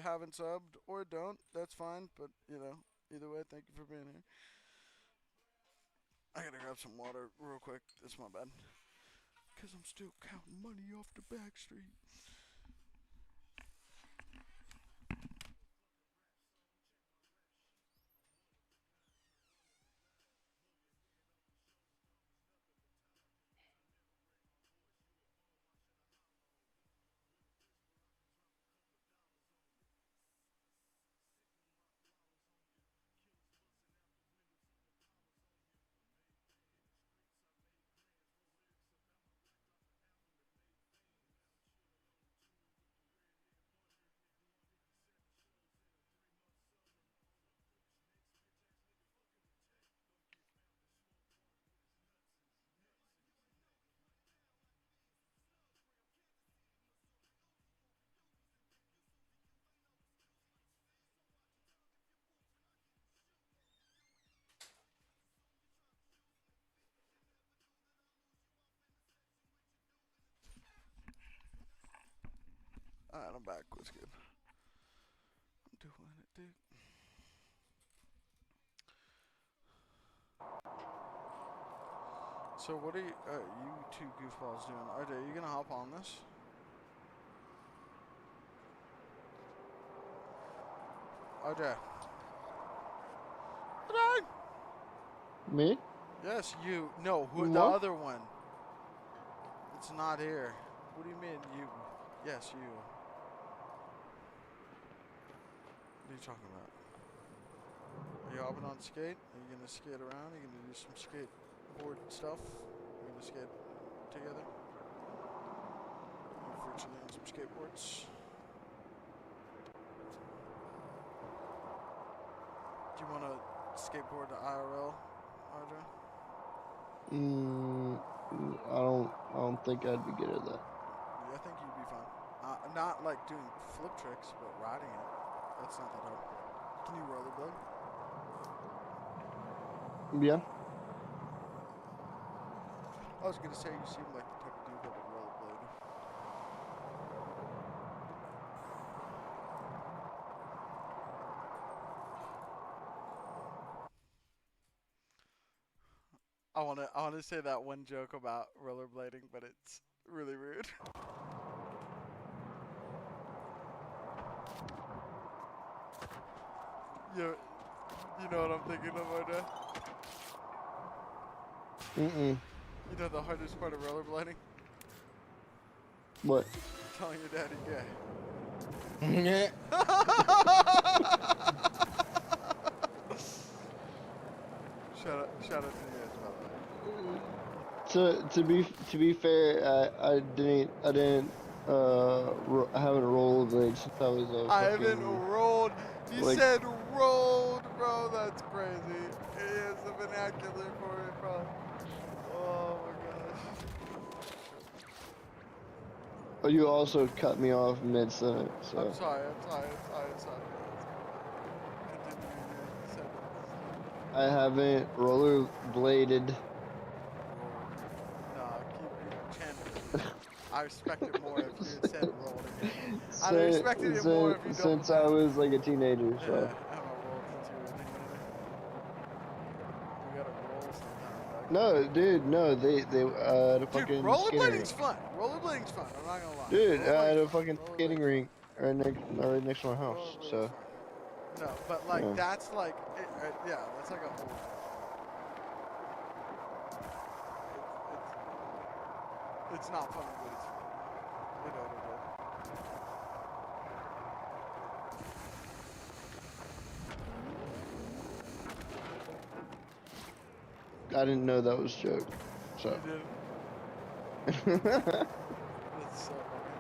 [SPEAKER 1] haven't subbed, or don't. That's fine. But you know, either way, thank you for being here. I gotta grab some water real quick. That's my bad. Cause I'm still counting money off the back street. Alright, I'm back. What's good? I'm doing it, dude. So what are you two goofballs doing? RJ, are you gonna hop on this? RJ. RJ!
[SPEAKER 3] Me?
[SPEAKER 1] Yes, you. No, who?
[SPEAKER 3] What?
[SPEAKER 1] The other one. It's not here. What do you mean, you? Yes, you. What are you talking about? Are you hopping on skate? Are you gonna skate around? Are you gonna do some skateboard stuff? Are you gonna skate together? Virtually on some skateboards. Do you wanna skateboard to IRL, RJ?
[SPEAKER 3] I don't think I'd be good at that.
[SPEAKER 1] Yeah, I think you'd be fine. Not like doing flip tricks, but riding it. That's not that hard. Can you rollerblade?
[SPEAKER 3] Yeah.
[SPEAKER 1] I was gonna say you seem like the type of dude that would rollerblade. I wanna say that one joke about rollerblading, but it's really rude. you know what I'm thinking of, RJ?
[SPEAKER 3] Mm-mm.
[SPEAKER 1] You know the hardest part of rollerblading?
[SPEAKER 3] What?
[SPEAKER 1] Telling your daddy gay.
[SPEAKER 2] Yeah.
[SPEAKER 1] Shout out to you guys, by the way.
[SPEAKER 3] To be fair, I haven't rollerblades since I was a
[SPEAKER 1] I haven't rolled. You
[SPEAKER 3] like,
[SPEAKER 1] said rolled, bro. That's crazy. It is the vernacular for it, bro. Oh my gosh.
[SPEAKER 3] But you also cut me off mid-sentence, so.
[SPEAKER 1] I'm sorry. Continue your sentence.
[SPEAKER 3] I haven't rollerbladed.
[SPEAKER 1] Nah, keep chanting. I respect it more if you had said rolled again. I'd have respected it more if you doubled
[SPEAKER 3] since I
[SPEAKER 1] down.
[SPEAKER 3] was like a teenager, so.
[SPEAKER 1] Yeah, I'm a roll since you were a teenager. We gotta roll sometime, dog.
[SPEAKER 3] No, dude, no, they the
[SPEAKER 1] Dude,
[SPEAKER 3] fucking
[SPEAKER 1] rollerblading's fun. Rollerblading's fun. I'm not gonna lie.
[SPEAKER 3] Dude, I had a
[SPEAKER 1] Rollerblading's fun.
[SPEAKER 3] fucking skating rink right next to my house,
[SPEAKER 1] Rollerblading's
[SPEAKER 3] so.
[SPEAKER 1] fun. No, but like
[SPEAKER 3] Yeah.
[SPEAKER 1] that's like yeah, that's like a whole. It's not fun, but it's fun. You know what
[SPEAKER 3] I didn't know that was a joke, so.
[SPEAKER 1] You did. That's so funny.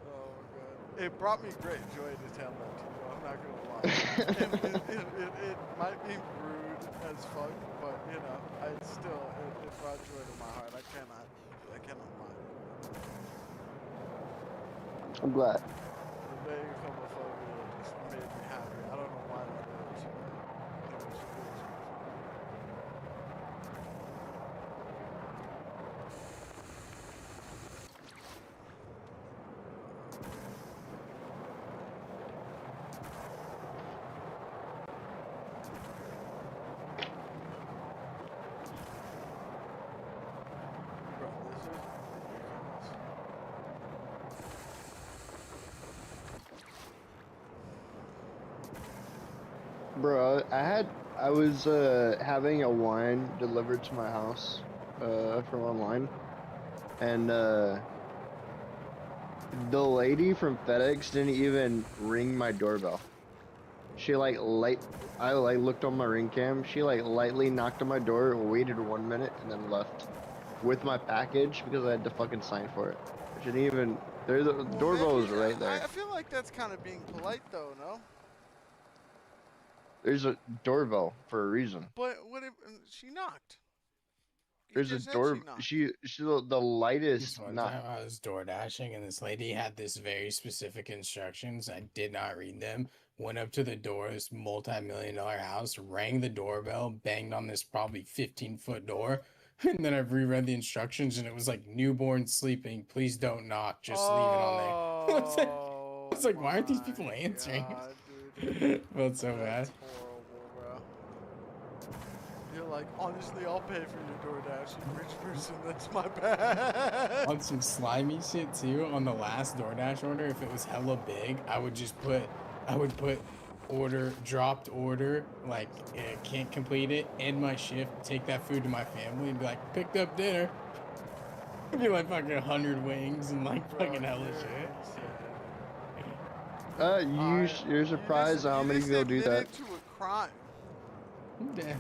[SPEAKER 1] Oh my god. It brought me great joy to tell that to you, I'm not gonna lie. it might be rude as fuck, but you know, it brought joy to my heart. I cannot lie.
[SPEAKER 3] I'm glad.
[SPEAKER 1] The vague homophobia just made me happy. I don't know why that is, but it was Bro, this is ridiculous.
[SPEAKER 3] Bro, I was having a wine delivered to my house from online, and the lady from FedEx didn't even ring my doorbell. She I looked on my ring cam. She like lightly knocked on my door, waited 1 minute, and then left with my package because I had to fucking sign for it. She didn't even. The doorbell was right there.
[SPEAKER 1] I feel like that's kind of being polite, though, no?
[SPEAKER 3] There's a doorbell for a reason.
[SPEAKER 1] But what if she knocked? You
[SPEAKER 3] There's a
[SPEAKER 1] just said
[SPEAKER 3] door.
[SPEAKER 1] she knocked.
[SPEAKER 3] She's the lightest
[SPEAKER 2] One
[SPEAKER 3] knock.
[SPEAKER 2] time I was door dashing and this lady had this very specific instructions. I did not read them. Went up to the door, this multi-million-dollar house, rang the doorbell, banged on this probably 15-foot door, And then I reread the instructions, and it was like newborn sleeping. Please don't knock. Just leave it on there. I was like, why aren't these people answering?
[SPEAKER 1] God, dude.
[SPEAKER 2] Felt so bad.
[SPEAKER 1] That's horrible, bro. You're like, honestly, I'll pay for your DoorDash, you rich person. That's my bad.
[SPEAKER 2] On some slimy shit too, on the last DoorDash order, if it was hella big, I would put order, dropped order, like can't complete it, end my shift, take that food to my family, and be like, picked up dinner. It'd be like fucking 100 wings and like fucking hella shit.
[SPEAKER 3] You're surprised how many people do that.
[SPEAKER 1] To a crime.
[SPEAKER 2] Yeah.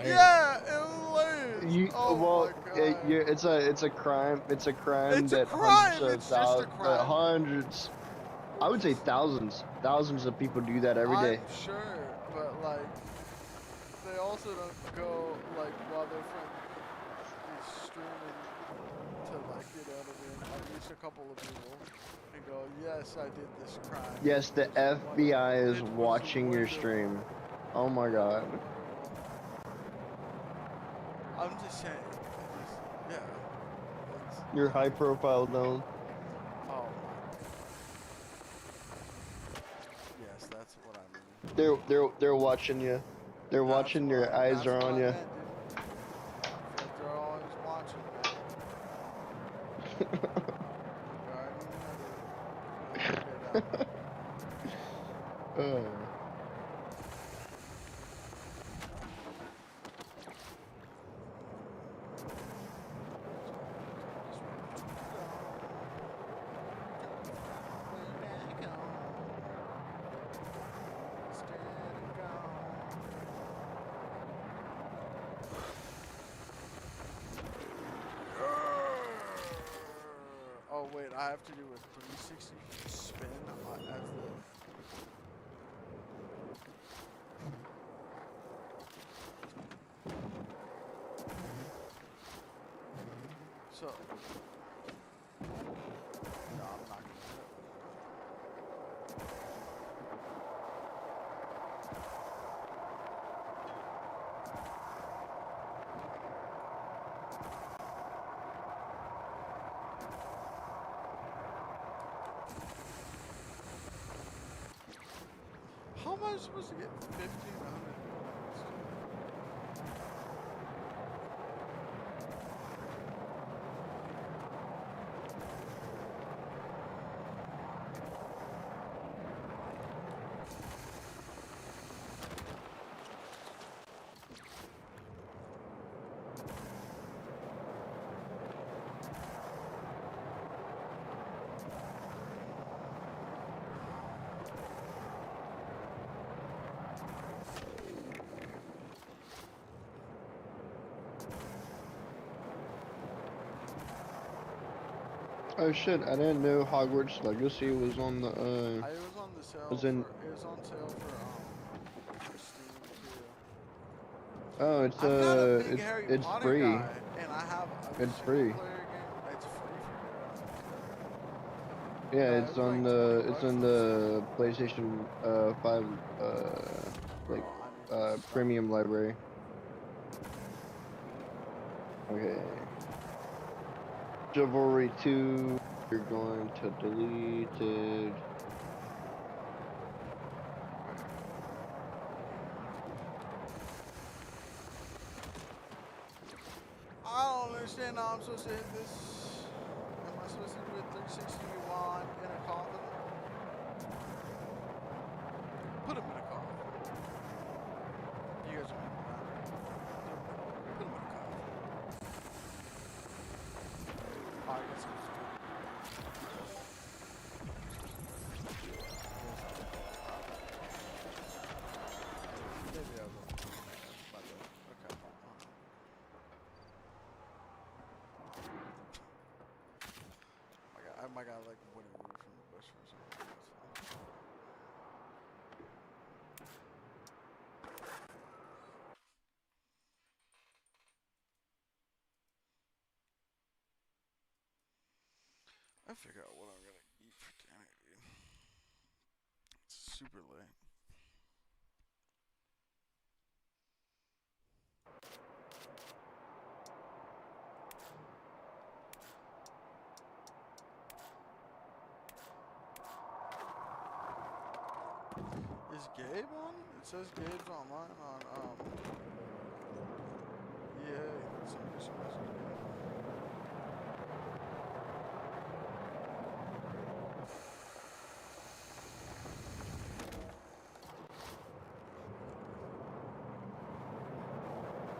[SPEAKER 1] Yeah, it was hilarious.
[SPEAKER 3] It's a crime. It's a crime
[SPEAKER 1] It's a
[SPEAKER 3] that
[SPEAKER 1] crime.
[SPEAKER 3] hundreds
[SPEAKER 1] It's just a crime.
[SPEAKER 3] hundreds. I would say thousands of people do that every day.
[SPEAKER 1] I'm sure, but like, they also don't go like while their friend is streaming to like get out of it. At least a couple of people and go, yes, I did this crime.
[SPEAKER 3] Yes, the FBI is watching your stream. Oh my god.
[SPEAKER 1] I'm just saying. Yeah.
[SPEAKER 3] You're high profile now.
[SPEAKER 1] Oh. Yes, that's what I mean.
[SPEAKER 3] They're watching you. They're watching. Your eyes are on you.
[SPEAKER 1] They're always watching. Oh wait, I have to do a 360 spin as the. So. No, I'm not gonna do it. How am I supposed to get 1,500 points?
[SPEAKER 3] Oh shit! I didn't know Hogwarts Legacy was on the.
[SPEAKER 1] It was on the sale. It was on sale for Steam too.
[SPEAKER 3] Oh,
[SPEAKER 1] I'm not a big Harry
[SPEAKER 3] it's
[SPEAKER 1] Potter
[SPEAKER 3] free.
[SPEAKER 1] guy, and I have a
[SPEAKER 3] It's free.
[SPEAKER 1] player game. It's free for
[SPEAKER 3] Yeah,
[SPEAKER 1] Yeah,
[SPEAKER 3] it's
[SPEAKER 1] it's
[SPEAKER 3] on
[SPEAKER 1] like
[SPEAKER 3] the
[SPEAKER 1] 20
[SPEAKER 3] it's
[SPEAKER 1] bucks
[SPEAKER 3] on
[SPEAKER 1] or
[SPEAKER 3] the PlayStation 5
[SPEAKER 1] Bro,
[SPEAKER 3] like
[SPEAKER 1] I need to stop.
[SPEAKER 3] premium library. Okay. Chivalry 2, you're going to delete it.
[SPEAKER 1] I don't understand how I'm supposed to hit this. Am I supposed to do a 360 while I'm in a coffin? Put him in a coffin. You guys remember that? Put him in a coffin. Oh, I guess it was maybe I will. By the way. Okay. My guy like wouldn't move from the bush for some reason. I figure out what I'm gonna eat for dinner, dude. It's super late. Is Gabe on? It says Gabe's online on EA. Somebody should message Gabe.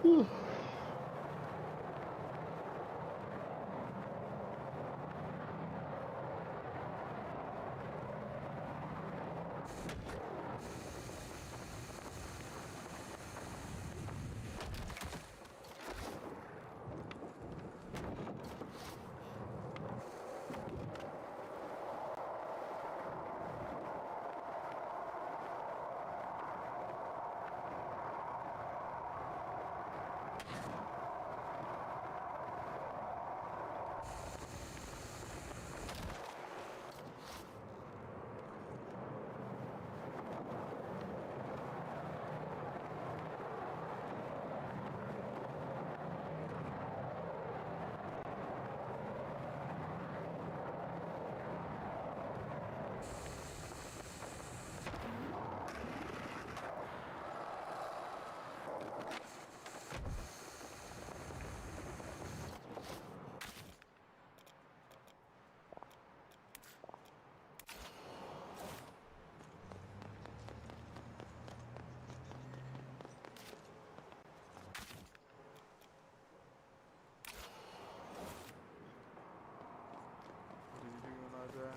[SPEAKER 1] What are you doing out there?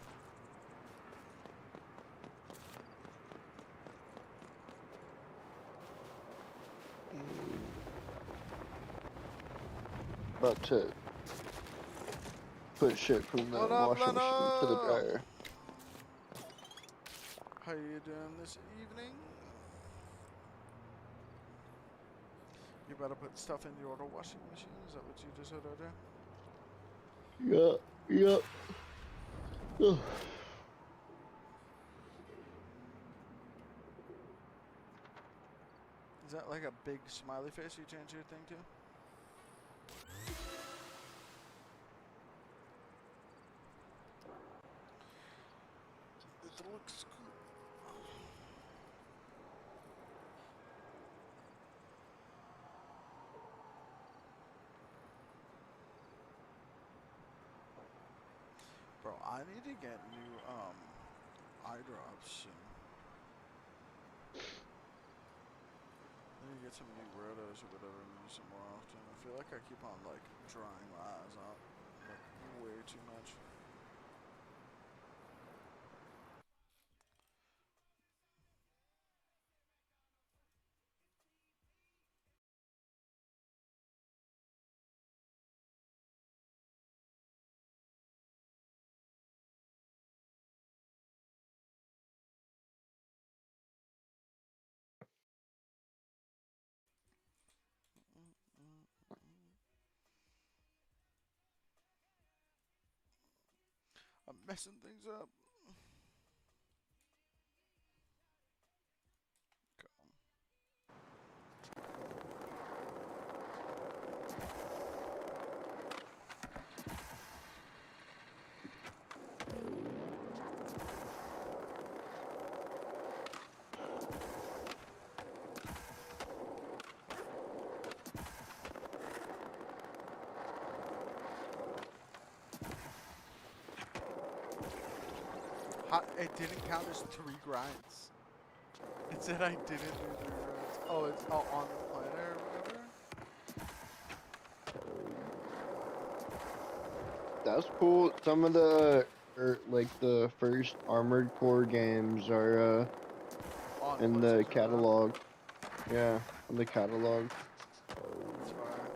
[SPEAKER 3] About to put shit from the
[SPEAKER 1] What up,
[SPEAKER 3] washing machine to the
[SPEAKER 1] Leno?
[SPEAKER 3] dryer.
[SPEAKER 1] How you doing this evening? You better put stuff in your washing machine. Is that what you just said earlier?
[SPEAKER 3] Yup. Ugh.
[SPEAKER 1] Is that like a big smiley face you change your thing to? It looks cool. Bro, I need to get new eye drops soon. I need to get some new Rotos or whatever and use them more often. I feel like I keep on like drying my eyes out like way too much. I'm messing things up. It didn't count as 3 grinds. It said I didn't do 3 grinds. Oh, it's on the planner or whatever?
[SPEAKER 3] That's cool. Some of the like the first Armored Core games are
[SPEAKER 1] On
[SPEAKER 3] in the
[SPEAKER 1] PlayStation now?
[SPEAKER 3] catalog. Yeah, in the catalog.
[SPEAKER 1] That's fire.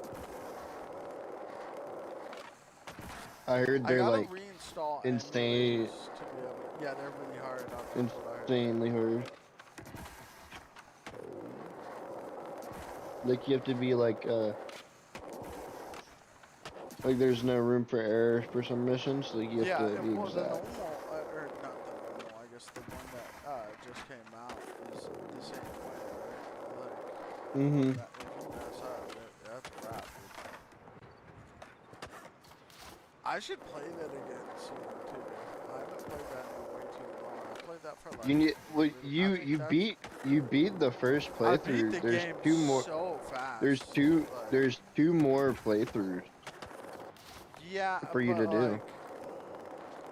[SPEAKER 3] I heard
[SPEAKER 1] I
[SPEAKER 3] they're
[SPEAKER 1] gotta
[SPEAKER 3] like
[SPEAKER 1] reinstall
[SPEAKER 3] insane,
[SPEAKER 1] emulators to be able to. Yeah, they're really hard. That's what I heard.
[SPEAKER 3] insanely hard. Like you have to be like there's no room for error for some missions. Like you have
[SPEAKER 1] Yeah,
[SPEAKER 3] to be
[SPEAKER 1] well, the
[SPEAKER 3] exact.
[SPEAKER 1] normal, or not the normal, I guess the one that just came out is the same way, right? Like, that, if you mess up, that's a wrap, dude. I should play that again soon, too. I haven't played that in way too long. played that for like.
[SPEAKER 3] You need. Well,
[SPEAKER 1] I think that's.
[SPEAKER 3] you beat the first
[SPEAKER 1] I beat
[SPEAKER 3] playthrough.
[SPEAKER 1] the
[SPEAKER 3] There's
[SPEAKER 1] game
[SPEAKER 3] two more.
[SPEAKER 1] so fast. Like,
[SPEAKER 3] There's two more playthroughs
[SPEAKER 1] yeah,
[SPEAKER 3] for you to
[SPEAKER 1] but
[SPEAKER 3] do
[SPEAKER 1] like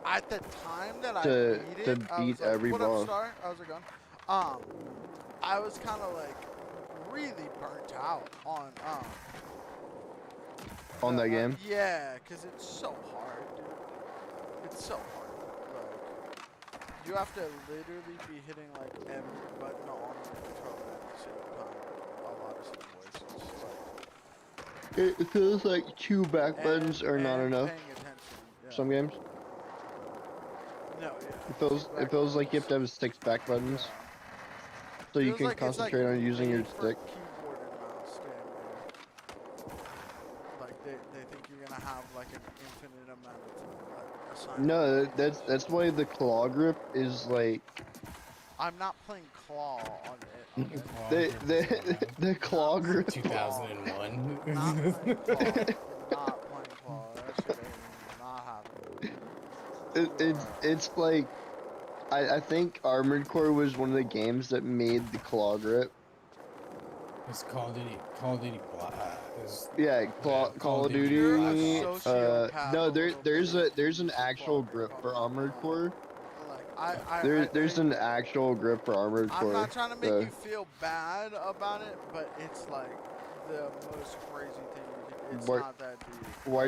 [SPEAKER 1] at the time that I
[SPEAKER 3] to
[SPEAKER 1] beat it, I was
[SPEAKER 3] beat
[SPEAKER 1] like,
[SPEAKER 3] every
[SPEAKER 1] "What up,
[SPEAKER 3] boss
[SPEAKER 1] Star? How's it going?" I was kind of like really burnt out on
[SPEAKER 3] on that game.
[SPEAKER 1] yeah, cause it's so hard, dude. It's so hard. Like you have to literally be hitting like every button on the controller at the same time. A lot of situations, like
[SPEAKER 3] It feels like two back buttons are not
[SPEAKER 1] and
[SPEAKER 3] enough.
[SPEAKER 1] paying attention. Yeah.
[SPEAKER 3] Some games.
[SPEAKER 1] No, yeah.
[SPEAKER 3] It feels like you have to have 6 back buttons
[SPEAKER 1] Yeah.
[SPEAKER 3] so you
[SPEAKER 1] Feels
[SPEAKER 3] can
[SPEAKER 1] like it's like
[SPEAKER 3] concentrate on using your
[SPEAKER 1] made for
[SPEAKER 3] stick.
[SPEAKER 1] keyboard and mouse, damn near. Like they think you're gonna have like an infinite amount of assignment.
[SPEAKER 3] No, that's why the claw grip is like
[SPEAKER 1] I'm not playing claw on it.
[SPEAKER 3] the claw
[SPEAKER 1] Not
[SPEAKER 3] grip.
[SPEAKER 2] 2001.
[SPEAKER 1] Not playing claw. Not playing claw. That shit ain't not happening.
[SPEAKER 3] It's like I think Armored Core was one of the games that made the claw grip.
[SPEAKER 2] It's Call of Duty. Call of Duty.
[SPEAKER 3] Yeah, Call of Duty.
[SPEAKER 1] You're a sociopath.
[SPEAKER 3] No, there's an actual grip for Armored Core.
[SPEAKER 1] Like
[SPEAKER 3] There's an actual grip for Armored Core.
[SPEAKER 1] I'm not trying to make you feel bad about it, but it's like the most crazy thing you can. It's not that deep.
[SPEAKER 3] Why are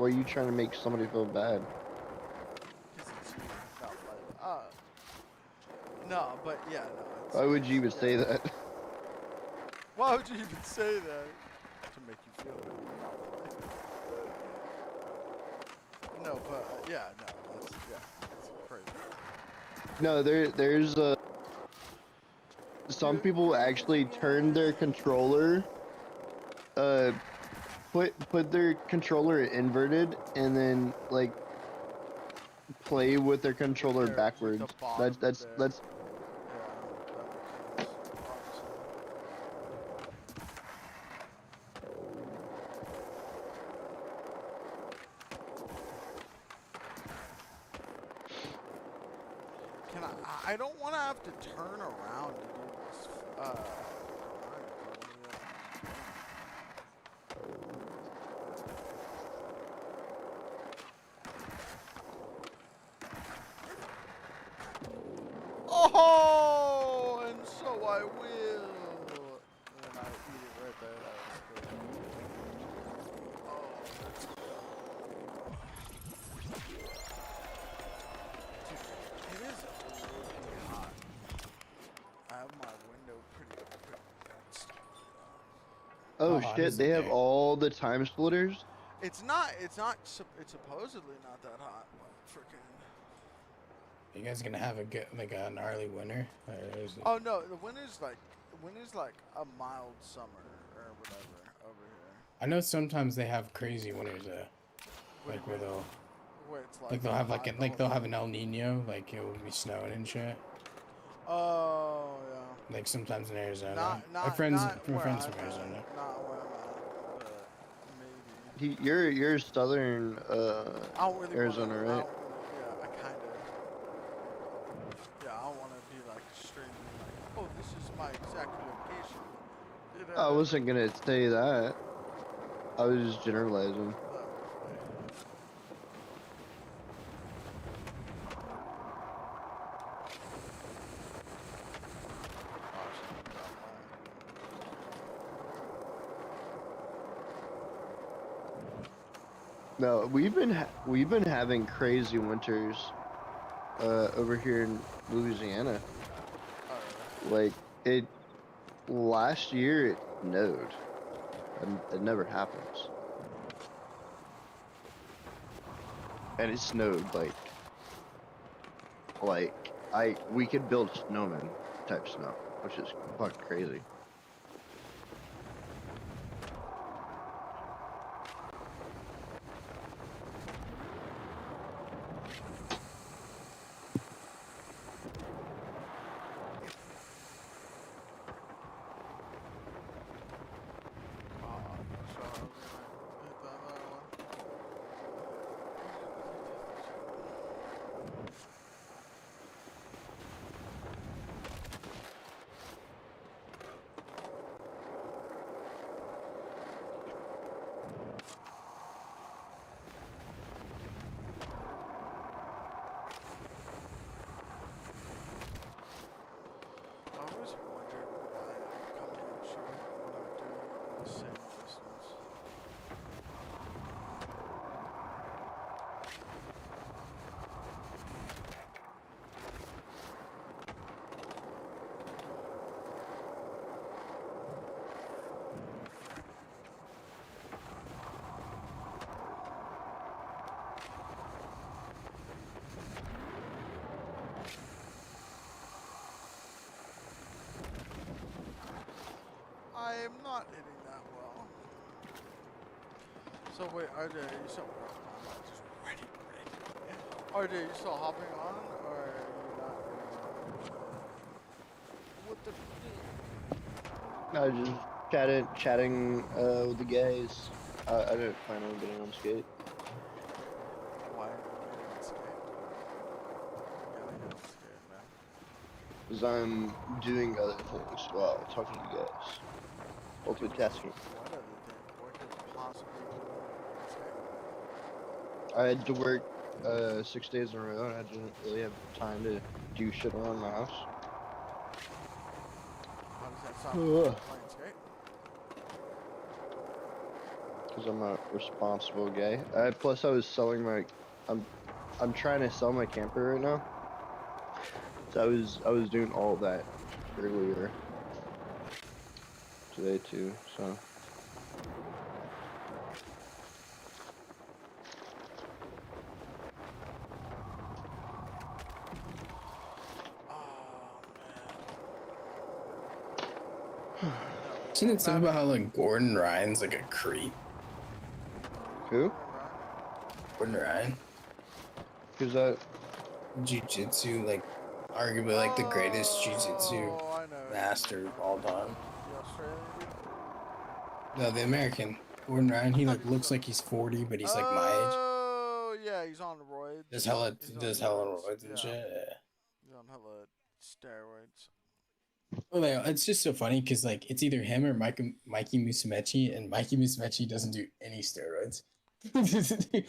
[SPEAKER 3] you trying to make somebody feel bad?
[SPEAKER 1] Because it's you. No, but yeah, no.
[SPEAKER 3] Why would you even say that?
[SPEAKER 1] Why would you even say that? To make you feel bad. No, but yeah, no, it's crazy.
[SPEAKER 3] No, there's some people actually turn their controller, put their controller inverted and then like play with their controller backwards. That's
[SPEAKER 1] I don't want to have to turn around to do this. Oh, and so I will. And then I eat it right there. Oh, that's good. It is really hot. I have my window pretty open.
[SPEAKER 3] oh shit, they have all the time splitters?
[SPEAKER 1] It's supposedly not that hot, but freaking.
[SPEAKER 2] Are you guys gonna have a good, like a gnarly winter? Or is it...
[SPEAKER 1] Oh no, the winter's like a mild summer or whatever over here.
[SPEAKER 2] I know sometimes they have crazy winters like where they'll they'll have they'll have an El Nino, like it will be snowing and shit.
[SPEAKER 1] Oh yeah.
[SPEAKER 2] Like sometimes in Arizona.
[SPEAKER 1] Not
[SPEAKER 2] my friends
[SPEAKER 1] from
[SPEAKER 2] from Arizona.
[SPEAKER 1] Not where I'm at, but maybe.
[SPEAKER 3] You're southern
[SPEAKER 1] Really
[SPEAKER 3] Arizona, right?
[SPEAKER 1] Yeah, I kind of. Yeah, I don't want to be like extremely like, oh, this is my exact location.
[SPEAKER 3] I wasn't gonna say that. I was just generalizing. No, we've been having crazy winters over here in Louisiana. Like last year it snowed. And it never happens. And it snowed we could build snowman type snow, which is fucking crazy.
[SPEAKER 1] So wait, RJ, are you still? I'm just ready. RJ, are you still hopping on, or are you not? What the?
[SPEAKER 3] I was just chatting with the guys. I didn't plan on getting on skate.
[SPEAKER 1] Why are you getting on skate? You gotta get on skate, man.
[SPEAKER 3] Because I'm doing other things while talking to you guys. Multitasking.
[SPEAKER 1] What other thing? What could possibly be on skate?
[SPEAKER 3] I had to work 6 days in a row, and I didn't really have time to do shit around my house.
[SPEAKER 1] How does that stop you from playing skate?
[SPEAKER 3] Because I'm a responsible guy. Plus, I was selling my. I'm trying to sell my camper right now. So I was doing all that earlier today too. So.
[SPEAKER 2] Isn't it something about how like Gordon Ryan's like a creep?
[SPEAKER 3] Who?
[SPEAKER 2] Gordon Ryan.
[SPEAKER 3] Who's that?
[SPEAKER 2] Jiu-jitsu, like arguably like the greatest jiu-jitsu master of all time.
[SPEAKER 1] The Australian dude?
[SPEAKER 2] No, the American. Gordon Ryan, he like looks like he's 40, but he's like my age.
[SPEAKER 1] Oh yeah, he's on roids.
[SPEAKER 2] Does hella roids and shit. Yeah.
[SPEAKER 1] He's on hella steroids.
[SPEAKER 2] Well, it's just so funny because like it's either him or Mikey Musumeci, and Mikey Musumeci doesn't do any steroids.
[SPEAKER 1] Yeah.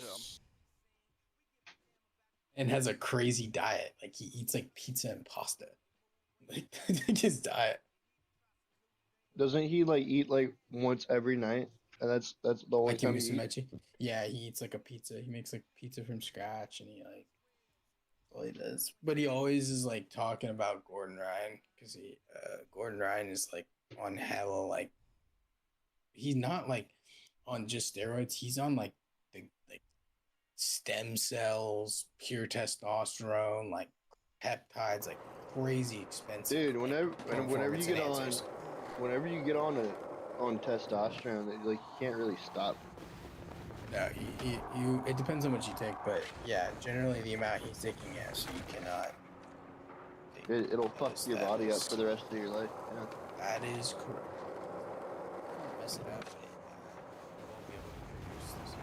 [SPEAKER 2] And has a crazy diet. Like he eats like pizza and pasta. Like his diet.
[SPEAKER 3] Doesn't he like eat like once every night? And that's the only
[SPEAKER 2] Mikey
[SPEAKER 3] time he eats?
[SPEAKER 2] Musumeci. Yeah, he eats like a pizza. He makes like pizza from scratch, and he like all he does. But he always is like talking about Gordon Ryan because Gordon Ryan is like on hella like he's not like on just steroids. He's on like the like stem cells, pure testosterone, like peptides, like crazy expensive.
[SPEAKER 3] Dude, whenever you get
[SPEAKER 2] enhancers.
[SPEAKER 3] on testosterone, like you can't really stop.
[SPEAKER 2] No, you it depends on what you take, but yeah, generally the amount he's taking, yeah, so you cannot.
[SPEAKER 3] It'll fuck your body up for the rest of your life. Yeah.
[SPEAKER 2] That is correct. Mess it up. You won't be able to produce this.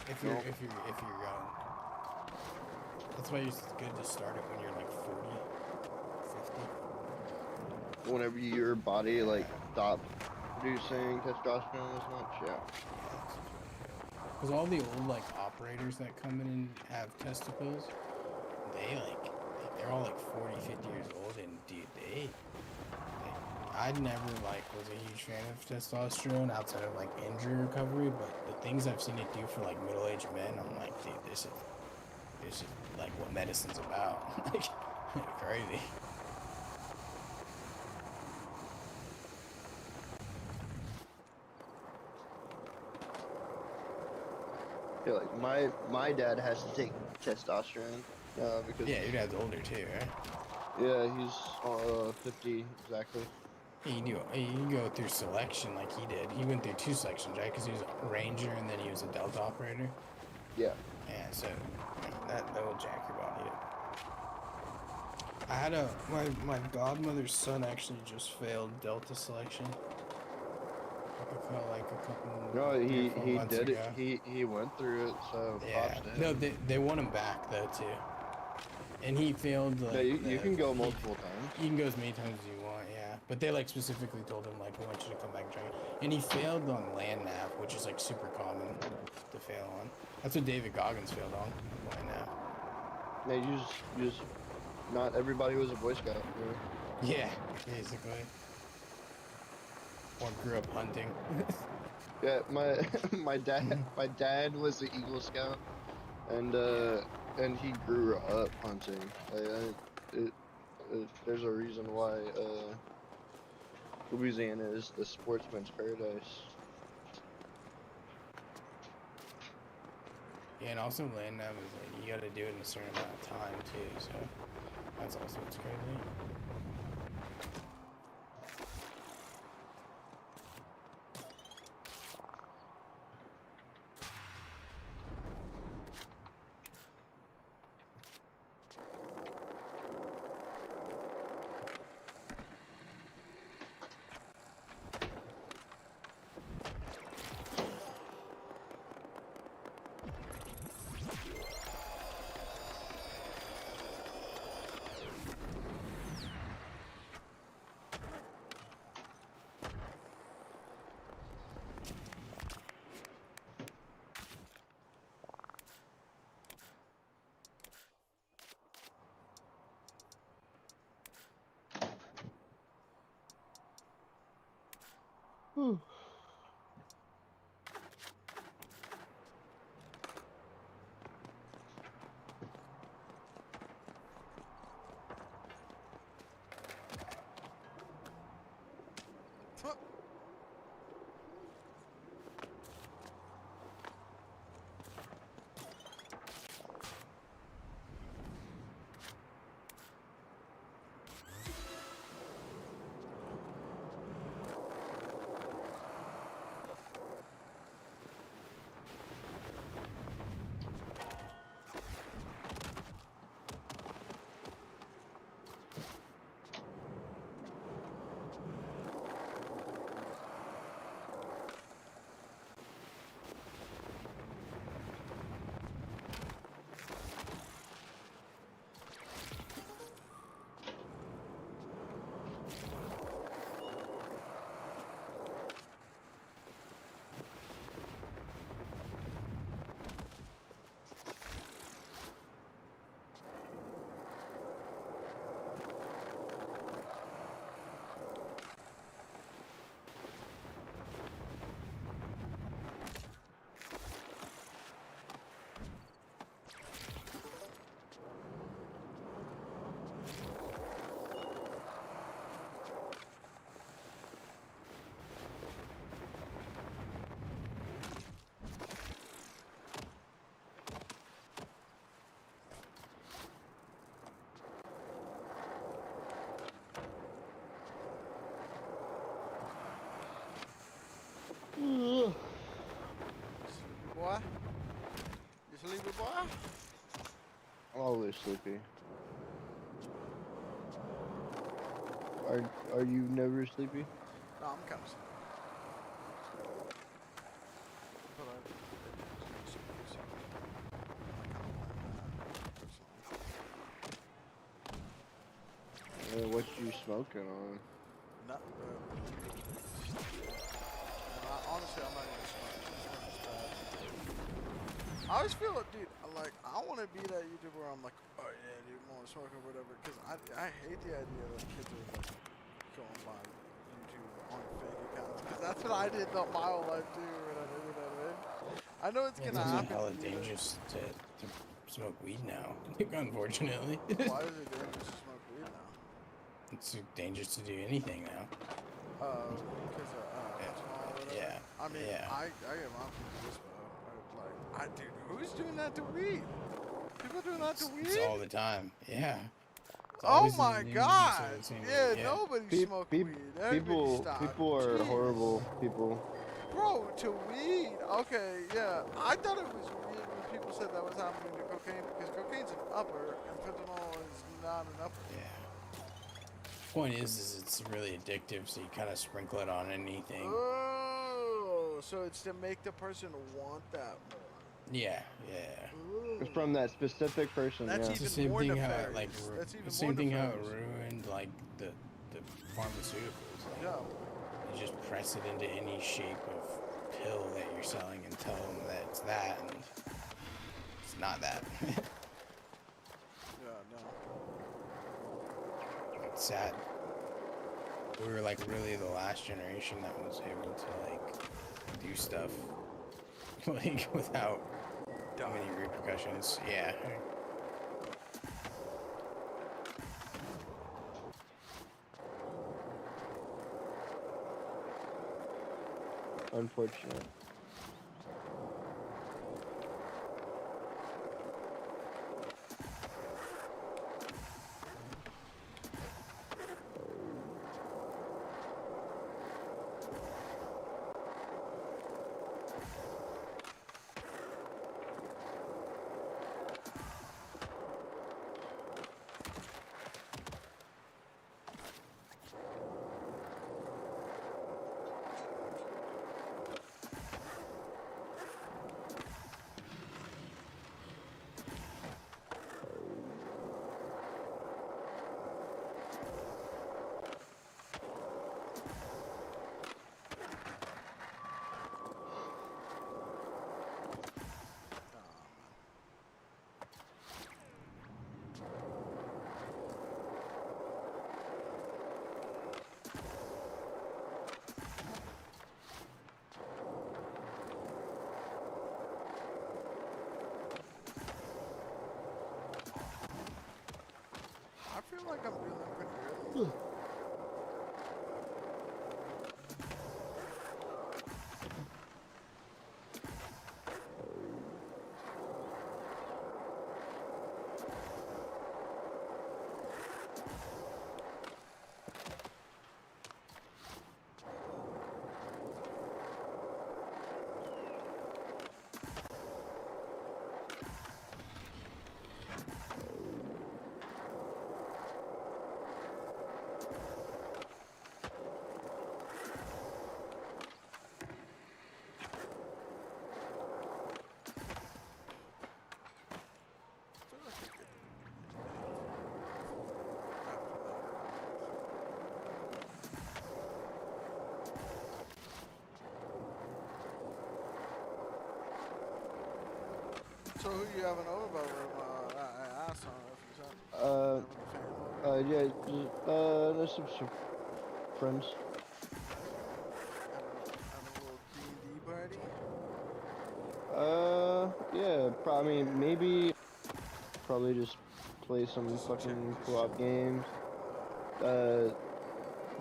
[SPEAKER 2] If you're young. That's why it's good to start it when you're like 40, 50.
[SPEAKER 3] Whenever your body like stops producing testosterone as much, yeah.
[SPEAKER 2] Because all the old like operators that come in and have testicles, they're all like 40, 50 years old, and dude, I never like was a huge fan of testosterone outside of like injury recovery, but the things I've seen it do for like middle-aged men, I'm like, dude, this is like what medicine's about. Like crazy.
[SPEAKER 3] Yeah, like my dad has to take testosterone because
[SPEAKER 2] Yeah, your dad's older too, right?
[SPEAKER 3] yeah, he's 50 exactly.
[SPEAKER 2] You go through selection like he did. He went through 2 selections, right? Because he was a ranger and then he was a delta operator.
[SPEAKER 3] Yeah.
[SPEAKER 2] Yeah, so that will jack your body up. I had my godmother's son actually just failed delta selection. Like a couple.
[SPEAKER 3] No, he did
[SPEAKER 2] ago.
[SPEAKER 3] it. He went through it. So
[SPEAKER 2] yeah. No, they want him back though too. And he failed. Like,
[SPEAKER 3] yeah, you can go multiple times.
[SPEAKER 2] You can go as many times as you want, yeah. But they like specifically told him like we want you to come back and try. And he failed on land nav, which is like super common to fail on. That's what David Goggins failed on land nav.
[SPEAKER 3] Yeah, you just not everybody was a Boy Scout. You know?
[SPEAKER 2] Yeah, basically. Or grew up hunting.
[SPEAKER 3] Yeah, my dad was an Eagle Scout, and he grew up hunting. There's a reason why Louisiana is the sportsman's paradise.
[SPEAKER 2] Yeah, and also land nav is like you gotta do it in a certain amount of time too, so that's also what's crazy.
[SPEAKER 3] always sleepy. Are you never sleepy?
[SPEAKER 1] No, I'm kind of sleepy. But I
[SPEAKER 3] What you smoking on?
[SPEAKER 1] nothing but. Honestly, I'm not even smoking. I always feel like, dude, I want to be that YouTuber where I'm like, oh yeah, dude, I want to smoke or whatever. Because I hate the idea that kids are like going by YouTube on fake accounts. Because that's what I did my whole life too. Whatever, you know what I mean? I know it's gonna
[SPEAKER 2] It's
[SPEAKER 1] happen.
[SPEAKER 2] hella dangerous to smoke weed now, unfortunately.
[SPEAKER 1] Why is it dangerous to smoke weed now?
[SPEAKER 2] It's dangerous to do anything now.
[SPEAKER 1] Because ethanol or whatever.
[SPEAKER 2] Yeah.
[SPEAKER 1] I mean,
[SPEAKER 2] Yeah.
[SPEAKER 1] I get my dispo. Dude, who's doing that to weed? People doing that to weed?
[SPEAKER 2] It's all the time. Yeah. It's
[SPEAKER 1] Oh
[SPEAKER 2] always in
[SPEAKER 1] my
[SPEAKER 2] the news,
[SPEAKER 1] god!
[SPEAKER 2] it's always in the
[SPEAKER 1] Yeah,
[SPEAKER 2] news,
[SPEAKER 1] nobody smoked weed. Everybody
[SPEAKER 3] People
[SPEAKER 1] stopped.
[SPEAKER 3] are
[SPEAKER 1] Jeez.
[SPEAKER 3] horrible people.
[SPEAKER 1] Bro, to weed? Okay, yeah. I thought it was weird when people said that was happening to cocaine because cocaine's an upper and fentanyl is not an upper.
[SPEAKER 2] Yeah. Point is it's really addictive, so you kind of sprinkle it on anything.
[SPEAKER 1] Oh, so it's to make the person want that more.
[SPEAKER 2] Yeah, yeah.
[SPEAKER 1] Ooh.
[SPEAKER 3] From that specific person.
[SPEAKER 1] That's
[SPEAKER 3] yeah.
[SPEAKER 2] It's
[SPEAKER 1] even
[SPEAKER 2] the same
[SPEAKER 1] more
[SPEAKER 2] thing
[SPEAKER 1] nefarious.
[SPEAKER 2] how it, like,
[SPEAKER 1] That's even
[SPEAKER 2] the
[SPEAKER 1] more
[SPEAKER 2] same thing how it
[SPEAKER 1] nefarious.
[SPEAKER 2] ruined like the pharmaceuticals. Like,
[SPEAKER 1] Yeah.
[SPEAKER 2] you just press it into any shape of pill that you're selling and tell them that it's that, and it's not that.
[SPEAKER 1] Yeah, no.
[SPEAKER 2] It's sad. We were like really the last generation that was able to like do stuff like without any repercussions. Yeah.
[SPEAKER 3] Unfortunate.
[SPEAKER 1] I feel like I'm doing that pretty good. So who you having over, brother? I asked on if you
[SPEAKER 3] Yeah, there's some friends.
[SPEAKER 1] having a little D&D party.
[SPEAKER 3] Yeah, maybe probably just play some fucking co-op games.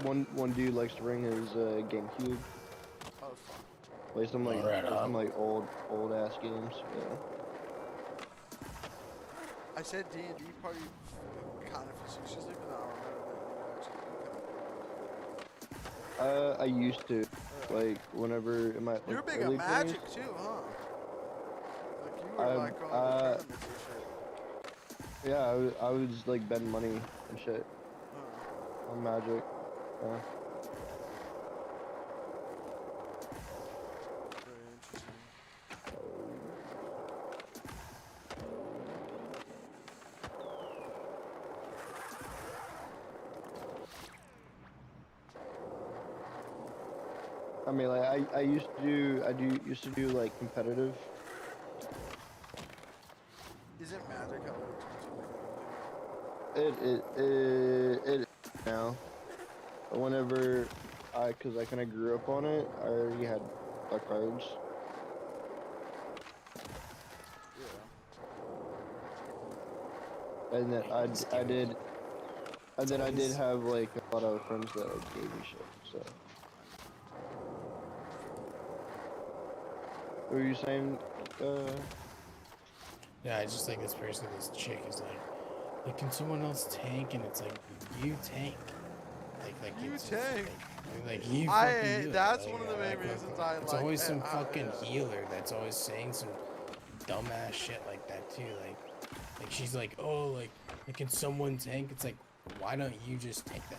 [SPEAKER 3] One dude likes to bring his GameCube.
[SPEAKER 1] Oh, it's fun.
[SPEAKER 3] Play some old ass games. Yeah.
[SPEAKER 1] I said D&D party kind of facetiously, but now I remember that you actually.
[SPEAKER 3] I used to, like, whenever in my
[SPEAKER 1] You're big
[SPEAKER 3] early
[SPEAKER 1] on Magic
[SPEAKER 3] 20s.
[SPEAKER 1] too, huh? Like you were like on the tournaments and shit.
[SPEAKER 3] Yeah, I would just like bet money and shit on Magic. Yeah.
[SPEAKER 1] Very interesting.
[SPEAKER 3] I mean, like I used to used to do like competitive.
[SPEAKER 1] Isn't Magic hella expensive
[SPEAKER 3] It is now. But whenever cause I kind of grew up on it, I already had the cards.
[SPEAKER 1] Yeah.
[SPEAKER 3] And then I did
[SPEAKER 2] always-
[SPEAKER 3] have like a lot of friends that like gave me shit. So. What were you saying?
[SPEAKER 2] Yeah, I just like this person, this chick is like, can someone else tank? And it's like, you tank. Like
[SPEAKER 1] You
[SPEAKER 2] it's
[SPEAKER 1] tank.
[SPEAKER 2] like you fucking do it.
[SPEAKER 1] That's
[SPEAKER 2] Like,
[SPEAKER 1] one of the main reasons I
[SPEAKER 2] it's
[SPEAKER 1] like.
[SPEAKER 2] always some fucking
[SPEAKER 1] yeah.
[SPEAKER 2] healer that's always saying some dumbass shit like that too. Like she's like, oh, like can someone tank? It's like, why don't you just tank then?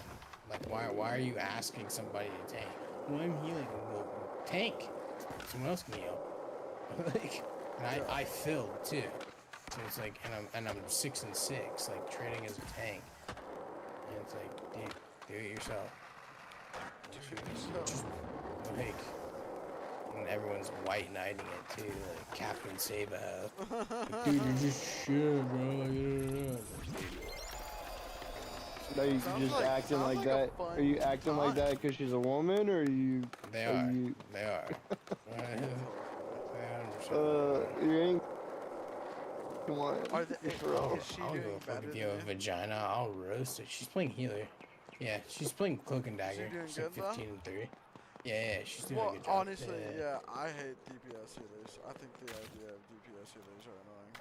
[SPEAKER 2] Like, why are you asking somebody to tank? Well, I'm healing. Well, tank. Someone else can heal. Like, and I filled too. So it's like, and I'm 6 and 6, like trading as a tank. And it's like, dude, do it yourself. Like, and everyone's white knighting it too, like Captain Saberhav. Like, dude, you're just shit, bro. Like,
[SPEAKER 3] Are you just acting like that? Are you acting like that because she's a woman, or are you?
[SPEAKER 2] They
[SPEAKER 3] are.
[SPEAKER 2] are.
[SPEAKER 3] You,
[SPEAKER 2] They are.
[SPEAKER 3] you ain't. Come on.
[SPEAKER 1] Are they,
[SPEAKER 3] Be for real.
[SPEAKER 1] is she
[SPEAKER 2] I'll
[SPEAKER 1] doing
[SPEAKER 2] go fuck
[SPEAKER 1] better
[SPEAKER 2] if
[SPEAKER 1] than
[SPEAKER 2] you have a vagina. I'll roast it. She's playing healer. Yeah, she's playing cloak and dagger.
[SPEAKER 1] doing
[SPEAKER 2] She's like
[SPEAKER 1] good, though?
[SPEAKER 2] 15 and 3. Yeah, she's doing
[SPEAKER 1] Well,
[SPEAKER 2] a good job.
[SPEAKER 1] honestly, yeah, I hate DPS healers. I think the idea of DPS healers are annoying.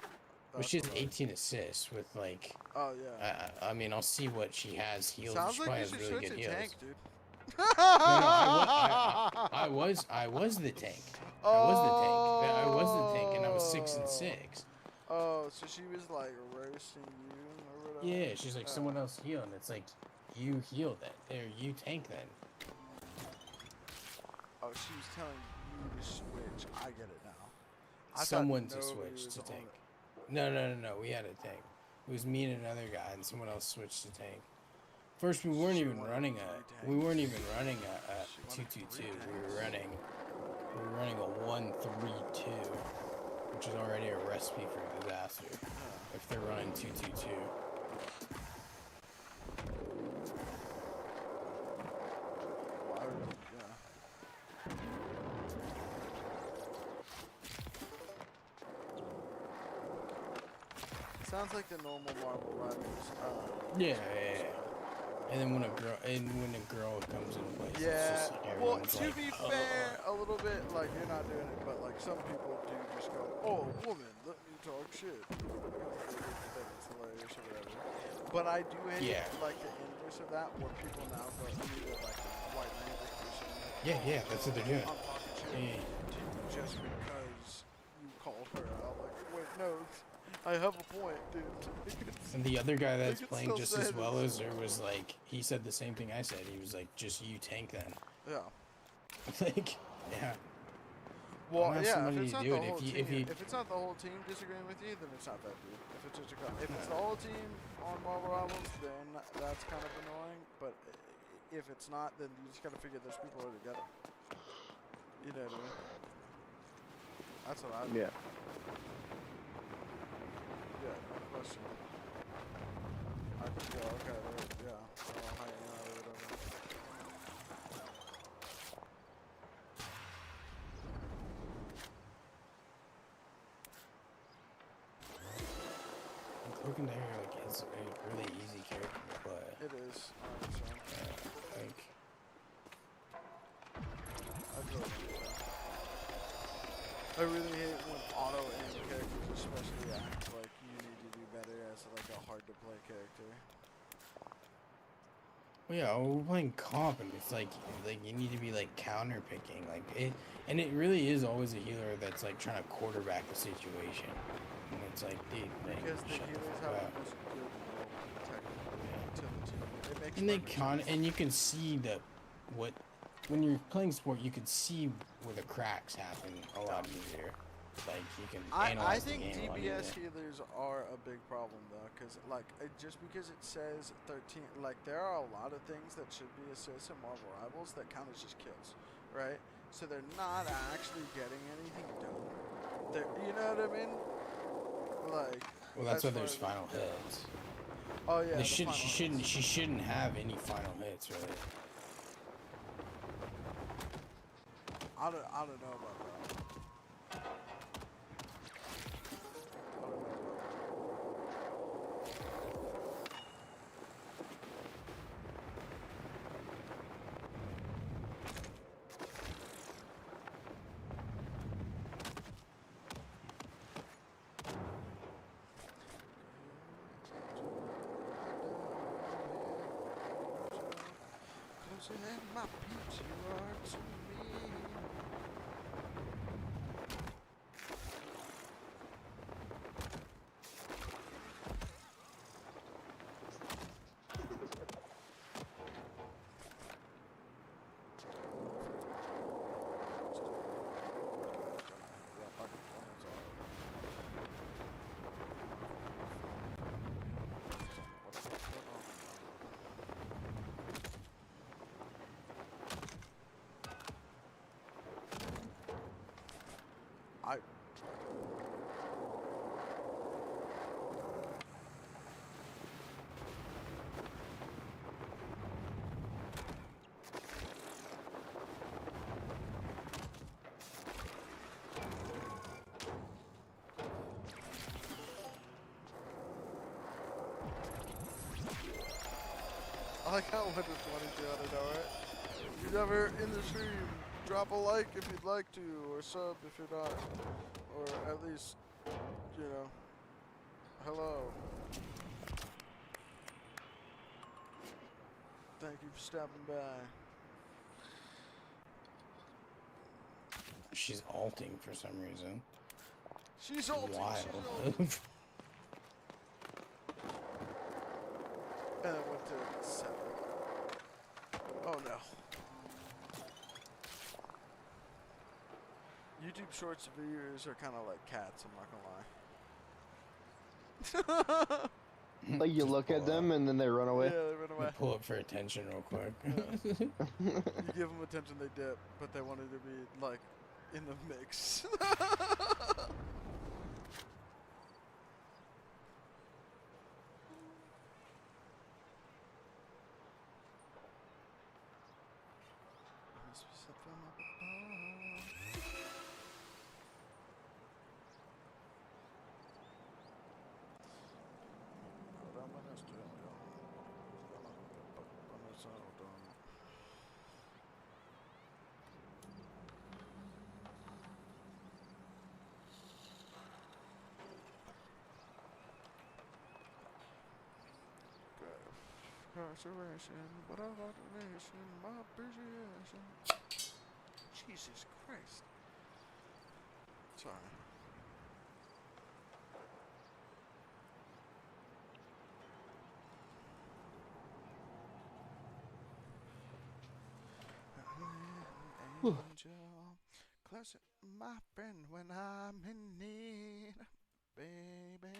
[SPEAKER 2] Well, she has 18 assists with like.
[SPEAKER 1] Oh yeah.
[SPEAKER 2] I mean, I'll see what she has heals.
[SPEAKER 1] Sounds
[SPEAKER 2] She
[SPEAKER 1] like
[SPEAKER 2] probably
[SPEAKER 1] you
[SPEAKER 2] has
[SPEAKER 1] should
[SPEAKER 2] really
[SPEAKER 1] switch
[SPEAKER 2] good
[SPEAKER 1] to
[SPEAKER 2] heals.
[SPEAKER 1] tank, dude.
[SPEAKER 2] No, I was the tank. I was the tank, and I was 6 and 6.
[SPEAKER 1] Oh, so she was like roasting you or whatever?
[SPEAKER 2] Yeah, she's like, someone else heal, and it's like, you heal then, or you tank then.
[SPEAKER 1] Oh, she was telling you to switch. I get it now.
[SPEAKER 2] Someone to switch to tank. No, we had a tank. It was me and another guy, and someone else switched to tank. First, we weren't even running a 2-2-2. We were running a 1-3-2, which is already a recipe for disaster. If they're running 2-2-2.
[SPEAKER 1] Sounds like the normal Marvel Rivals.
[SPEAKER 2] Yeah. And then when a girl comes into place,
[SPEAKER 1] yeah.
[SPEAKER 2] it's just like
[SPEAKER 1] Well,
[SPEAKER 2] everyone's
[SPEAKER 1] to
[SPEAKER 2] like,
[SPEAKER 1] be fair, a little bit like you're not doing it, but like some people do just go, "Oh, woman, let me talk shit." Because they think it's hilarious or whatever. But I do hate like the inverse of that, where people now go either like the white language person.
[SPEAKER 2] Yeah, that's what they're doing.
[SPEAKER 1] I'm talking shit to you just because you called her out. Like, wait, no. I have a point, dude.
[SPEAKER 2] And the other guy that's playing
[SPEAKER 1] still
[SPEAKER 2] just
[SPEAKER 1] say
[SPEAKER 2] as well
[SPEAKER 1] this.
[SPEAKER 2] as her was like, he said the same thing I said. He was like, just you tank then.
[SPEAKER 1] Yeah.
[SPEAKER 2] Like, yeah.
[SPEAKER 1] Well,
[SPEAKER 2] I'll have
[SPEAKER 1] yeah.
[SPEAKER 2] somebody
[SPEAKER 1] If it's
[SPEAKER 2] to
[SPEAKER 1] not
[SPEAKER 2] do
[SPEAKER 1] the
[SPEAKER 2] it.
[SPEAKER 1] whole
[SPEAKER 2] If
[SPEAKER 1] team,
[SPEAKER 2] you
[SPEAKER 1] if it's not the whole team disagreeing with you, then it's not that dude. If it's just if it's the whole team on Marvel Rivals, then that's kind of annoying. But if it's not, then you just gotta figure those people are together. You know what I mean? That's what I do.
[SPEAKER 3] Yeah.
[SPEAKER 1] Yeah, no question. I just go, okay, yeah, I'll hang out or whatever.
[SPEAKER 2] Cloak and Dagger like is a really easy character to play.
[SPEAKER 1] It is, honestly.
[SPEAKER 2] Like,
[SPEAKER 1] I really hate when auto aim characters especially act like you need to do better as like a hard to play character.
[SPEAKER 2] Well, yeah, we're playing comp, and it's like you need to be like counter picking, like it, and it really is always a healer that's like trying to quarterback the situation, and it's like, dude, like,
[SPEAKER 1] Because the
[SPEAKER 2] shut the
[SPEAKER 1] healers
[SPEAKER 2] fuck
[SPEAKER 1] have
[SPEAKER 2] up.
[SPEAKER 1] the most good role, technically, to the team. It makes
[SPEAKER 2] And they
[SPEAKER 1] perfect sense.
[SPEAKER 2] and you can see the what when you're playing sport, you can see where the cracks happen a lot easier. Like you can
[SPEAKER 1] I
[SPEAKER 2] analyze the
[SPEAKER 1] think
[SPEAKER 2] game a lot
[SPEAKER 1] DBS
[SPEAKER 2] easier.
[SPEAKER 1] healers are a big problem though, because like just because it says 13, like there are a lot of things that should be assists in Marvel Rivals that count as just kills, right? So they're not actually getting anything done. You know what I mean? Like,
[SPEAKER 2] Well, that's
[SPEAKER 1] as
[SPEAKER 2] why
[SPEAKER 1] far
[SPEAKER 2] there's
[SPEAKER 1] as
[SPEAKER 2] final hits.
[SPEAKER 1] oh yeah, the
[SPEAKER 2] She
[SPEAKER 1] final hits.
[SPEAKER 2] shouldn't have any final hits really.
[SPEAKER 1] I don't know about that. I don't know about closer than my peeps you are to me. I like how 122 out of nowhere. You never in the stream. Drop a like if you'd like to, or sub if you're not, or at least, you know, hello. Thank you for stopping by.
[SPEAKER 2] She's alting for some reason.
[SPEAKER 1] She's ulting.
[SPEAKER 2] Wild.
[SPEAKER 1] She's ulting. And I went to 7. Oh no. YouTube Shorts viewers are kind of like cats, I'm not gonna lie.
[SPEAKER 3] Like you
[SPEAKER 2] Just
[SPEAKER 3] look
[SPEAKER 2] pull
[SPEAKER 3] at them
[SPEAKER 2] up.
[SPEAKER 3] and then they run away.
[SPEAKER 1] Yeah, they run away.
[SPEAKER 2] Pull up for attention real quick.
[SPEAKER 1] You give them attention, they dip, but they wanted to be, like, in the mix. Incarceration, but I love the nation, my appreciation. Jesus Christ. Sorry. Angel, close my friend when I'm in need, baby.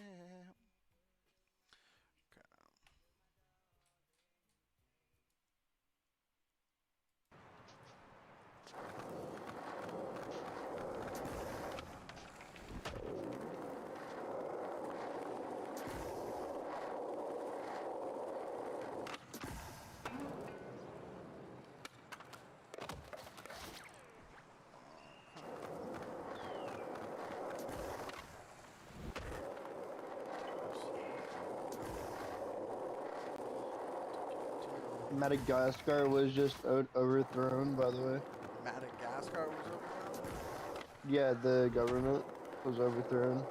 [SPEAKER 3] Madagascar was just overthrown, by the way.
[SPEAKER 1] Madagascar was overthrown?
[SPEAKER 3] Yeah, the government was overthrown.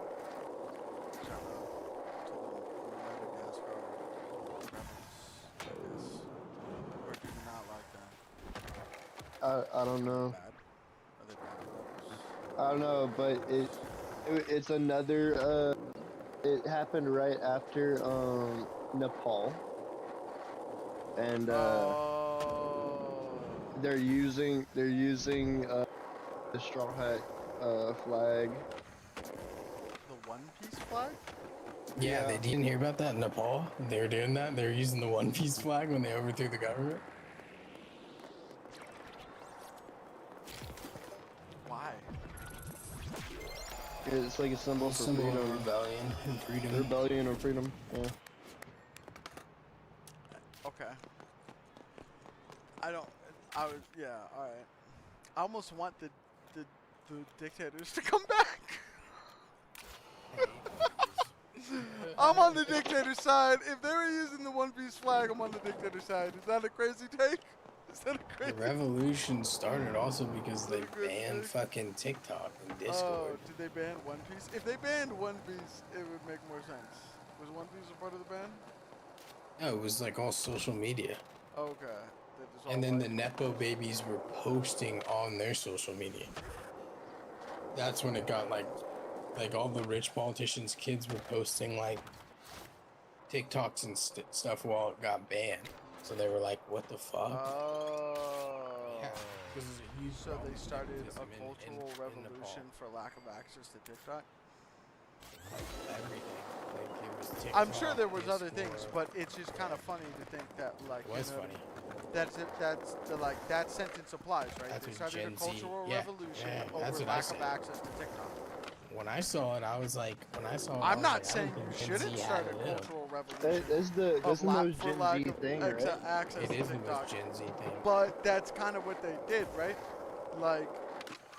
[SPEAKER 1] Shout out to the Madagascar governments, I guess.
[SPEAKER 3] I don't know.
[SPEAKER 1] Bad? Are they bad rebels?
[SPEAKER 3] I don't know, but it's another. It happened right after Nepal, and
[SPEAKER 1] Oh.
[SPEAKER 3] they're using the Straw Hat flag.
[SPEAKER 1] The One Piece flag?
[SPEAKER 2] Yeah, they didn't hear about that in Nepal. They were doing that. They were using the One Piece flag when they overthrew the government.
[SPEAKER 1] Why?
[SPEAKER 3] It's like a symbol for
[SPEAKER 2] Symbol of
[SPEAKER 3] freedom.
[SPEAKER 2] rebellion and freedom.
[SPEAKER 3] Rebellion or freedom. Yeah.
[SPEAKER 1] Okay. Yeah, alright. I almost want the dictators to come back. I'm on the dictator's side. If they were using the One Piece flag, I'm on the dictator's side. Is that a crazy take? Is that a crazy
[SPEAKER 2] The revolution started also because they
[SPEAKER 1] good
[SPEAKER 2] banned
[SPEAKER 1] take?
[SPEAKER 2] fucking TikTok and
[SPEAKER 1] Oh,
[SPEAKER 2] Discord.
[SPEAKER 1] did they ban One Piece? If they banned One Piece, it would make more sense. Was One Piece a part of the ban?
[SPEAKER 2] No, it was like all social media.
[SPEAKER 1] Okay.
[SPEAKER 2] And then the Nepo babies were posting on their social media. That's when it got like all the rich politicians' kids were posting like TikToks and stuff while it got banned. So they were like, "What the fuck?"
[SPEAKER 1] Oh.
[SPEAKER 2] Yeah, this is a huge
[SPEAKER 1] So
[SPEAKER 2] problem
[SPEAKER 1] they started a
[SPEAKER 2] in
[SPEAKER 1] cultural
[SPEAKER 2] Nepal.
[SPEAKER 1] revolution for lack of access to TikTok.
[SPEAKER 2] Everything. Like it was TikTok,
[SPEAKER 1] I'm sure there was
[SPEAKER 2] Discord.
[SPEAKER 1] other things, but it's just kind of funny to think that like
[SPEAKER 2] It was funny.
[SPEAKER 1] That's it. That's the like that sentence applies, right?
[SPEAKER 2] That's
[SPEAKER 1] They
[SPEAKER 2] what
[SPEAKER 1] started
[SPEAKER 2] Gen
[SPEAKER 1] a
[SPEAKER 2] Z
[SPEAKER 1] cultural
[SPEAKER 2] yeah,
[SPEAKER 1] revolution
[SPEAKER 2] yeah,
[SPEAKER 1] over
[SPEAKER 2] that's what I
[SPEAKER 1] lack
[SPEAKER 2] said.
[SPEAKER 1] of access to TikTok.
[SPEAKER 2] When I saw it, I was like,
[SPEAKER 1] I'm not saying you shouldn't start a cultural revolution.
[SPEAKER 3] That's the most Gen Z thing, right?
[SPEAKER 1] Access
[SPEAKER 2] It
[SPEAKER 1] to
[SPEAKER 2] is the
[SPEAKER 1] TikTok.
[SPEAKER 2] most Gen Z thing.
[SPEAKER 1] But that's kind of what they did, right? Like.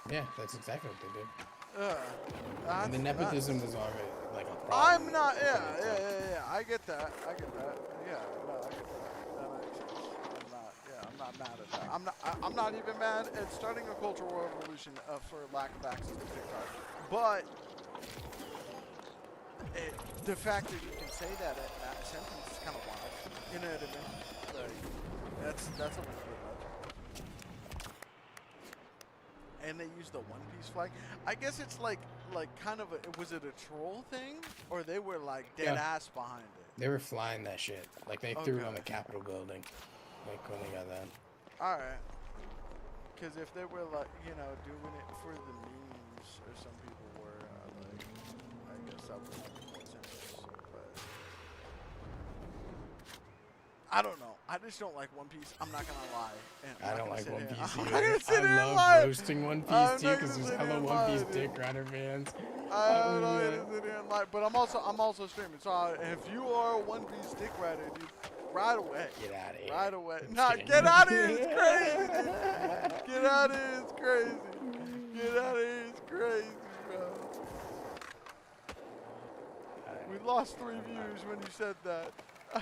[SPEAKER 2] Yeah, that's exactly what they did.
[SPEAKER 1] And
[SPEAKER 2] the nepotism was already like a problem.
[SPEAKER 1] I'm not. Yeah. I get that. Yeah, no, I get that. That makes sense. I'm not mad at that. I'm not even mad at starting a cultural revolution for lack of access to TikTok. But the fact that you can say that in that sentence is kind of wild. You know what I mean? Like, that's a little bit much. And they use the One Piece flag. I guess it's like kind of was it a troll thing, or they were like dead ass behind it?
[SPEAKER 2] They were flying that shit. Like they threw it on the Capitol building. Like when they got that.
[SPEAKER 1] All right. Because if they were like doing it for the memes, or some people were like, I guess that would make more sense. But I don't know. I just don't like One Piece. I'm not gonna lie. And
[SPEAKER 2] I don't like One Piece
[SPEAKER 1] I'm
[SPEAKER 2] either.
[SPEAKER 1] not gonna sit here and
[SPEAKER 2] I
[SPEAKER 1] lie.
[SPEAKER 2] love roasting One Piece too because there's hella One Piece dick rider fans.
[SPEAKER 1] I'm not gonna sit here and lie. But I'm also streaming. So if you are a One Piece dick rider, dude, right away.
[SPEAKER 2] Get out of here.
[SPEAKER 1] Right away. Nah, get out of here. It's crazy, dude. Get out of here. It's crazy. Get out of here. It's crazy, bro. We lost 3 views when you said that.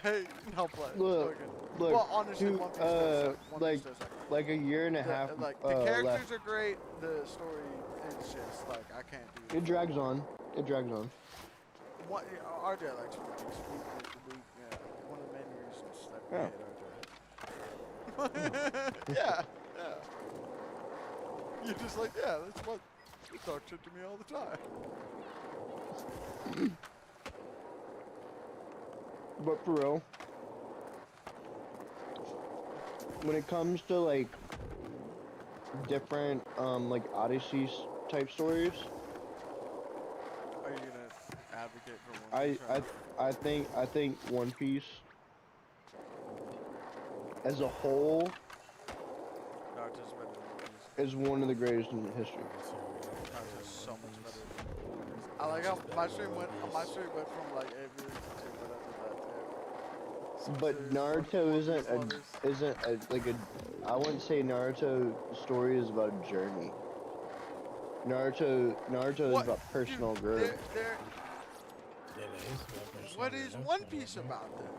[SPEAKER 1] Hey, no play.
[SPEAKER 3] Look,
[SPEAKER 1] well, honestly, One Piece does
[SPEAKER 3] like a year and a half.
[SPEAKER 1] Like the characters are great. The story is just like I can't do.
[SPEAKER 3] It drags on. It drags on.
[SPEAKER 1] What RJ likes One Piece. One of the main reasons that we hate RJ. Yeah. You're just like, yeah, that's what you talk shit to me all the time.
[SPEAKER 3] But for real, when it comes to like different like Odyssey type stories,
[SPEAKER 1] are you gonna advocate for One Piece?
[SPEAKER 3] I think One Piece as a whole is one of the greatest in history.
[SPEAKER 1] Naruto's so much better than One Piece. I like how my stream went from like 8 views to whatever that too.
[SPEAKER 3] But Naruto isn't like a. I wouldn't say Naruto story is about a journey. Naruto is about personal growth.
[SPEAKER 1] What is One Piece about then?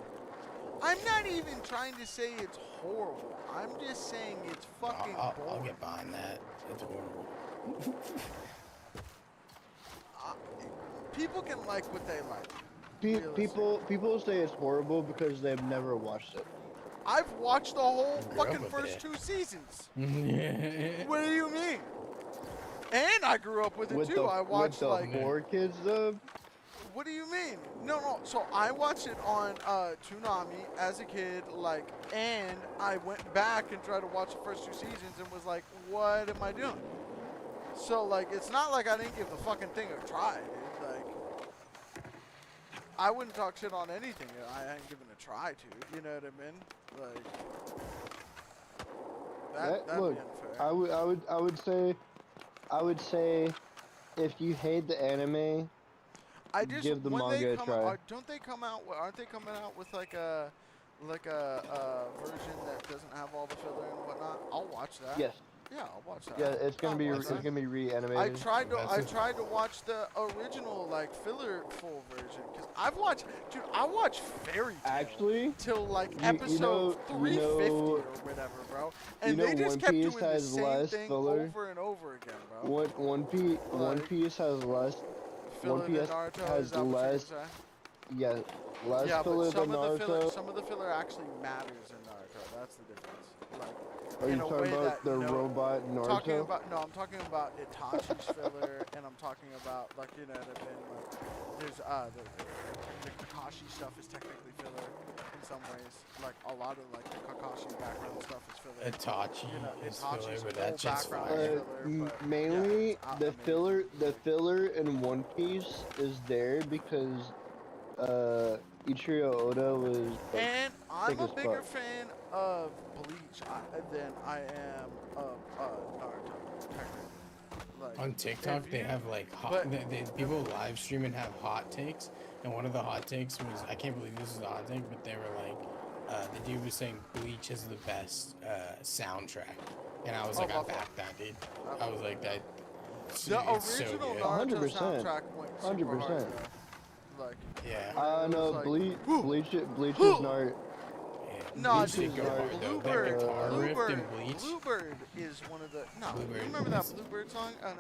[SPEAKER 1] I'm not even trying to say it's horrible. I'm just saying it's fucking boring.
[SPEAKER 2] I'll get behind that. It's horrible.
[SPEAKER 1] People can like what they like.
[SPEAKER 3] People say it's horrible because they've never watched it.
[SPEAKER 1] I've watched the whole
[SPEAKER 2] I grew up
[SPEAKER 1] fucking
[SPEAKER 2] with
[SPEAKER 1] first
[SPEAKER 2] it.
[SPEAKER 1] 2 seasons. What do you mean? And I grew up with it
[SPEAKER 3] With
[SPEAKER 1] too.
[SPEAKER 3] the
[SPEAKER 1] I watched
[SPEAKER 3] with the
[SPEAKER 1] like.
[SPEAKER 3] 4 kids though.
[SPEAKER 1] What do you mean? No. So I watched it on Toonami as a kid, like, and I went back and tried to watch the first 2 seasons and was like, what am I doing? So like, it's not like I didn't give the fucking thing a try, dude. Like, I wouldn't talk shit on anything I hadn't given a try to. You know what I mean? Like, that'd
[SPEAKER 3] Look,
[SPEAKER 1] be unfair.
[SPEAKER 3] I would say, if you hate the anime,
[SPEAKER 1] I just
[SPEAKER 3] give the
[SPEAKER 1] when they
[SPEAKER 3] manga a
[SPEAKER 1] come
[SPEAKER 3] try.
[SPEAKER 1] out, don't they come out? Aren't they coming out with like a version that doesn't have all the filler and whatnot? I'll watch that.
[SPEAKER 3] Yes.
[SPEAKER 1] Yeah, I'll watch that.
[SPEAKER 3] Yeah, it's gonna
[SPEAKER 1] I'll watch that.
[SPEAKER 3] be reanimated.
[SPEAKER 1] I tried to watch the original like filler full version because I watched Fairy Tail
[SPEAKER 3] Actually,
[SPEAKER 1] till like
[SPEAKER 3] you
[SPEAKER 1] episode
[SPEAKER 3] know-
[SPEAKER 1] 350 or whatever, bro. And they just
[SPEAKER 3] One
[SPEAKER 1] kept
[SPEAKER 3] Piece
[SPEAKER 1] doing the
[SPEAKER 3] has
[SPEAKER 1] same
[SPEAKER 3] less
[SPEAKER 1] thing
[SPEAKER 3] filler.
[SPEAKER 1] over and over again, bro.
[SPEAKER 3] One
[SPEAKER 1] Like,
[SPEAKER 3] Piece has less.
[SPEAKER 1] Filler
[SPEAKER 3] One
[SPEAKER 1] than
[SPEAKER 3] Piece
[SPEAKER 1] Naruto,
[SPEAKER 3] has
[SPEAKER 1] is that what you're
[SPEAKER 3] less.
[SPEAKER 1] gonna say?
[SPEAKER 3] Yeah, less
[SPEAKER 1] Yeah,
[SPEAKER 3] filler
[SPEAKER 1] but some
[SPEAKER 3] than
[SPEAKER 1] of the
[SPEAKER 3] Naruto.
[SPEAKER 1] filler actually matters in Naruto. That's the difference. Like,
[SPEAKER 3] Are you
[SPEAKER 1] in a
[SPEAKER 3] talking
[SPEAKER 1] way
[SPEAKER 3] about
[SPEAKER 1] that
[SPEAKER 3] the robot Naruto?
[SPEAKER 1] I'm talking about Itachi's filler, and I'm talking about like you know what I mean. Like, there's the Kakashi stuff is technically filler in some ways. Like a lot of like the Kakashi background stuff is filler.
[SPEAKER 2] Itachi
[SPEAKER 1] You know,
[SPEAKER 2] is
[SPEAKER 1] Itachi's
[SPEAKER 2] filler, but
[SPEAKER 1] whole
[SPEAKER 2] that shit's
[SPEAKER 1] background
[SPEAKER 2] fire.
[SPEAKER 1] is filler, but
[SPEAKER 3] Mainly,
[SPEAKER 1] yeah, it's
[SPEAKER 3] the
[SPEAKER 1] amazing.
[SPEAKER 3] filler in One Piece is there because Ichiro Oda was like,
[SPEAKER 1] And I'm
[SPEAKER 3] thick
[SPEAKER 1] a
[SPEAKER 3] as
[SPEAKER 1] bigger
[SPEAKER 3] fuck.
[SPEAKER 1] fan of Bleach than I am of Naruto. Technically. Like,
[SPEAKER 2] On TikTok,
[SPEAKER 1] if
[SPEAKER 2] they
[SPEAKER 1] you-
[SPEAKER 2] have like hot.
[SPEAKER 1] but-
[SPEAKER 2] People live stream and have hot takes, and one of the hot takes was, I can't believe this is a hot take, but they were like, the dude was saying Bleach is the best soundtrack, and I was like, I back that, dude. I was like, that.
[SPEAKER 1] The
[SPEAKER 2] It's so
[SPEAKER 1] original
[SPEAKER 2] good.
[SPEAKER 1] Naruto
[SPEAKER 3] 100%.
[SPEAKER 1] soundtrack went super hard.
[SPEAKER 3] 100%.
[SPEAKER 1] Though. Like,
[SPEAKER 2] Yeah.
[SPEAKER 3] I know
[SPEAKER 1] like,
[SPEAKER 3] Bleach is Naruto.
[SPEAKER 1] No,
[SPEAKER 2] Bleach
[SPEAKER 1] dude,
[SPEAKER 2] did go hard, though. That
[SPEAKER 1] Bluebird,
[SPEAKER 2] guitar riff in Bleach.
[SPEAKER 1] Bluebird is one of the. No, you
[SPEAKER 2] Bluebird
[SPEAKER 1] remember that
[SPEAKER 2] is-
[SPEAKER 1] Bluebird song?
[SPEAKER 2] Yeah.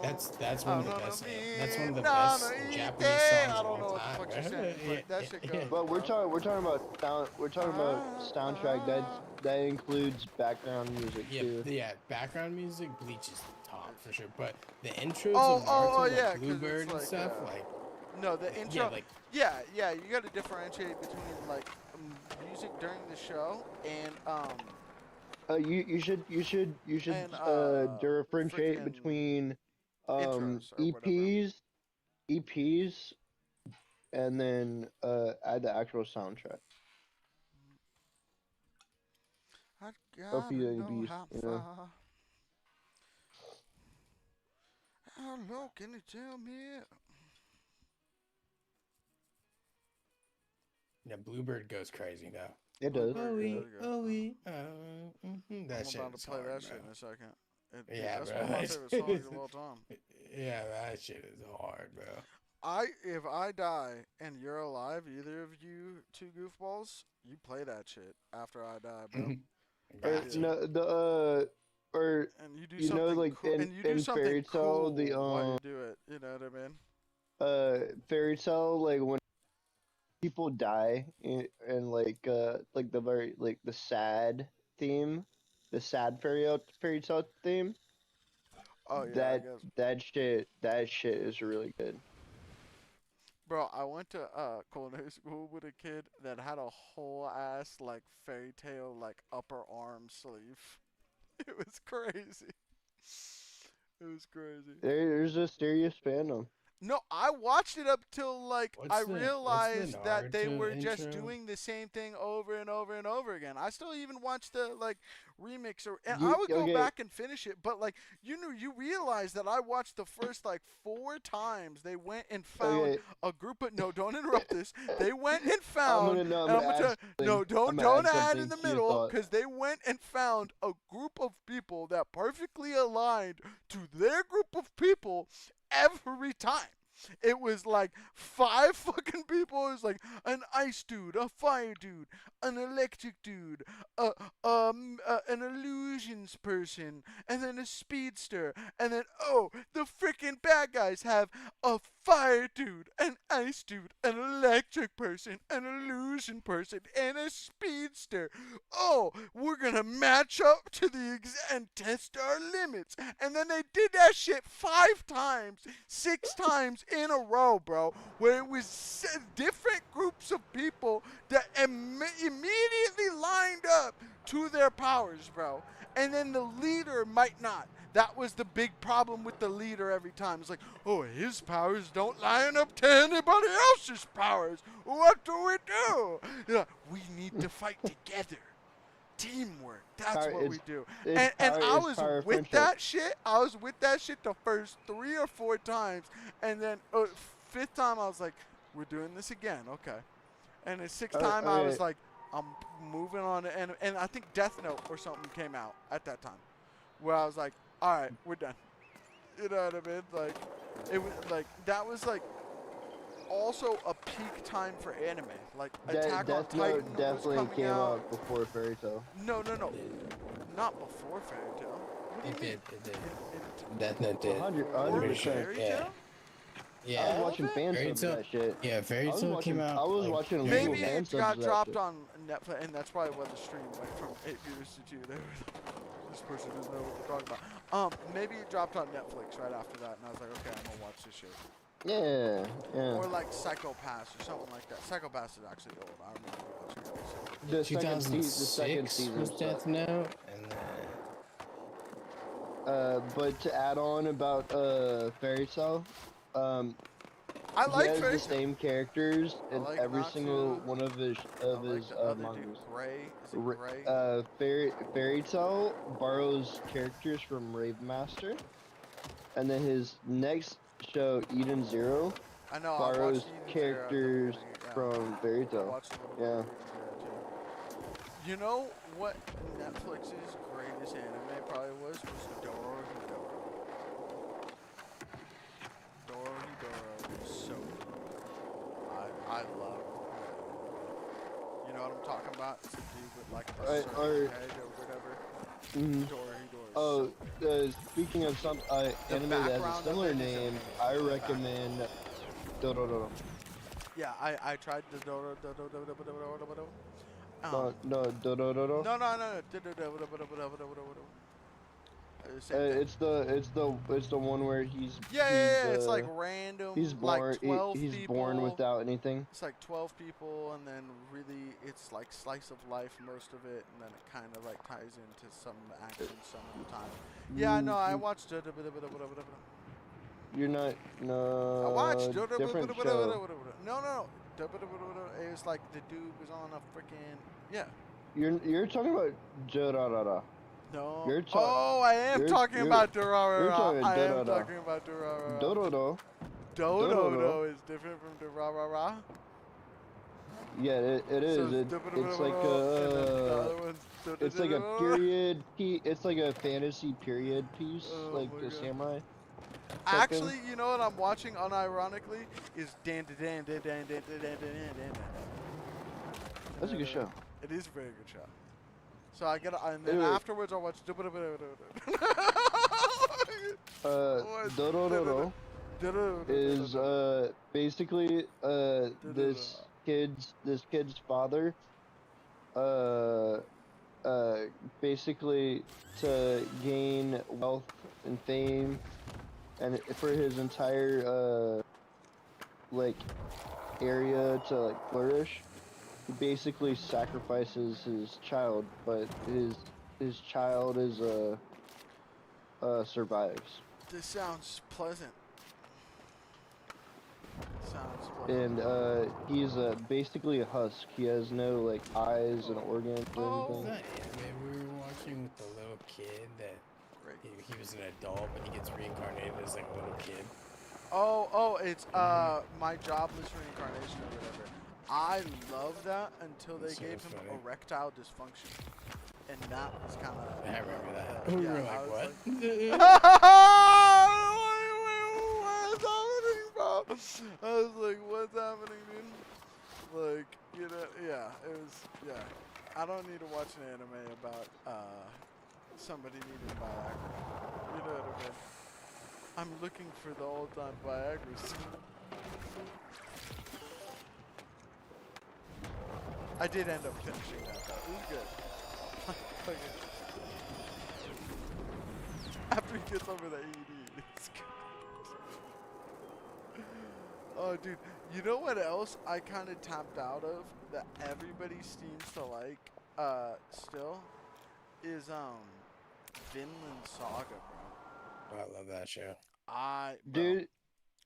[SPEAKER 2] That's
[SPEAKER 1] Oh,
[SPEAKER 2] one of the best. That's one of the best Japanese songs
[SPEAKER 1] I
[SPEAKER 2] of
[SPEAKER 1] don't know
[SPEAKER 2] all
[SPEAKER 1] what the
[SPEAKER 2] time.
[SPEAKER 1] fuck you're
[SPEAKER 2] bro.
[SPEAKER 1] saying, but that shit goes.
[SPEAKER 3] But we're talking about soundtrack. That includes background music too.
[SPEAKER 2] Yeah, background music, Bleach is top for sure. But the intros
[SPEAKER 1] Oh,
[SPEAKER 2] of Naruto,
[SPEAKER 1] yeah, 'cause
[SPEAKER 2] like Bluebird
[SPEAKER 1] it's
[SPEAKER 2] and
[SPEAKER 1] like,
[SPEAKER 2] stuff, like
[SPEAKER 1] No, the intro.
[SPEAKER 2] yeah, like
[SPEAKER 1] Yeah, you got to differentiate between like music during the show and
[SPEAKER 3] You should
[SPEAKER 1] And,
[SPEAKER 3] differentiate
[SPEAKER 1] freaking
[SPEAKER 3] between
[SPEAKER 1] intros or whatever.
[SPEAKER 3] EPs, and then add the actual soundtrack.
[SPEAKER 1] I
[SPEAKER 3] Or
[SPEAKER 1] gotta know
[SPEAKER 3] PWBs,
[SPEAKER 1] how
[SPEAKER 3] you know.
[SPEAKER 1] far. How low can you tell me?
[SPEAKER 2] yeah, Bluebird goes crazy though.
[SPEAKER 3] It does.
[SPEAKER 2] That
[SPEAKER 1] I'm
[SPEAKER 2] shit
[SPEAKER 1] about
[SPEAKER 2] is
[SPEAKER 1] to play
[SPEAKER 2] hard,
[SPEAKER 1] that shit
[SPEAKER 2] bro.
[SPEAKER 1] in a second.
[SPEAKER 2] Yeah,
[SPEAKER 1] that's
[SPEAKER 2] bro.
[SPEAKER 1] one of my favorite songs of all time.
[SPEAKER 2] Yeah, that shit is hard, bro.
[SPEAKER 1] If I die and you're alive, either of you two goofballs, you play that shit after I die, bro.
[SPEAKER 3] Or,
[SPEAKER 2] Gotcha.
[SPEAKER 3] no, or
[SPEAKER 1] And you do
[SPEAKER 3] you know,
[SPEAKER 1] something
[SPEAKER 3] like
[SPEAKER 1] cool.
[SPEAKER 3] in,
[SPEAKER 1] And you do
[SPEAKER 3] in
[SPEAKER 1] something
[SPEAKER 3] Fairy Tail,
[SPEAKER 1] cool while you do it. You know what I mean?
[SPEAKER 3] Fairy Tail, like when people die and like the very like the sad theme, the sad fairy tale theme.
[SPEAKER 1] Oh yeah, I guess.
[SPEAKER 3] That shit is really good.
[SPEAKER 1] Bro, I went to culinary school with a kid that had a whole ass like fairy tale like upper arm sleeve. It was crazy. It was crazy.
[SPEAKER 3] There's a serious fandom.
[SPEAKER 1] No, I watched it up till like I
[SPEAKER 2] What's the
[SPEAKER 1] realized that they
[SPEAKER 2] Naruto
[SPEAKER 1] were just
[SPEAKER 2] intro?
[SPEAKER 1] doing the same thing over and over and over again. I still even watched the like remix and
[SPEAKER 3] You-
[SPEAKER 1] I would go
[SPEAKER 3] okay.
[SPEAKER 1] back and finish it, but like you realize that I watched the first like 4 times. They went and found
[SPEAKER 3] Okay.
[SPEAKER 1] a group of no, don't interrupt this. They went and found
[SPEAKER 3] I'm gonna add something.
[SPEAKER 1] no,
[SPEAKER 3] I'm
[SPEAKER 1] don't
[SPEAKER 3] gonna add
[SPEAKER 1] add
[SPEAKER 3] something
[SPEAKER 1] in the
[SPEAKER 3] to your
[SPEAKER 1] middle
[SPEAKER 3] thought.
[SPEAKER 1] because they went and found a group of people that perfectly aligned to their group of people every time. It was like 5 fucking people. It was like an ice dude, a fire dude, an electric dude, an illusions person, and then a speedster, and then the freaking bad guys have a fire dude, an ice dude, an electric person, an illusion person, and a speedster. Oh, we're gonna match up to the and test our limits. And then they did that shit 5 times, 6 times in a row, bro, where it was different groups of people that immediately lined up to their powers, bro. And then the leader might not. That was the big problem with the leader every time. It's like, oh, his powers don't line up to anybody else's powers. What do we do? Yeah, we need to fight together. Teamwork. That's what we do. And I was with that shit. I was with that shit the first 3 or 4 times. And then 5th time I was like, we're doing this again. Okay. And the 6th time I was like, I'm moving on. And I think Death Note or something came out at that time. Where I was like, all right, we're done. You know what I mean? Like, it was like, that was like also a peak time for anime. Like, Attack on Titan
[SPEAKER 3] definitely came out before Fairy Tail.
[SPEAKER 1] No. Not before Fairy Tail.
[SPEAKER 2] It did. Death Note did.
[SPEAKER 3] 100%.
[SPEAKER 2] Yeah.
[SPEAKER 3] I was watching fan subs of that shit.
[SPEAKER 2] Yeah, Fairy Tail came out.
[SPEAKER 3] I was watching
[SPEAKER 1] maybe
[SPEAKER 3] fan
[SPEAKER 1] it
[SPEAKER 3] subs
[SPEAKER 1] got
[SPEAKER 3] of that
[SPEAKER 1] dropped
[SPEAKER 3] shit.
[SPEAKER 1] on Netflix, and that's probably why the stream went from 8 viewers to 2. This person doesn't know what they're talking about. Maybe it dropped on Netflix right after that, and I was like, okay, I'm gonna watch this shit.
[SPEAKER 3] Yeah.
[SPEAKER 1] Or like Psycho Pass or something like that. Psycho Pass is actually old. I remember watching it.
[SPEAKER 3] The second season
[SPEAKER 2] was Death Note, and then.
[SPEAKER 3] But to add on about Fairy Tail,
[SPEAKER 1] I like
[SPEAKER 3] he has
[SPEAKER 1] Fairy
[SPEAKER 3] the same characters in
[SPEAKER 1] like
[SPEAKER 3] every
[SPEAKER 1] Natsu.
[SPEAKER 3] single one of his
[SPEAKER 1] mangas. Gray. Is it Gray?
[SPEAKER 3] Fairy Tail borrows characters from Rave Master, and then his next show, Eden Zero, borrows characters from Fairy Tail. Yeah.
[SPEAKER 1] You know what Netflix's greatest anime probably was Dorohedoro. Dorohedoro is so good. I love it. You know what I'm talking about? It's a dude with like a certain head or whatever.
[SPEAKER 3] Oh, speaking of some anime that has a similar name, I recommend Dororo.
[SPEAKER 1] Yeah, I tried the Dororo.
[SPEAKER 3] No, Dororo.
[SPEAKER 1] No.
[SPEAKER 3] It's the one where he's
[SPEAKER 1] it's like random.
[SPEAKER 3] He's born.
[SPEAKER 1] Like 12
[SPEAKER 3] he's
[SPEAKER 1] people.
[SPEAKER 3] born without anything.
[SPEAKER 1] It's like 12 people, and then really it's like slice of life most of it, and then it kind of like ties into some action some of the time. Yeah, no, I watched.
[SPEAKER 3] You're not. No.
[SPEAKER 1] I watched.
[SPEAKER 3] Different show.
[SPEAKER 1] No. It was like the dude was on a freaking
[SPEAKER 3] You're talking about Jorarara.
[SPEAKER 1] No.
[SPEAKER 3] I
[SPEAKER 1] am talking about Durarara. I am talking about Durarara.
[SPEAKER 3] Dororo.
[SPEAKER 1] Dodo is different from Durarara.
[SPEAKER 3] Yeah, it is. It's like a period. It's like a fantasy period piece, like the samurai.
[SPEAKER 1] Actually, you know what I'm watching unironically is Dan.
[SPEAKER 3] That's a good show.
[SPEAKER 1] It is a very good show. So I get, and then afterwards I watch.
[SPEAKER 3] Dororo is basically this kid's father basically to gain wealth and fame and for his entire like area to like flourish. He basically sacrifices his child, but his child is survives.
[SPEAKER 1] This sounds pleasant.
[SPEAKER 3] And he's basically a husk. He has no like eyes and organs or anything.
[SPEAKER 2] That anime we were watching with the little kid that he was an adult, but he gets reincarnated as like a little kid.
[SPEAKER 1] It's My Jobless Reincarnation or whatever. I love that until they gave him erectile dysfunction. And that was kind of...
[SPEAKER 2] I remember that. We were like, what?
[SPEAKER 1] What is happening, bro? I was like, what's happening, dude? Like, you know, yeah, it was, yeah. I don't need to watch an anime about, somebody needing Viagra. You know what I mean? I'm looking for the all-time Viagra. I did end up finishing that, though. It was good. After he gets over the AED, it's good. Oh, dude. You know what else I kind of tapped out of that everybody seems to like, still? Is, Vinland Saga, bro.
[SPEAKER 2] I love that show.
[SPEAKER 1] Bro.
[SPEAKER 3] Dude,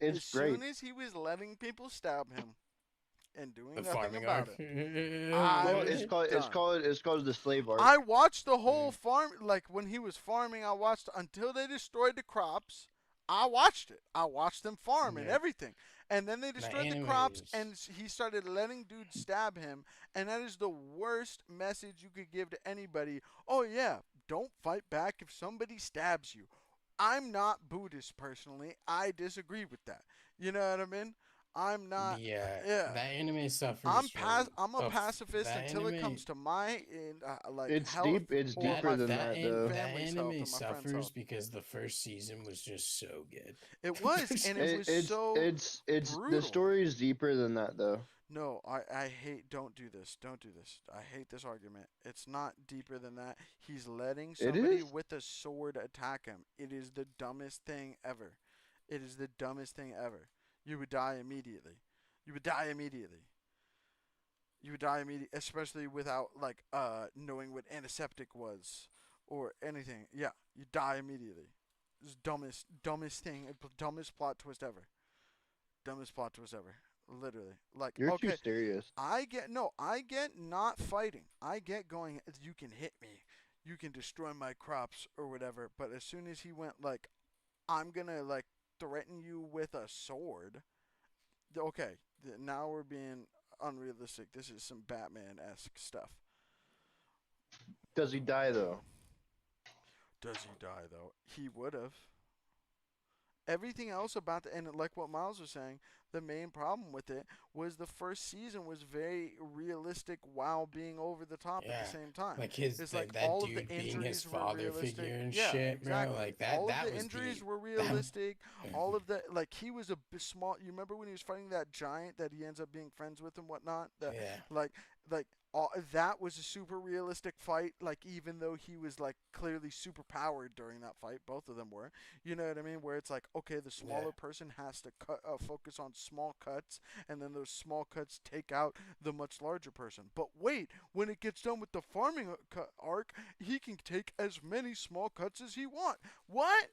[SPEAKER 3] it's
[SPEAKER 1] As
[SPEAKER 3] great.
[SPEAKER 1] soon as he was letting people stab him and doing
[SPEAKER 2] The
[SPEAKER 1] nothing
[SPEAKER 2] farming
[SPEAKER 1] about
[SPEAKER 2] arc.
[SPEAKER 1] it,
[SPEAKER 3] Well,
[SPEAKER 1] was
[SPEAKER 3] it's called the slave arc.
[SPEAKER 1] I watched the whole farm, like when he was farming, I watched until they destroyed the crops. I watched it. I watched them farm and everything. And then they destroyed the crops and he started letting dudes stab him. And that is the worst message you could give to anybody. Oh, yeah, don't fight back if somebody stabs you. I'm not Buddhist personally. I disagree with that. You know what I mean? I'm not.
[SPEAKER 2] Yeah,
[SPEAKER 1] Yeah.
[SPEAKER 2] that anime suffers.
[SPEAKER 1] I'm a pacifist until it comes to my like
[SPEAKER 3] it's
[SPEAKER 1] health.
[SPEAKER 3] deep. It's deeper than that, though.
[SPEAKER 2] That anime suffers because the first season was just so good.
[SPEAKER 1] It was, and it was so.
[SPEAKER 3] It's
[SPEAKER 1] brutal.
[SPEAKER 3] the story is deeper than that, though.
[SPEAKER 1] No, I hate. Don't do this. Don't do this. I hate this argument. It's not deeper than that. He's letting somebody with a sword attack him. It is the dumbest thing ever. It is the dumbest thing ever. You would die immediately. You would die immediately. You would die immediately, especially without like knowing what antiseptic was or anything. Yeah, you die immediately. It's dumbest thing, dumbest plot twist ever. Dumbest plot twist ever. Literally. Like,
[SPEAKER 3] You're
[SPEAKER 1] okay,
[SPEAKER 3] too serious.
[SPEAKER 1] I get not fighting. I get going. You can hit me. You can destroy my crops or whatever. But as soon as he went like, I'm gonna like threaten you with a sword. Okay, now we're being unrealistic. This is some Batman-esque stuff.
[SPEAKER 3] Does he die though?
[SPEAKER 1] Does he die though? He would have. Everything else about the, and like what Miles was saying, the main problem with it was the first season was very realistic while being over the top at the same time.
[SPEAKER 2] Like it's like that
[SPEAKER 1] all
[SPEAKER 2] dude
[SPEAKER 1] of the
[SPEAKER 2] being his father figure and
[SPEAKER 1] yeah,
[SPEAKER 2] shit,
[SPEAKER 1] exactly.
[SPEAKER 2] bro. Like that.
[SPEAKER 1] All
[SPEAKER 2] that
[SPEAKER 1] of the
[SPEAKER 2] was
[SPEAKER 1] injuries were realistic. All of the like he was a small. You remember when he was fighting that giant that he ends up being friends with and whatnot? That, like that was a super realistic fight. Like even though he was like clearly super powered during that fight, both of them were. You know what I mean? Where it's like, okay, the smaller person has to focus on small cuts, and then those small cuts take out the much larger person. But wait, when it gets done with the farming arc, he can take as many small cuts as he wants. What?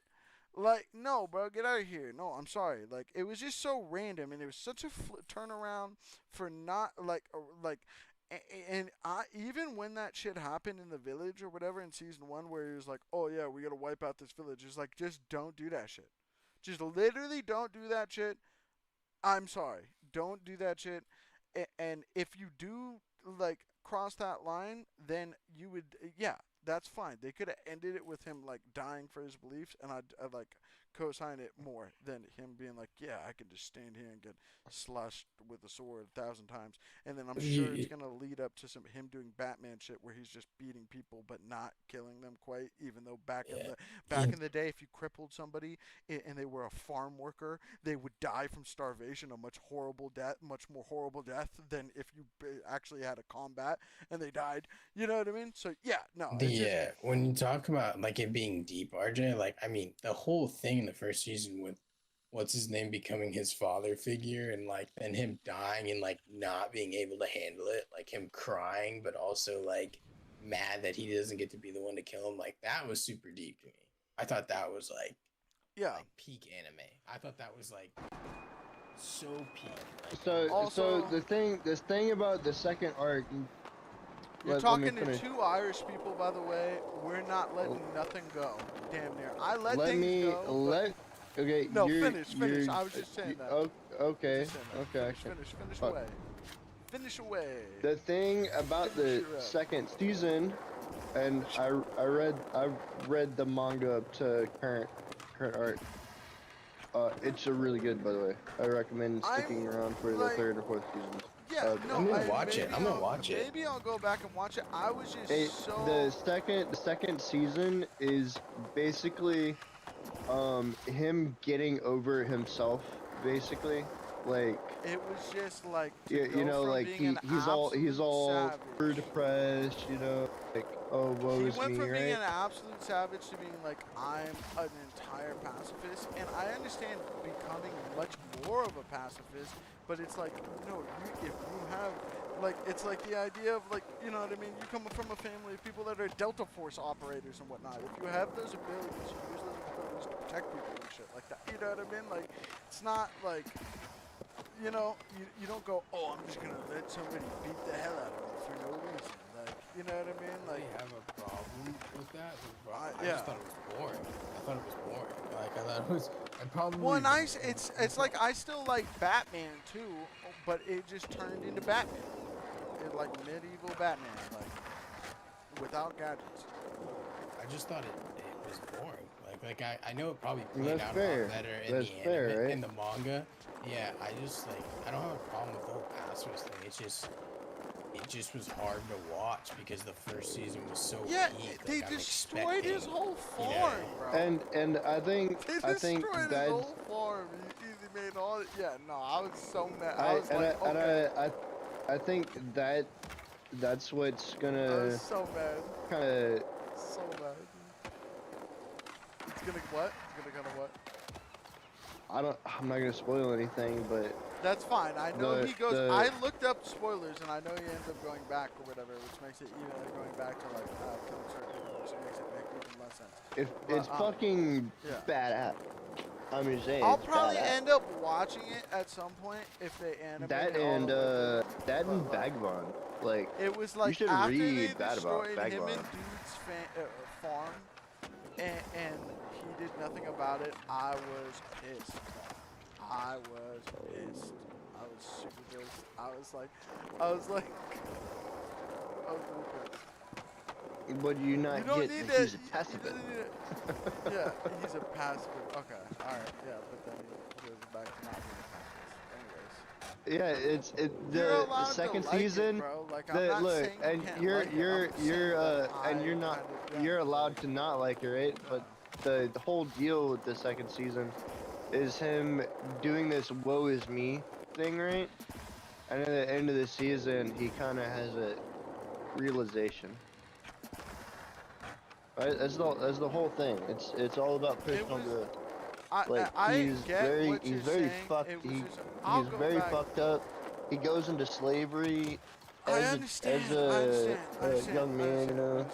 [SPEAKER 1] Like, no, bro, get out of here. No, I'm sorry. Like, it was just so random, and it was such a turnaround for not and even when that shit happened in the village or whatever in season 1, where he was like, "Oh yeah, we gotta wipe out this village," it's like, just don't do that shit. Just literally don't do that shit. I'm sorry, don't do that shit. And if you do like cross that line, then you would, yeah, that's fine. They could have ended it with him like dying for his beliefs, and I'd like co-sign it more than him being like, yeah, I can just stand here and get slashed with a sword 1,000 times, and then I'm sure it's gonna lead up to him doing Batman shit where he's just beating people but not killing them quite. Even though back in the day, if you crippled somebody and they were a farm worker, they would die from starvation, a much more horrible death than if you actually had a combat and they died. You know what I mean? So yeah, no.
[SPEAKER 2] When you talk about like it being deep, RJ, like I mean the whole thing in the first season with what's his name becoming his father figure and like then him dying and like not being able to handle it, like him crying but also like mad that he doesn't get to be the one to kill him, like that was super deep to me. I thought that was like peak anime. I thought that was like so peak. Like,
[SPEAKER 3] so the thing about the second arc.
[SPEAKER 1] You're talking to two Irish people, by the way. We're not letting nothing go. Damn near. I let things go.
[SPEAKER 3] Okay.
[SPEAKER 1] No, finish. I was just saying that.
[SPEAKER 3] Okay.
[SPEAKER 1] Finish away. Finish away.
[SPEAKER 3] The thing about the second season, and I read the manga up to current art. It's a really good, by the way. I recommend sticking around for the
[SPEAKER 1] like,
[SPEAKER 3] 3rd or 4th season.
[SPEAKER 1] Yeah, no,
[SPEAKER 2] I'm gonna watch it. I'm gonna watch it.
[SPEAKER 1] Maybe I'll go back and watch it. I was just so.
[SPEAKER 3] The second season is basically, him getting over himself, basically. Like,
[SPEAKER 1] It was just like
[SPEAKER 3] you know, like he's all super depressed, you know, like, oh, woe
[SPEAKER 1] he
[SPEAKER 3] is
[SPEAKER 1] went
[SPEAKER 3] me,
[SPEAKER 1] from being
[SPEAKER 3] right?
[SPEAKER 1] an absolute savage to being like, I'm an entire pacifist, and I understand becoming much more of a pacifist, but it's like, no, if you have, like, it's like the idea of, like, you know what I mean, you come from a family of people that are Delta Force operators and whatnot. If you have those abilities, you use those abilities to protect people and shit like that, you know what I mean? Like, it's not like, you know, you don't go, oh, I'm just gonna let somebody beat the hell out of me for no reason. Like, you know what I mean? Like,
[SPEAKER 2] I have a problem with that. I
[SPEAKER 1] yeah.
[SPEAKER 2] just thought it was boring. I thought it was boring. Like, I thought it was. I probably.
[SPEAKER 1] Well, and it's like I still like Batman too, but it just turned into Batman, like medieval Batman, like without gadgets.
[SPEAKER 2] I just thought it was boring. Like I know it probably played
[SPEAKER 3] That's
[SPEAKER 2] out
[SPEAKER 3] fair.
[SPEAKER 2] a lot better in
[SPEAKER 3] That's
[SPEAKER 2] the
[SPEAKER 3] fair,
[SPEAKER 2] anime,
[SPEAKER 3] right?
[SPEAKER 2] in the manga. Yeah, I just like I don't have a problem with the whole pacifist thing. It just was hard to watch because the first season was so peak.
[SPEAKER 1] They
[SPEAKER 2] Like,
[SPEAKER 1] destroyed his whole farm,
[SPEAKER 2] you know,
[SPEAKER 1] bro.
[SPEAKER 3] And I think
[SPEAKER 1] They
[SPEAKER 3] I think
[SPEAKER 1] destroyed his
[SPEAKER 3] that's
[SPEAKER 1] whole farm. He made all. Yeah, no, I was so mad. I was like,
[SPEAKER 3] and
[SPEAKER 1] okay.
[SPEAKER 3] I think that's what's
[SPEAKER 1] I
[SPEAKER 3] gonna
[SPEAKER 1] was so mad.
[SPEAKER 3] kind of.
[SPEAKER 1] So mad. It's gonna what? It's gonna kind of what?
[SPEAKER 3] I'm not gonna spoil anything, but
[SPEAKER 1] That's fine. I know he goes.
[SPEAKER 3] the
[SPEAKER 1] I looked up spoilers, and I know he ends up going back or whatever, which makes it even going back to like killing certain people, which makes it make even less sense.
[SPEAKER 3] it's fucking
[SPEAKER 1] yeah.
[SPEAKER 3] badass. I'm just saying.
[SPEAKER 1] I'll
[SPEAKER 3] it's
[SPEAKER 1] probably
[SPEAKER 3] badass.
[SPEAKER 1] end up watching it at some point if they animate
[SPEAKER 3] That
[SPEAKER 1] it all
[SPEAKER 3] and
[SPEAKER 1] the way through.
[SPEAKER 3] that and Vagabond. Like,
[SPEAKER 1] It was like
[SPEAKER 3] you should
[SPEAKER 1] after
[SPEAKER 3] read
[SPEAKER 1] they destroyed him
[SPEAKER 3] Vagabond.
[SPEAKER 1] and Dude's farm, and he did nothing about it. I was pissed. I was pissed. I was super pissed. I was like, I was really pissed.
[SPEAKER 3] What do you not
[SPEAKER 1] You don't
[SPEAKER 3] get?
[SPEAKER 1] need
[SPEAKER 3] That
[SPEAKER 1] to.
[SPEAKER 3] he's a pacifist.
[SPEAKER 1] Yeah, he's a pacifist. Okay, alright, yeah, but then he goes back to not being a pacifist. Anyways.
[SPEAKER 3] Yeah,
[SPEAKER 1] You're
[SPEAKER 3] the
[SPEAKER 1] allowed
[SPEAKER 3] second
[SPEAKER 1] to like
[SPEAKER 3] season.
[SPEAKER 1] it, bro. Like, I'm not
[SPEAKER 3] Look,
[SPEAKER 1] saying you
[SPEAKER 3] and
[SPEAKER 1] can't
[SPEAKER 3] you're
[SPEAKER 1] like it. I'm just saying that
[SPEAKER 3] you're not you're allowed to not like it, right? But the whole deal with the second season is him doing this "woe is me" thing, right? And at the end of the season, he kind of has a realization. Right? That's the whole thing. It's all about personal growth. Like, he's very fucked. He's very fucked up. He goes into slavery as a young man, you know.
[SPEAKER 1] I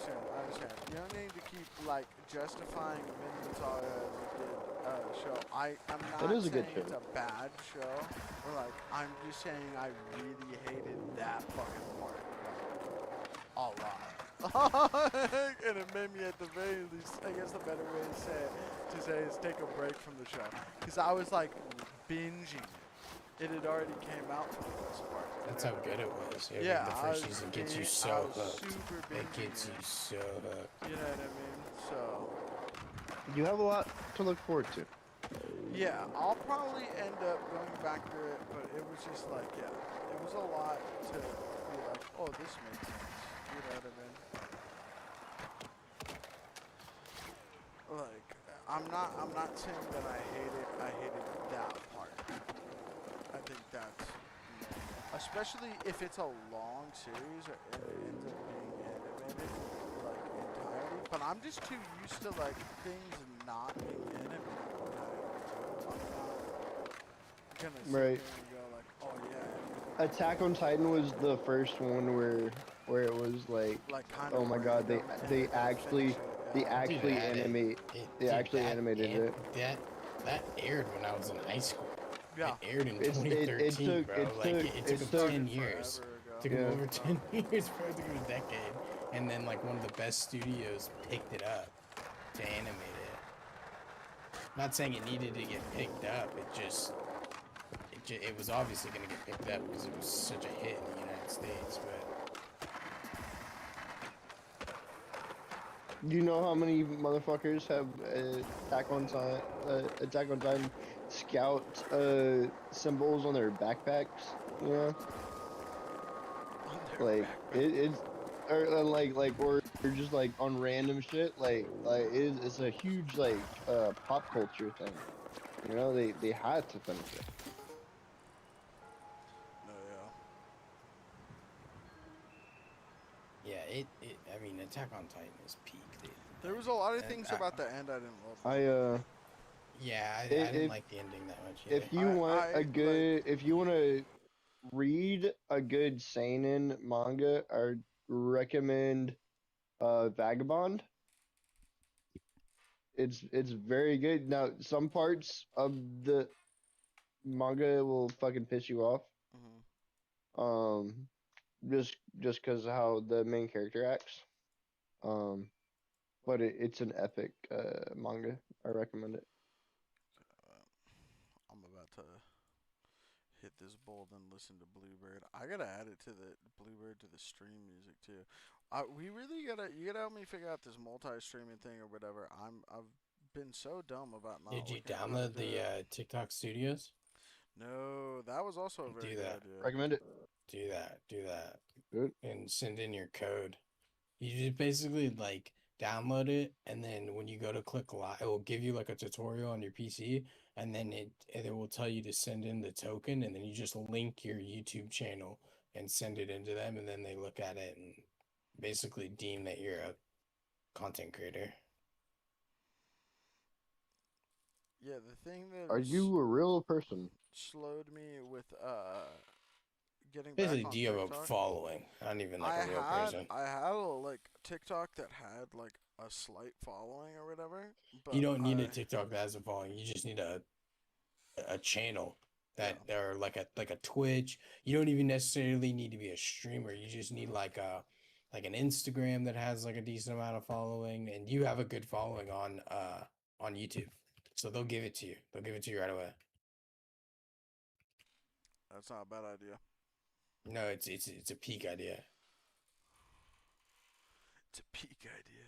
[SPEAKER 1] understand. You don't need to keep like justifying Minotaur as a good show. I'm not
[SPEAKER 3] It is a good
[SPEAKER 1] saying it's
[SPEAKER 3] show.
[SPEAKER 1] a bad show. But like, I'm just saying I really hated that fucking part. Like, a lot. And it made me, at the very least, I guess the better way to say is take a break from the show, because I was like binging it. It had already came out for the most part.
[SPEAKER 2] That's how good it was.
[SPEAKER 1] Yeah,
[SPEAKER 2] the first season gets you so hooked. It gets you so hooked.
[SPEAKER 1] You know what I mean? So.
[SPEAKER 3] You have a lot to look forward to.
[SPEAKER 1] Yeah, I'll probably end up going back to it, but it was just like, yeah, it was a lot to be like, oh, this makes sense. You know what I mean? Like, I'm not saying that I hated that part. I think that's normal. Especially if it's a long series or it ends up being animated, like, entirely. But I'm just too used to, like, things not being animated. I'm not gonna sit here and go like, oh yeah.
[SPEAKER 3] Attack on Titan was the first one where it was like
[SPEAKER 1] kind
[SPEAKER 3] oh
[SPEAKER 1] of
[SPEAKER 3] my god, they actually animated it.
[SPEAKER 2] That aired when I was in high school.
[SPEAKER 1] Yeah.
[SPEAKER 2] It aired in 2013, bro. It took 10 years. It took him over 10 years, bro. It took him a decade. And then like one of the best studios picked it up to animate it. I'm not saying it needed to get picked up. It was obviously going to get picked up because it was such a hit in the United States, but
[SPEAKER 3] Do you know how many motherfuckers have Attack on Titan scout symbols on their backpacks. You know, like it's or or just like on random shit. It's a huge pop culture thing. You know, they had to finish it.
[SPEAKER 1] No, yeah.
[SPEAKER 2] Yeah, I mean, Attack on Titan is peak, dude.
[SPEAKER 1] There was a lot of
[SPEAKER 2] And
[SPEAKER 1] things about the end I didn't love.
[SPEAKER 2] Yeah, I didn't like the ending that much either.
[SPEAKER 3] If you want if you want to read a good seinen manga, I recommend Vagabond. It's very good. Now, some parts of the manga will fucking piss you off.
[SPEAKER 1] Mm-hmm.
[SPEAKER 3] Just because of how the main character acts. But it's an epic manga. I recommend it.
[SPEAKER 1] I'm about to hit this bold and listen to Bluebird. I gotta add it to the Bluebird to the stream music too. We really gotta you gotta help me figure out this multi-streaming thing or whatever. I've been so dumb about not.
[SPEAKER 2] Did you
[SPEAKER 1] looking at how to
[SPEAKER 2] download
[SPEAKER 1] do
[SPEAKER 2] the
[SPEAKER 1] it.
[SPEAKER 2] TikTok Studios?
[SPEAKER 1] No, that was also a very
[SPEAKER 2] Do
[SPEAKER 1] good
[SPEAKER 2] that.
[SPEAKER 1] idea.
[SPEAKER 3] Recommend it.
[SPEAKER 2] Do that. Do that.
[SPEAKER 3] Good.
[SPEAKER 2] And send in your code. You just basically like download it, and then when you go to click live, it will give you like a tutorial on your PC, and then it will tell you to send in the token, and then you just link your YouTube channel and send it into them, and then they look at it and basically deem that you're a content creator.
[SPEAKER 1] Yeah, the thing that
[SPEAKER 3] Are you a real person?
[SPEAKER 1] slowed me with getting
[SPEAKER 2] Basically,
[SPEAKER 1] back on
[SPEAKER 2] do you have a
[SPEAKER 1] TikTok.
[SPEAKER 2] following? Not even like a real person.
[SPEAKER 1] I had a like TikTok that had like a slight following or whatever. But
[SPEAKER 2] You don't need a TikTok that has a following. You just need a channel that or like a Twitch. You don't even necessarily need to be a streamer. You just need like an Instagram that has like a decent amount of following, and you have a good following on YouTube. So they'll give it to you. They'll give it to you right away.
[SPEAKER 1] That's not a bad idea.
[SPEAKER 2] No, it's a peak idea.
[SPEAKER 1] It's a peak idea.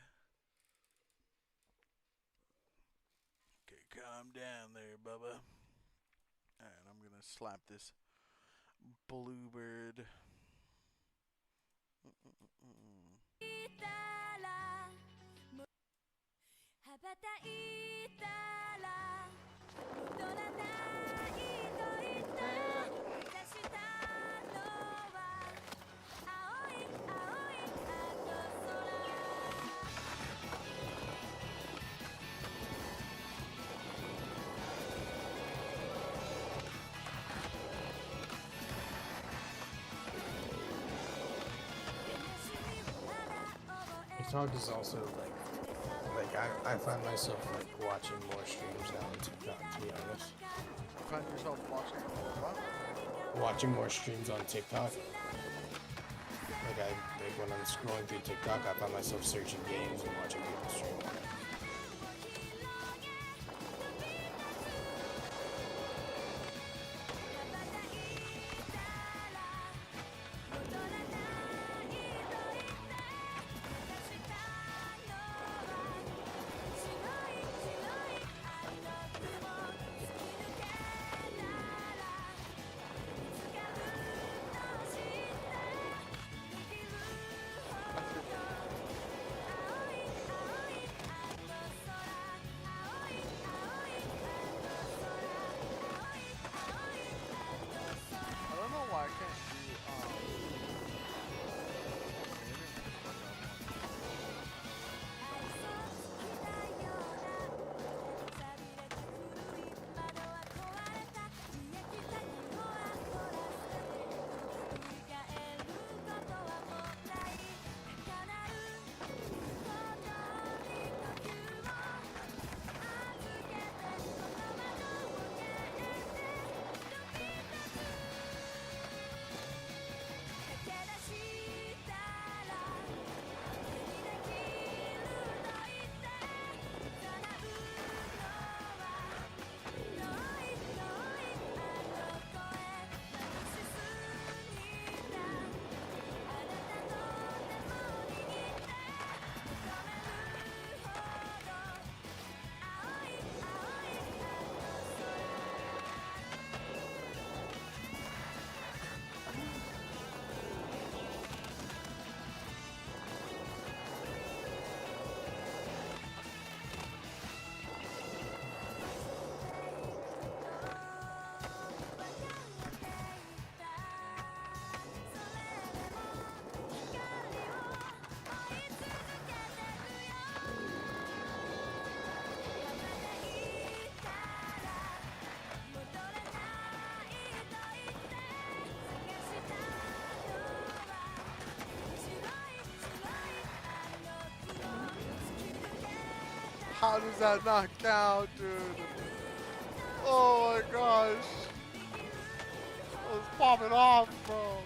[SPEAKER 1] Okay, calm down there, Bubba. Alright, I'm gonna slap this Bluebird.
[SPEAKER 2] TikTok is also like I find myself like watching more streams now on TikTok, to be honest.
[SPEAKER 1] You find yourself watching what?
[SPEAKER 2] Watching more streams on TikTok. Like when I'm scrolling through TikTok, I find myself searching games and watching people stream.
[SPEAKER 1] How does that not count, dude? Oh my gosh. I was popping off, bro.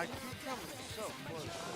[SPEAKER 1] I keep coming so close.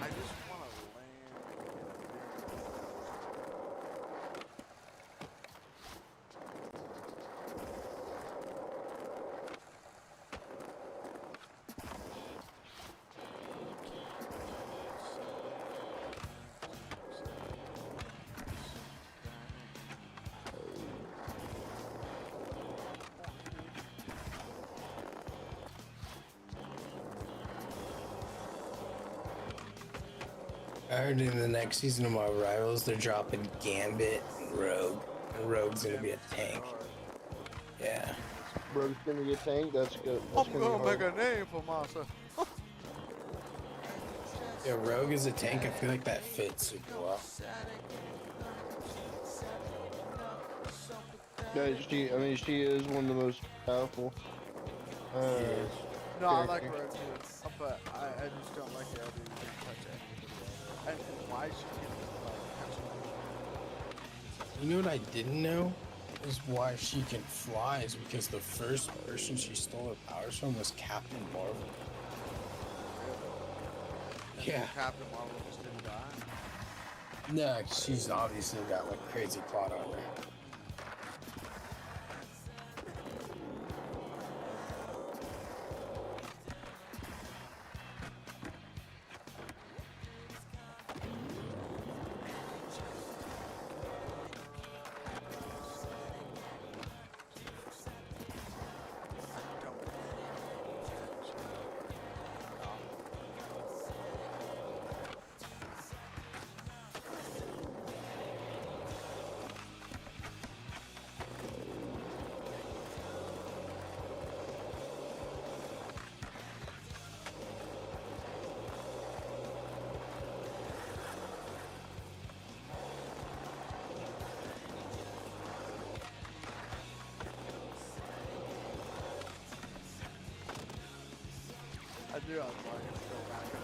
[SPEAKER 1] I just want to
[SPEAKER 2] I heard in the next season of my Rivals, they're dropping Gambit and Rogue. And Rogue's gonna be a tank. Yeah.
[SPEAKER 3] Rogue's gonna get tanked. That's good. That's
[SPEAKER 1] I'm
[SPEAKER 3] gonna
[SPEAKER 1] gonna
[SPEAKER 3] be
[SPEAKER 1] make
[SPEAKER 3] hard.
[SPEAKER 1] a name for myself.
[SPEAKER 2] Yeah, Rogue is a tank. I feel like that fits super well.
[SPEAKER 3] Yeah, I mean, she is one of the most powerful.
[SPEAKER 1] No, I like
[SPEAKER 3] character.
[SPEAKER 1] Rogue too, but I just don't like the idea you can touch anybody else. And why she can like touch
[SPEAKER 2] You know what I didn't know? is why she can fly is because the first person she stole her powers from was Captain Marvel.
[SPEAKER 1] And
[SPEAKER 2] Yeah.
[SPEAKER 1] Captain Marvel just didn't die.
[SPEAKER 2] No, she's obviously got like crazy plot armor.
[SPEAKER 1] I do. I was like, it's still back up.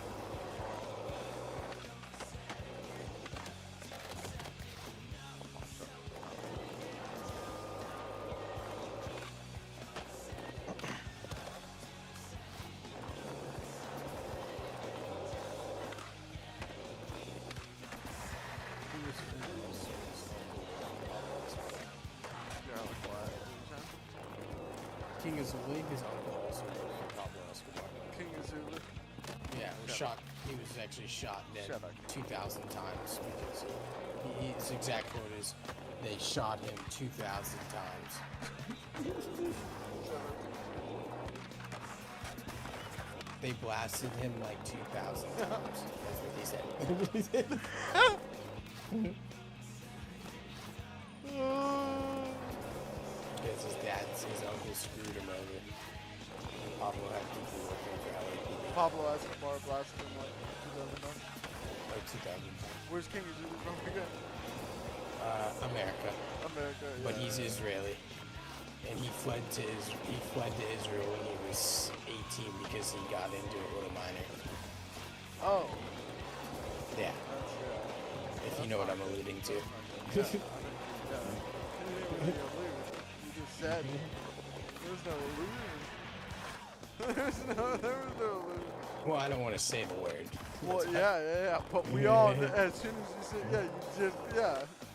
[SPEAKER 1] Yeah, like what?
[SPEAKER 2] King of Zuli, his uncle also was Pablo Escobar.
[SPEAKER 1] King of Zulu.
[SPEAKER 2] Yeah, was shot. He was actually shot dead
[SPEAKER 1] Shut up.
[SPEAKER 2] 2,000 times because his exact quote is, "They shot him 2,000 times." They blasted him like 2,000 times. That's what he said. Because his uncle screwed him over. And Pablo had people working for LAPD.
[SPEAKER 1] Pablo Escobar blasted him like 2009.
[SPEAKER 2] Like 2,000.
[SPEAKER 1] Where's King of Zulu from again?
[SPEAKER 2] America.
[SPEAKER 1] America. Yeah.
[SPEAKER 2] But he's Israeli. And he fled to Israel when he was 18 because he got into it with a minor.
[SPEAKER 1] Oh.
[SPEAKER 2] Yeah,
[SPEAKER 1] That's, yeah.
[SPEAKER 2] if you know what I'm alluding to.
[SPEAKER 1] Yeah. You just said there was no illusion. There was no illusion.
[SPEAKER 2] Well, I don't want to say the word.
[SPEAKER 1] Well, yeah. But we all, as soon as you said, you just,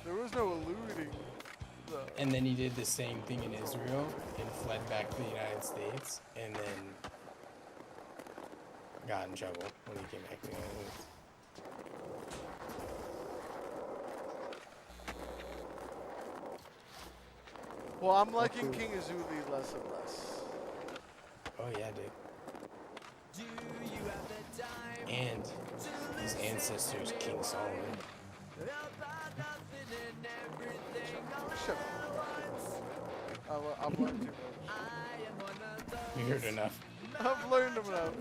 [SPEAKER 1] there was no alluding. So.
[SPEAKER 2] And then he did the same thing in Israel and fled back to the United States and then got in trouble when he came back to the United States.
[SPEAKER 1] Well, I'm liking King of Zulu less and less.
[SPEAKER 2] Oh yeah, dude. And his ancestors, King Solomon.
[SPEAKER 1] Shut up. I've learned too much.
[SPEAKER 2] You heard enough.
[SPEAKER 1] I've learned enough.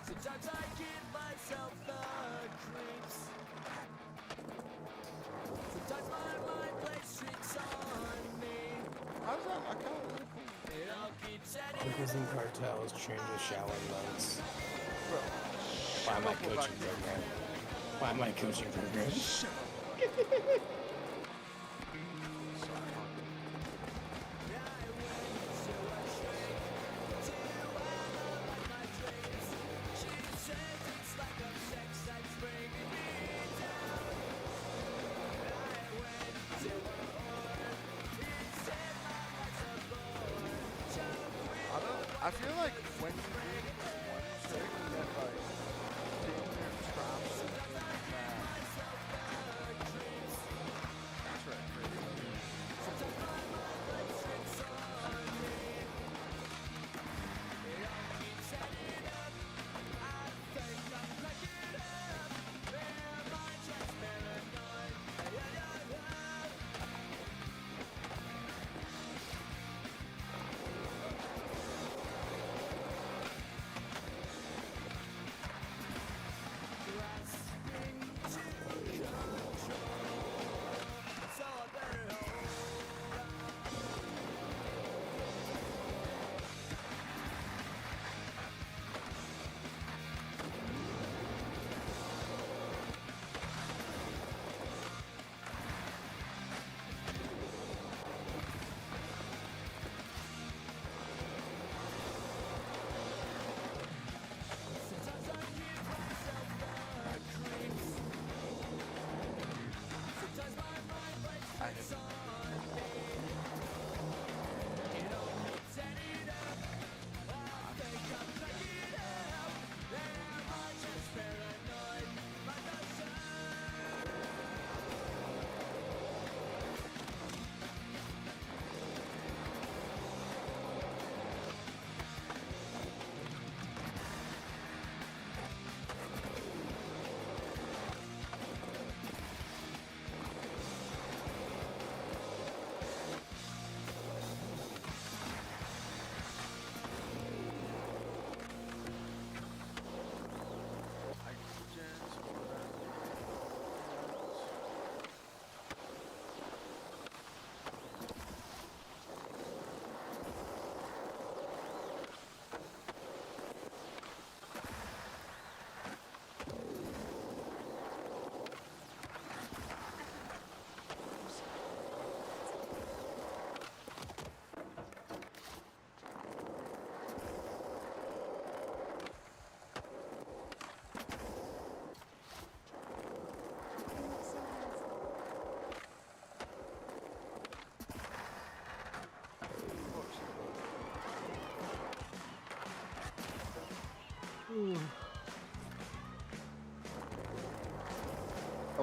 [SPEAKER 4] Sometimes I give myself the creeps. Sometimes my mind plays tricks on me.
[SPEAKER 1] How's that? I can't really cool.
[SPEAKER 4] It all keeps setting
[SPEAKER 2] Workers and cartels trained with Shaolin monks.
[SPEAKER 1] Bro.
[SPEAKER 2] Why my
[SPEAKER 1] up
[SPEAKER 2] coaching
[SPEAKER 1] about
[SPEAKER 2] program? Why my coaching program?
[SPEAKER 1] I feel like when you do one trick that like damn near traps it in that trick,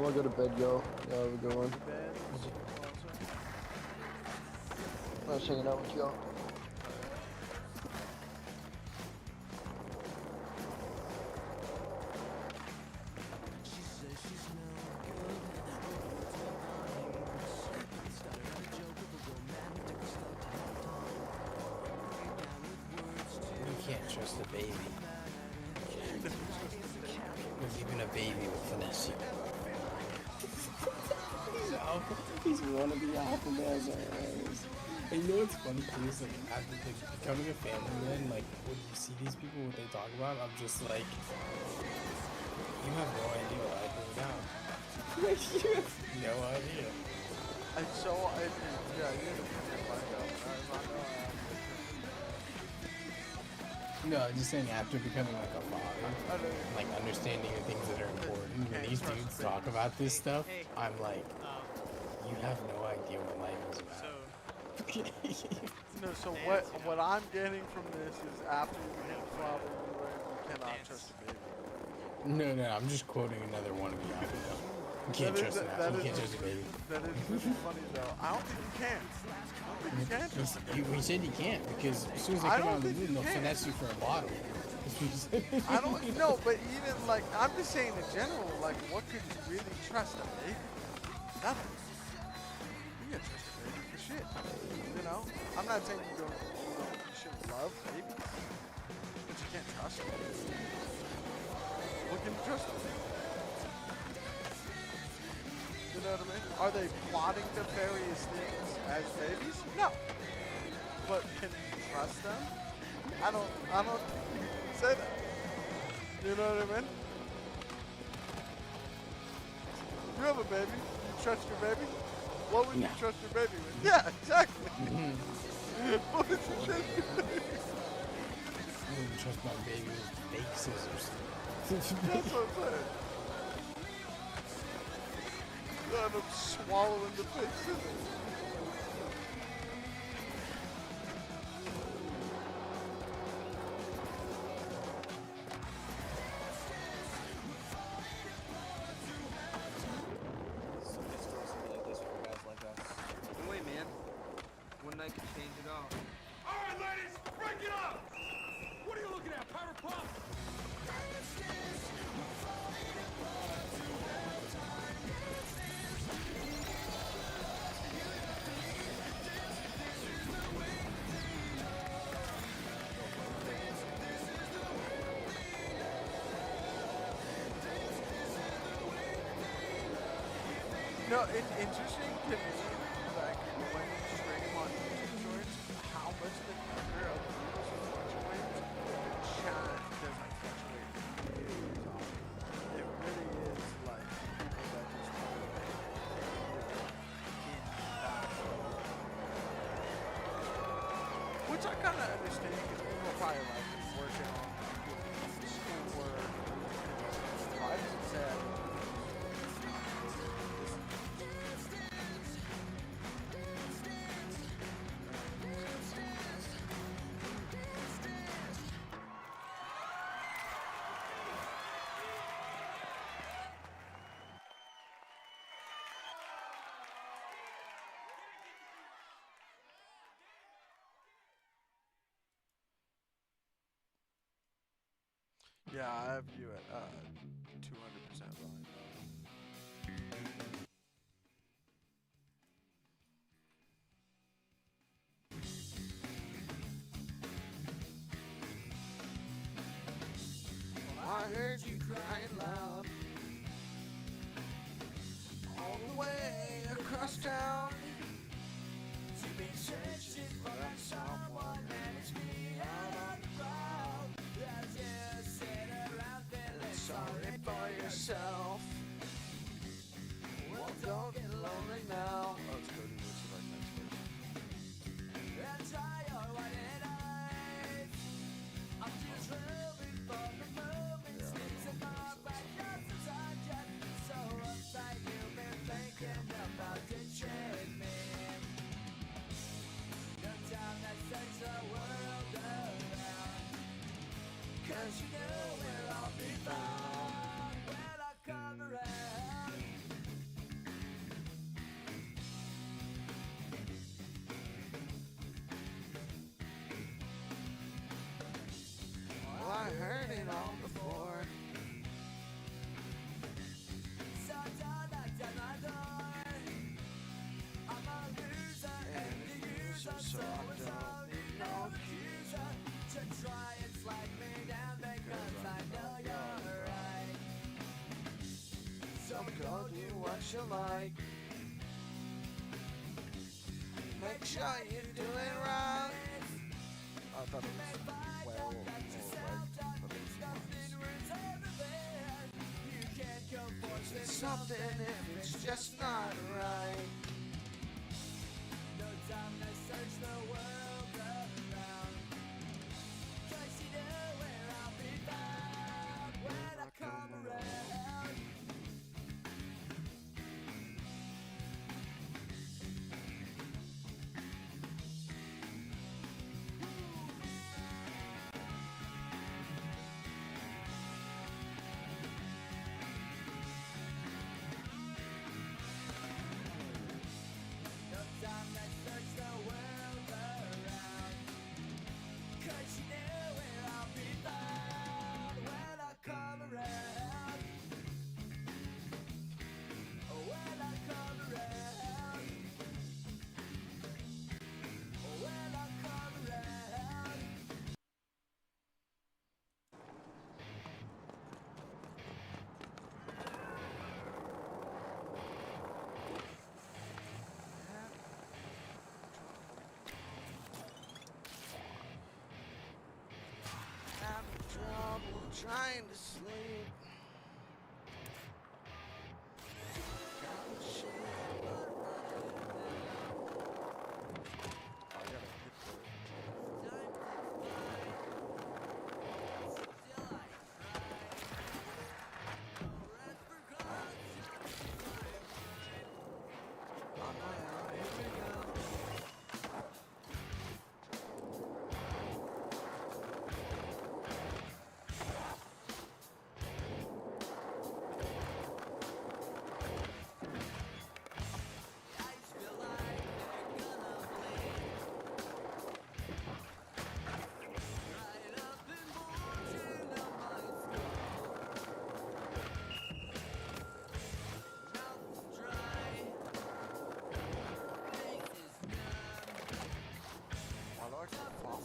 [SPEAKER 3] I'm gonna go to bed, yo. Y'all have a good one.
[SPEAKER 1] Beds,
[SPEAKER 3] I was hanging out with y'all.
[SPEAKER 2] You can't trust a baby. Because even a baby will finesse you. He's one of the alpha males. And you know what's funny too is like after becoming a family man, like when you see these people, what they talk about, I'm just like, you have no idea what I think now. Like you have no idea.
[SPEAKER 1] yeah, you need to put your mic up. I know I am.
[SPEAKER 2] No, I'm just saying after becoming like a father, like understanding the things that are important, when these dudes talk about this stuff, I'm like, you have no idea what life is about.
[SPEAKER 1] No, so what I'm getting from this is after you became a father, you cannot trust a baby.
[SPEAKER 2] No, I'm just quoting another one of the alpha males. You can't trust an apple. You can't trust a baby.
[SPEAKER 1] That is really funny though. I don't think you can. I don't think you can trust a baby.
[SPEAKER 2] We said you can't because as soon as they come out of the womb, they'll finesse you for a bottle.
[SPEAKER 1] I don't know, but even like I'm just saying in general, like what could you really trust a baby? Nothing. You can't trust a baby for shit. You know? I'm not saying you shouldn't love babies, but you can't trust them. What can you trust them? You know what I mean? Are they plotting nefarious things as babies? No. But can you trust them? I don't say that. You know what I mean? You have a baby. You trust your baby? What would you trust your baby with? Yeah, exactly. What would you trust your baby?
[SPEAKER 2] I wouldn't trust my baby with fake scissors.
[SPEAKER 1] That's what I'm saying. You end up swallowing the fake scissors.
[SPEAKER 5] Wait, man. One night could change it all.
[SPEAKER 4] All right, ladies, break it up! What are you looking at, Powder Puff?
[SPEAKER 1] No, it's interesting to me, like, when you stream on YouTube shorts, how much the number of views fluctuates, the chat doesn't fluctuate really often. It really is, like, people that just want to make it in that world. Which I kind of understand, because people are probably, like, working on schoolwork, so I just said, yeah, I have you at 200% volume. I heard you crying loud all the way across town. You've been searching for someone, and it's me out on the crowd. As you sit around feeling sorry for yourself. Well, don't get lonely now. Oh, it's Cody Lewis, like next verse. And try your white eyes. I'm just moving for the moment. Sticks in my back, just as I just so upside. You've been thinking about ditching me. The time that sets the world around. 'Cause you know where I'll be found when I come around. long before. And a user, so I don't need no accuser to try and flag me down because I know you're right. So go do what you like. Make sure you do it right. I thought it was well or right, but it's something if it's just not right. No time to search the world around, 'cause you know where I'll be found when I come around. No time to search the world around, 'cause you know where I'll be found when I come around. When I come around. When I come around. Having trouble trying to sleep. Got the shit, but I gotta hit the... On my own, here we go. My lord, fall.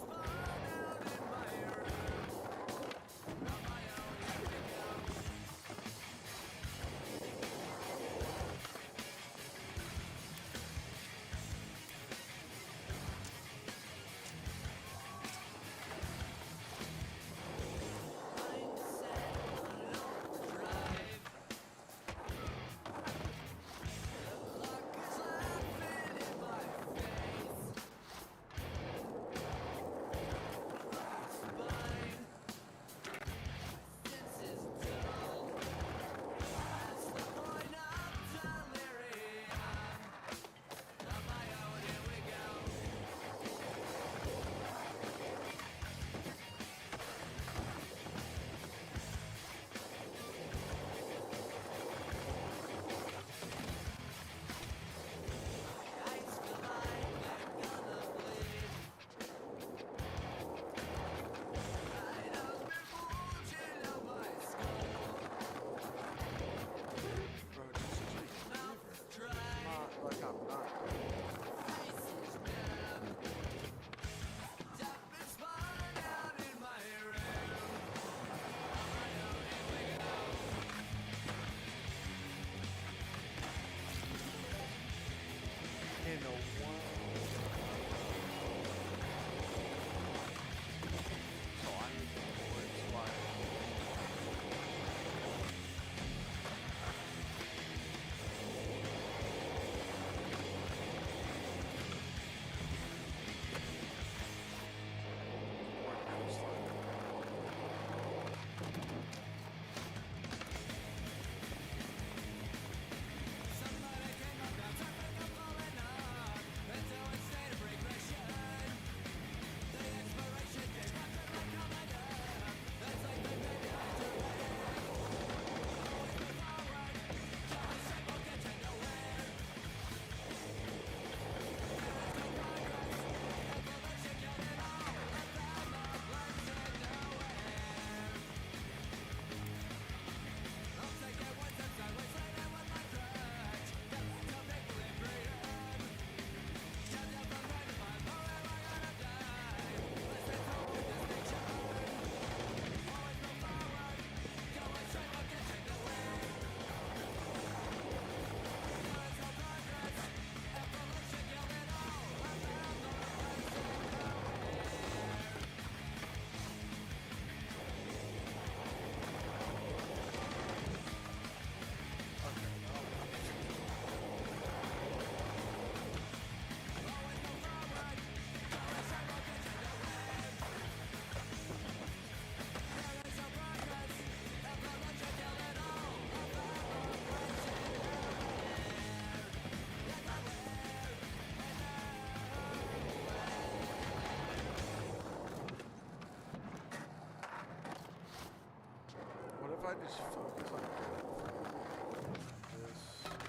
[SPEAKER 1] I just focus on getting from this to the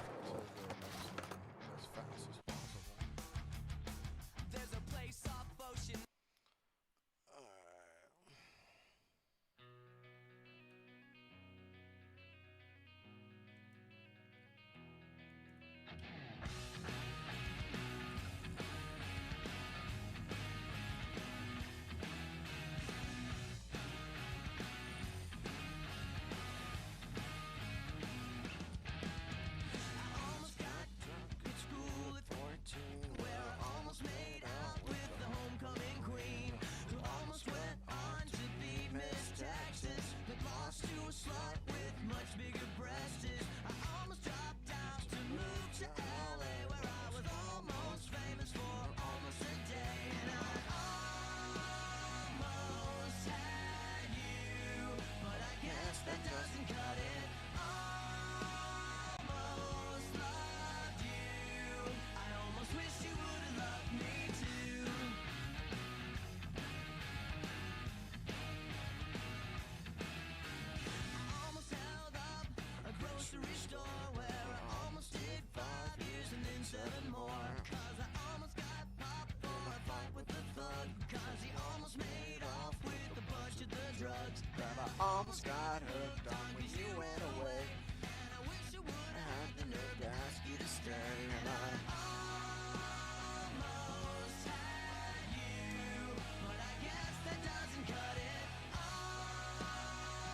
[SPEAKER 1] next thing as fast as possible.
[SPEAKER 6] There's a place off ocean.
[SPEAKER 1] Alright.
[SPEAKER 6] Almost got drunk at school at 14, where I almost made out with the homecoming queen, who almost went on to be Miss Texas, but lost to a slut with much bigger breasts. I almost dropped out to move to LA, where I was almost famous for almost a day, and I almost had you, but I guess that doesn't cut it. Almost loved you. I almost wish you would have loved me too. I almost held up a grocery store where I almost did 5 years and then 7 more. Cause I almost got popped for a fight with the thug. Cause he almost made off with a bunch of the drugs that I almost got hooked on when you went away. And I wish I would have had the nerve to ask you to stay. And I almost had you, but I guess that doesn't cut it.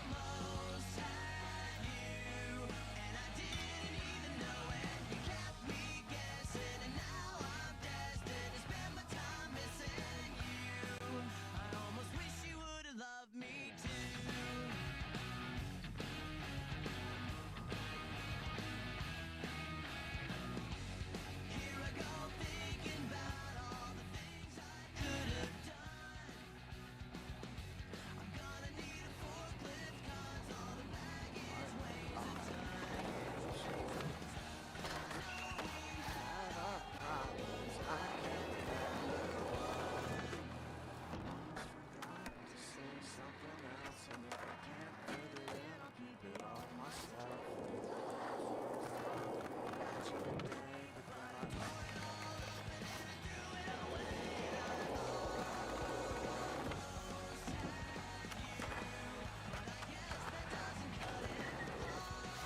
[SPEAKER 6] Almost had you, and I didn't even know it. You kept me guessing, and now I'm destined to spend my time missing you. I almost wish you would have loved me too. Here I go thinking about all the things I could have done. I'm gonna need a forklift 'cause all the baggage weighs a ton.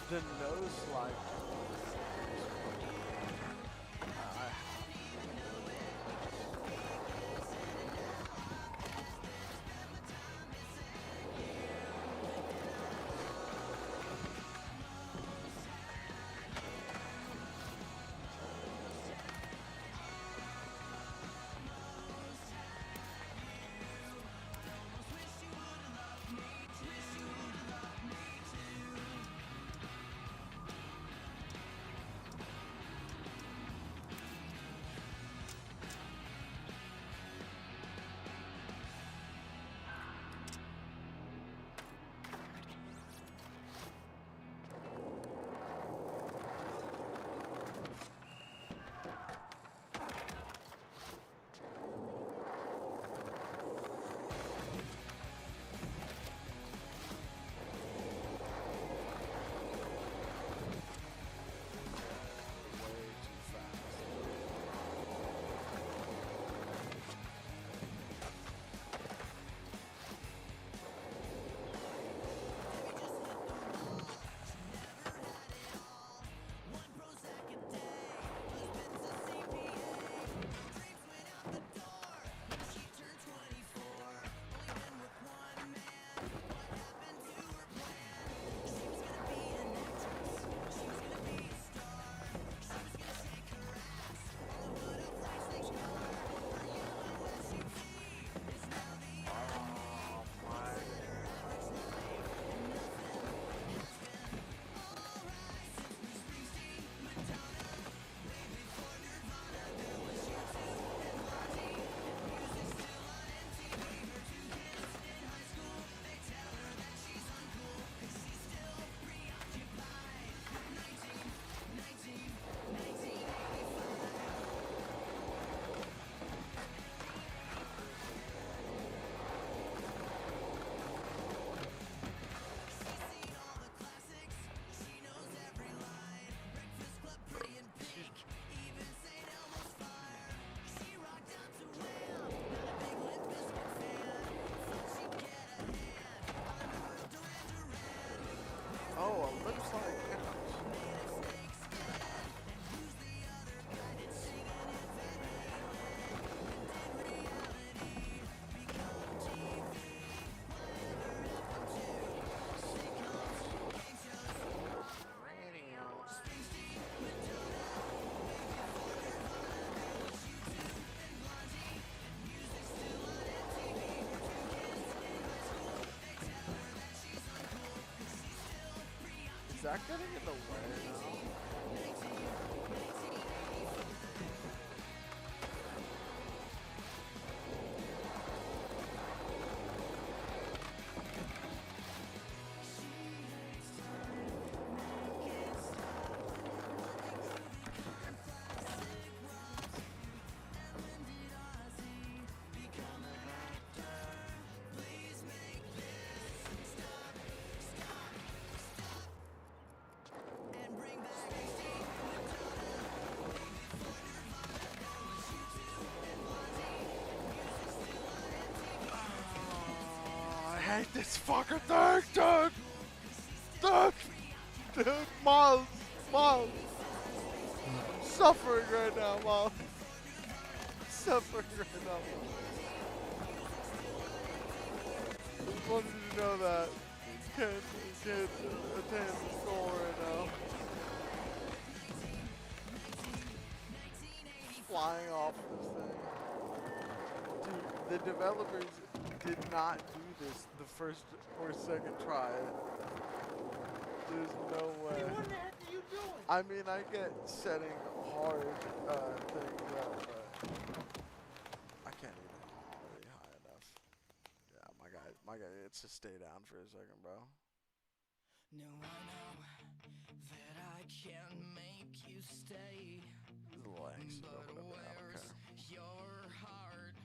[SPEAKER 1] The nose slide. that getting in the way now? I hate this fucking thing, dude! Dude, Miles! I'm suffering right now, Miles. Suffering right now, Miles. Just wanted you to know that. Can't attain the goal right now. Flying off this thing. Dude, the developers did not do this the first or second try. There's no way.
[SPEAKER 4] What the heck are you doing?
[SPEAKER 1] I mean, I get setting hard things up, but I can't even really high enough. Yeah, my guy, it's just stay down for a second, bro.
[SPEAKER 6] No, I know that I can make you stay.
[SPEAKER 1] It's a little angsty, but whatever, I don't care.
[SPEAKER 6] Your heart?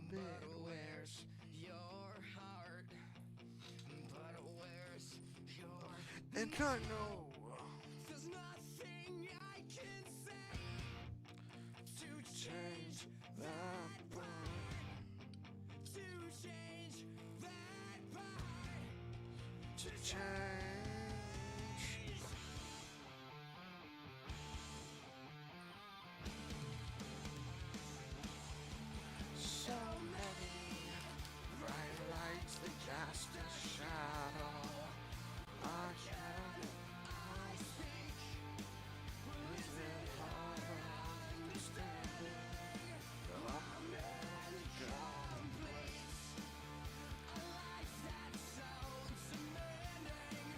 [SPEAKER 6] But where's your heart? But where's your
[SPEAKER 1] And I know
[SPEAKER 6] There's nothing I can say to
[SPEAKER 1] change that part.
[SPEAKER 6] to change that part.
[SPEAKER 1] To change. So many bright lights that cast a shadow. I speak with it hard understanding that I'm never complete. A life that sounds demanding.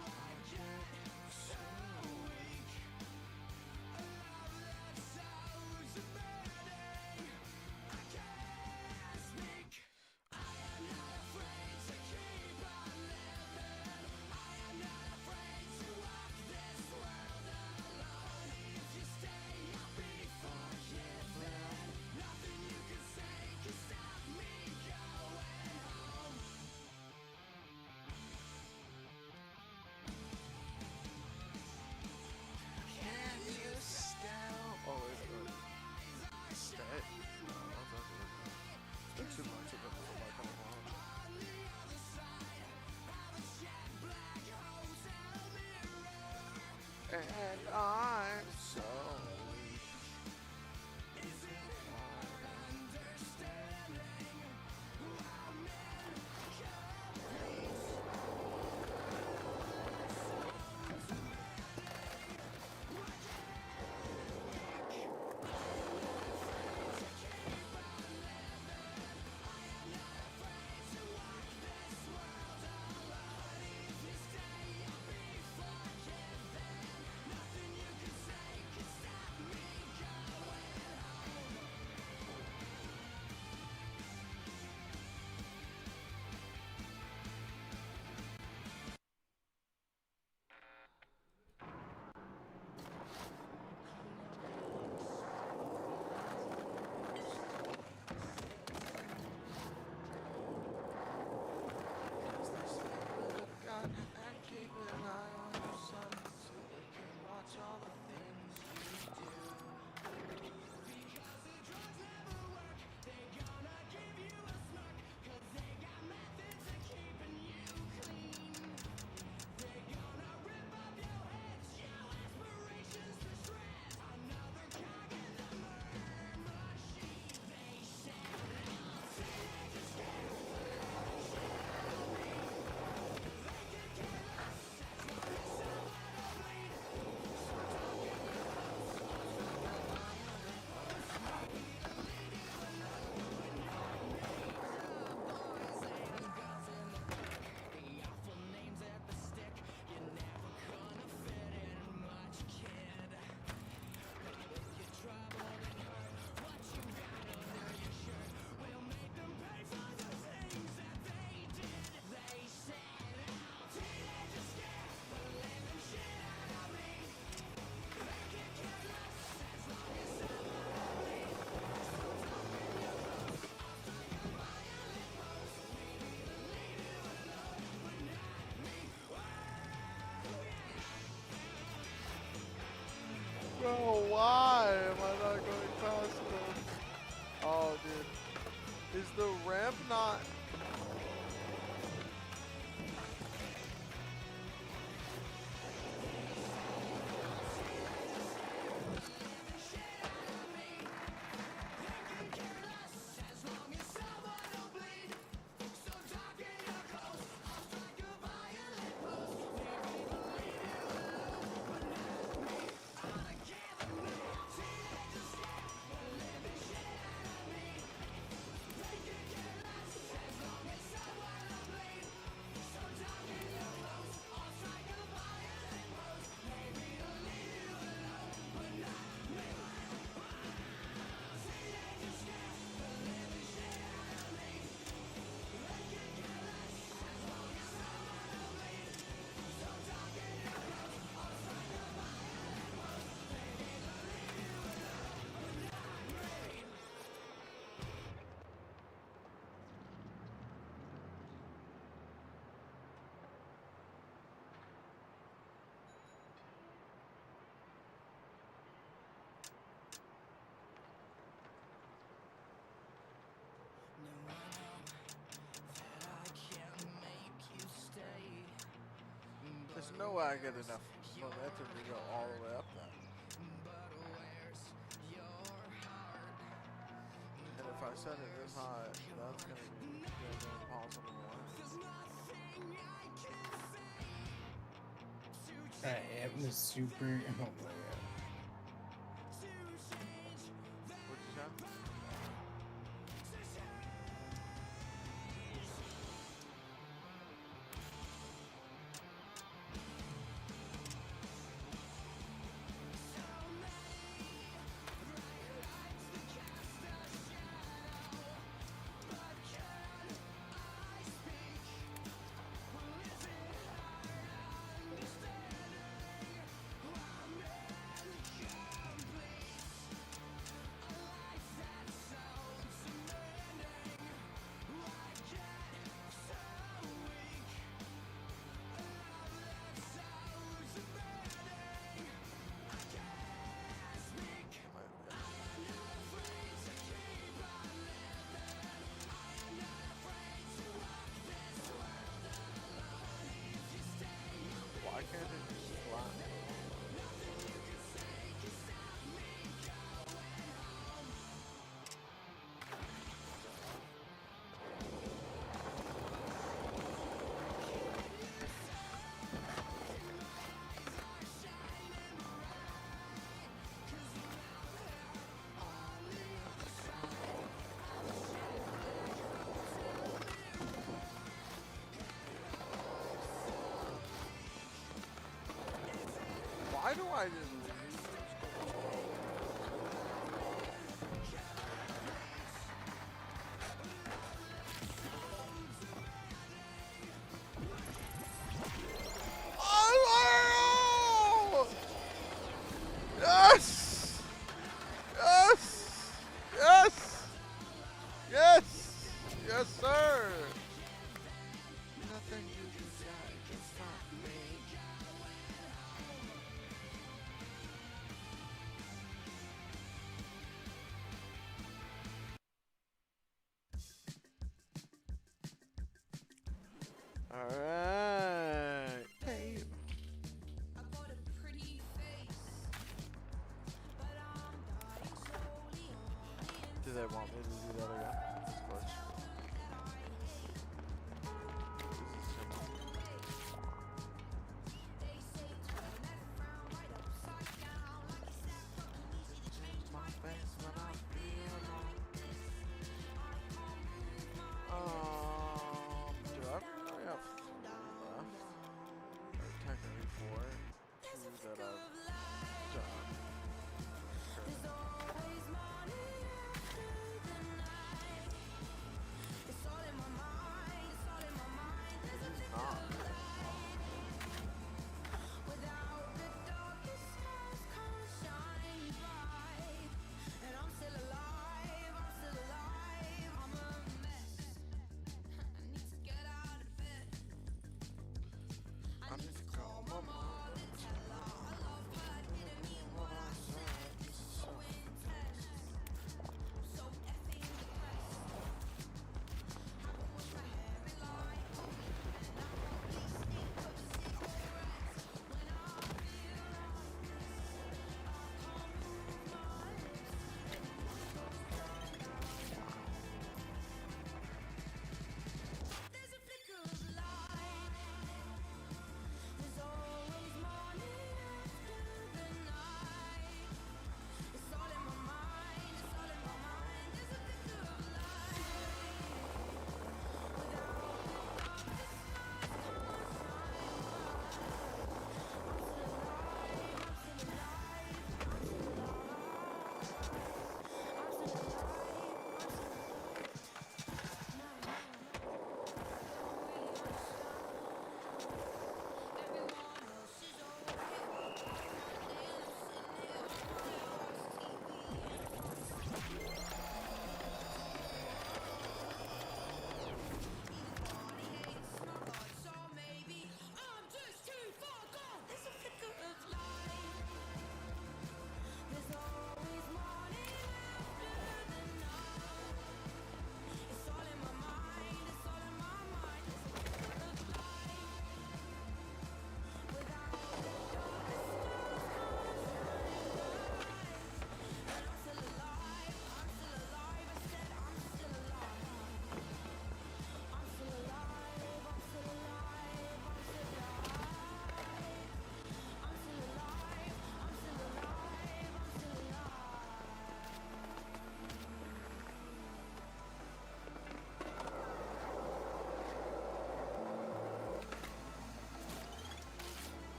[SPEAKER 1] I get so weak. A love that sounds demanding. I can't speak. I am not afraid to keep on living. I am not afraid to walk this world alone. If you stay, I'll be forgiven. Nothing you can say can stop me going home. Can you stay? Oh, wait, stay? No, it's been too much of it for my coming home. And I'm so weak. Is it hard understanding? the ramp not? There's no way I get enough momentum to go all the way up then. And if I set it this high, that's gonna be impossible to land.
[SPEAKER 2] I am the super. Oh my god.
[SPEAKER 1] What'd you say? Why can't it just fly? Why do I just lose those? Oh! Yes! Yes! Yes! Yes! Yes, sir! Nothing you decide can stop me. Alright. Hey. Do they want me to do that again? Of course. This is simple. My face when I feel alone. Do I really have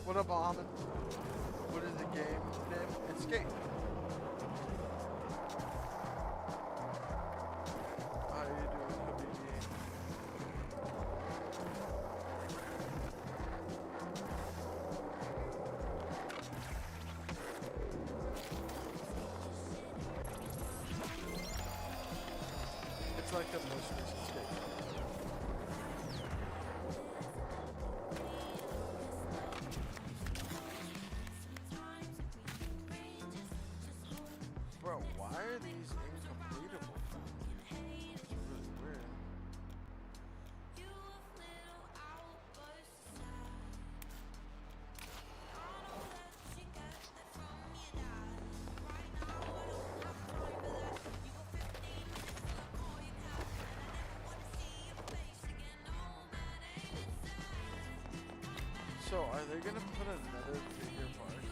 [SPEAKER 1] What up, Mohammed? What is the game name? It's Skate. How you doing, Habibi? It's like the most recent Skate. Bro, why are these incompletable? It's really weird. So, are they gonna put another figure park here?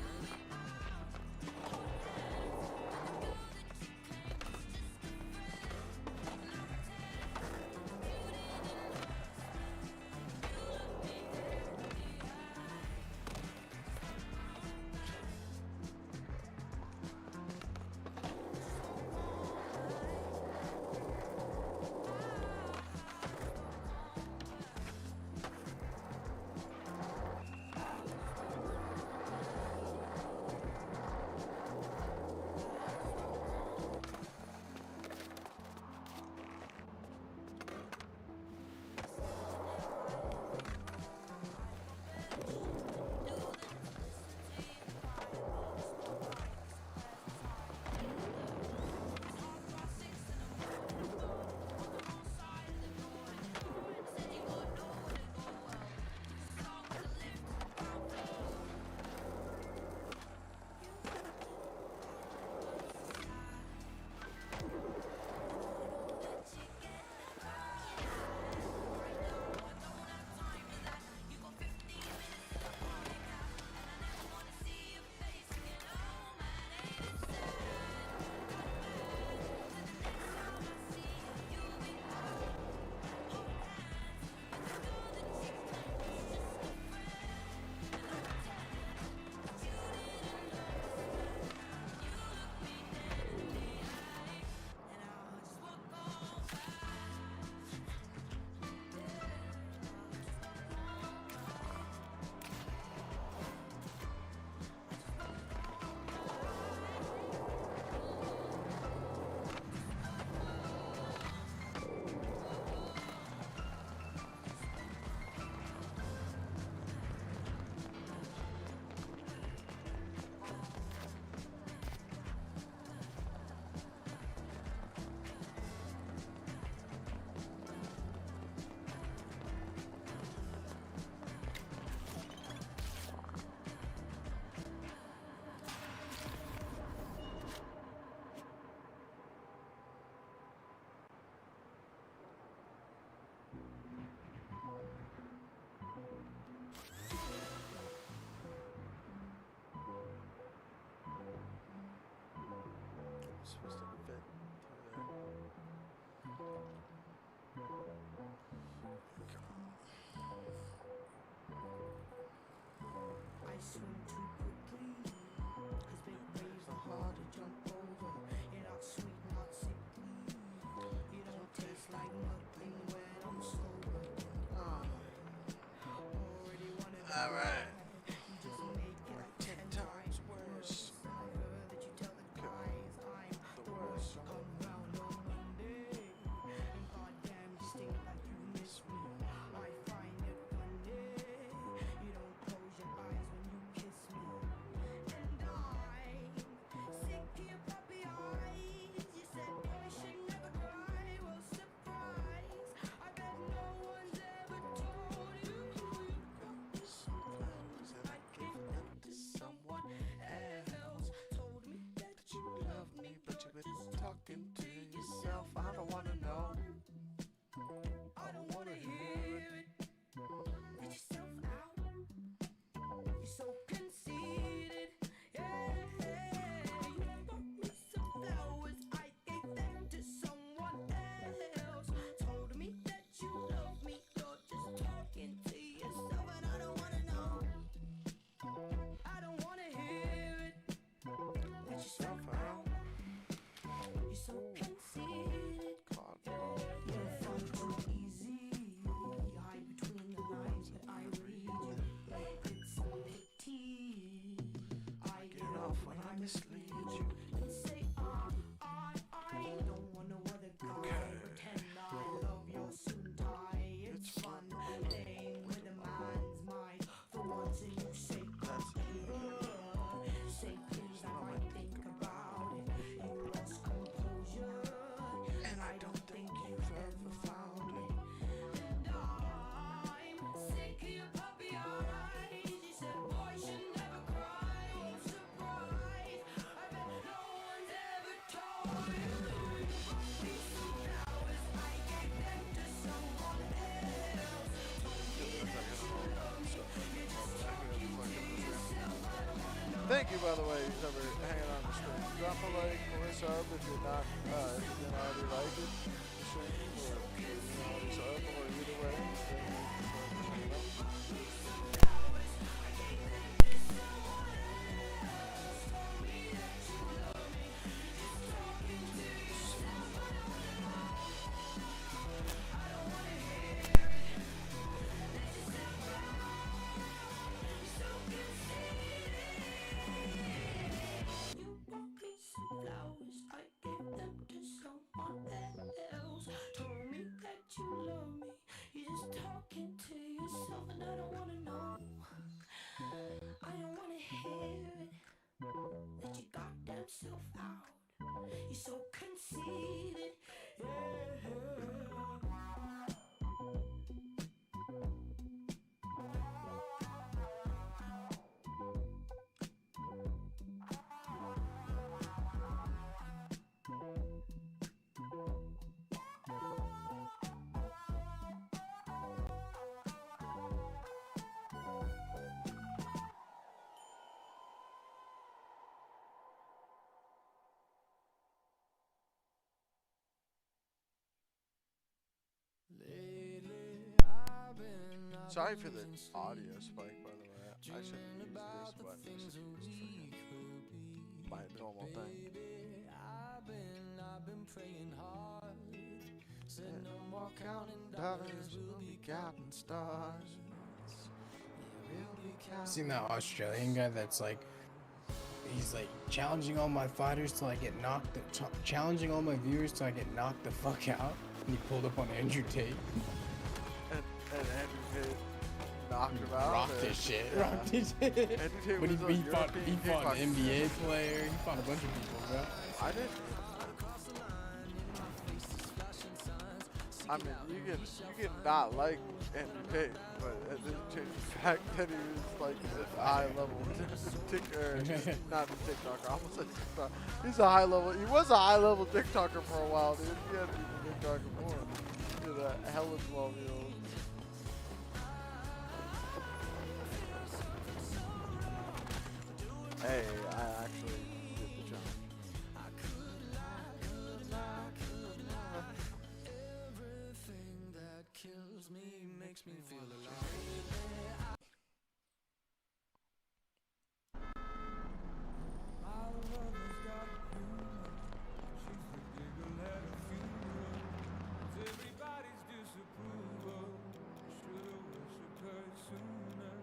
[SPEAKER 1] Thank you, by the way, whoever hanging on the stream. Drop a like or a sub if you're not, if you didn't already like it, the stream, or if you didn't already sub, or either way. Thank you for hanging out.
[SPEAKER 6] You're so conceited,
[SPEAKER 1] Sorry for the audio spike, by the way. I shouldn't use this button. I should use freaking my normal thing.
[SPEAKER 6] I've been praying hard. Said no more
[SPEAKER 1] Counting dollars, we'll be counting stars.
[SPEAKER 2] Seen that Australian guy that's like, he's like challenging all my fighters till I get knocked, challenging all my viewers till I get knocked the fuck out. And he pulled up on Andrew Tate.
[SPEAKER 1] And Andrew Tate knocked him out.
[SPEAKER 2] Rocked his shit.
[SPEAKER 1] Yeah.
[SPEAKER 2] Rocked his shit.
[SPEAKER 1] Andrew Tate
[SPEAKER 2] But
[SPEAKER 1] was a
[SPEAKER 2] he fought
[SPEAKER 1] European
[SPEAKER 2] an
[SPEAKER 1] kickboxer.
[SPEAKER 2] NBA player. He fought a bunch of people, bro.
[SPEAKER 1] I didn't. I mean, you can not like Andrew Tate, but it doesn't change the fact that he was like a high level not a TikToker. I almost said TikTok. He's a high level. He was a high level TikToker for a while, dude. He had people TikToking more. He did a hella 12-year-old. Hey, I actually did the challenge.
[SPEAKER 6] everything that kills me makes me feel alive.
[SPEAKER 4] My lover's got humor. She's the giggle at a funeral. It's everybody's disapproval. Should've worshipped her sooner.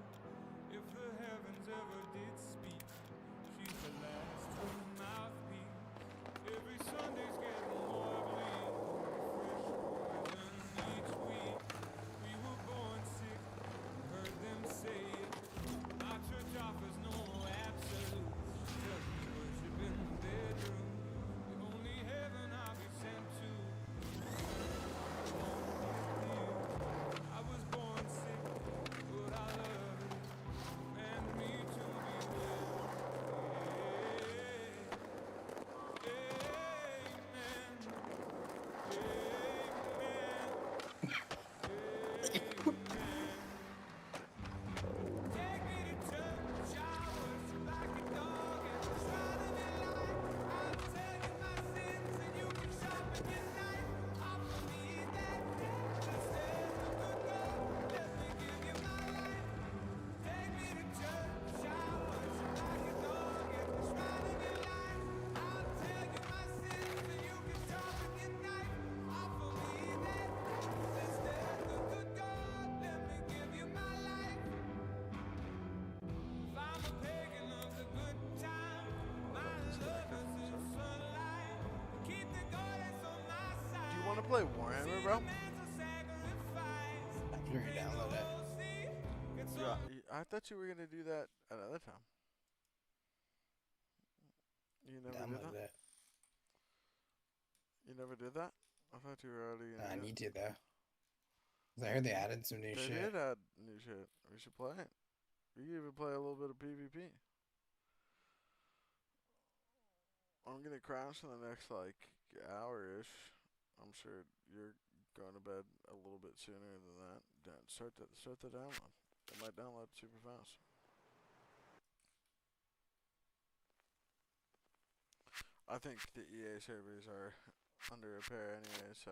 [SPEAKER 4] If the heavens ever did speak, she's the last true mouthpiece. Every Sunday's getting more bleak. Fresh poison each week. We were born sick, heard them say it. Our church offers no absolute. Just worship in the bedroom. The only heaven I'll be sent to. I was born sick, but I love it. And me to be well. Take me to church, I worship like a dog at the shrine of your light. I'll tell you my sins and you can sharpen your knife. Offer me that gift instead of good God. Let me give you my life. Take me to church, I worship like a dog at the shrine of your light. I'll tell you my sins and you can sharpen your knife. Offer me that gift instead of good God. Let me give you my life. If I'm a pagan of the good time, my love is in sunlight. Keep the goddess on my side.
[SPEAKER 1] Do you want to play Warhammer, bro?
[SPEAKER 2] I figured download it.
[SPEAKER 1] I thought you were gonna do that another time. You never did
[SPEAKER 2] Download
[SPEAKER 1] that.
[SPEAKER 2] it.
[SPEAKER 1] You never did that. I thought you were already.
[SPEAKER 2] I
[SPEAKER 1] Gonna do
[SPEAKER 2] need to though. 'Cause I heard they added some new
[SPEAKER 1] They
[SPEAKER 2] shit.
[SPEAKER 1] did add new shit. We should play it. We can even play a little bit of PvP. I'm gonna crash in the next like hour-ish. I'm sure you're going to bed a little bit sooner than that. Start the download. It might download super fast. I think the EA servers are under repair anyway, so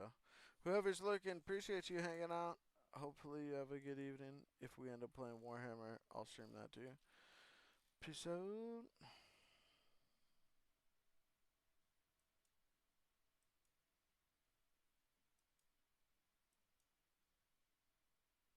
[SPEAKER 1] whoever's looking, appreciate you hanging out. Hopefully you have a good evening. If we end up playing Warhammer, I'll stream that to you. Peace out.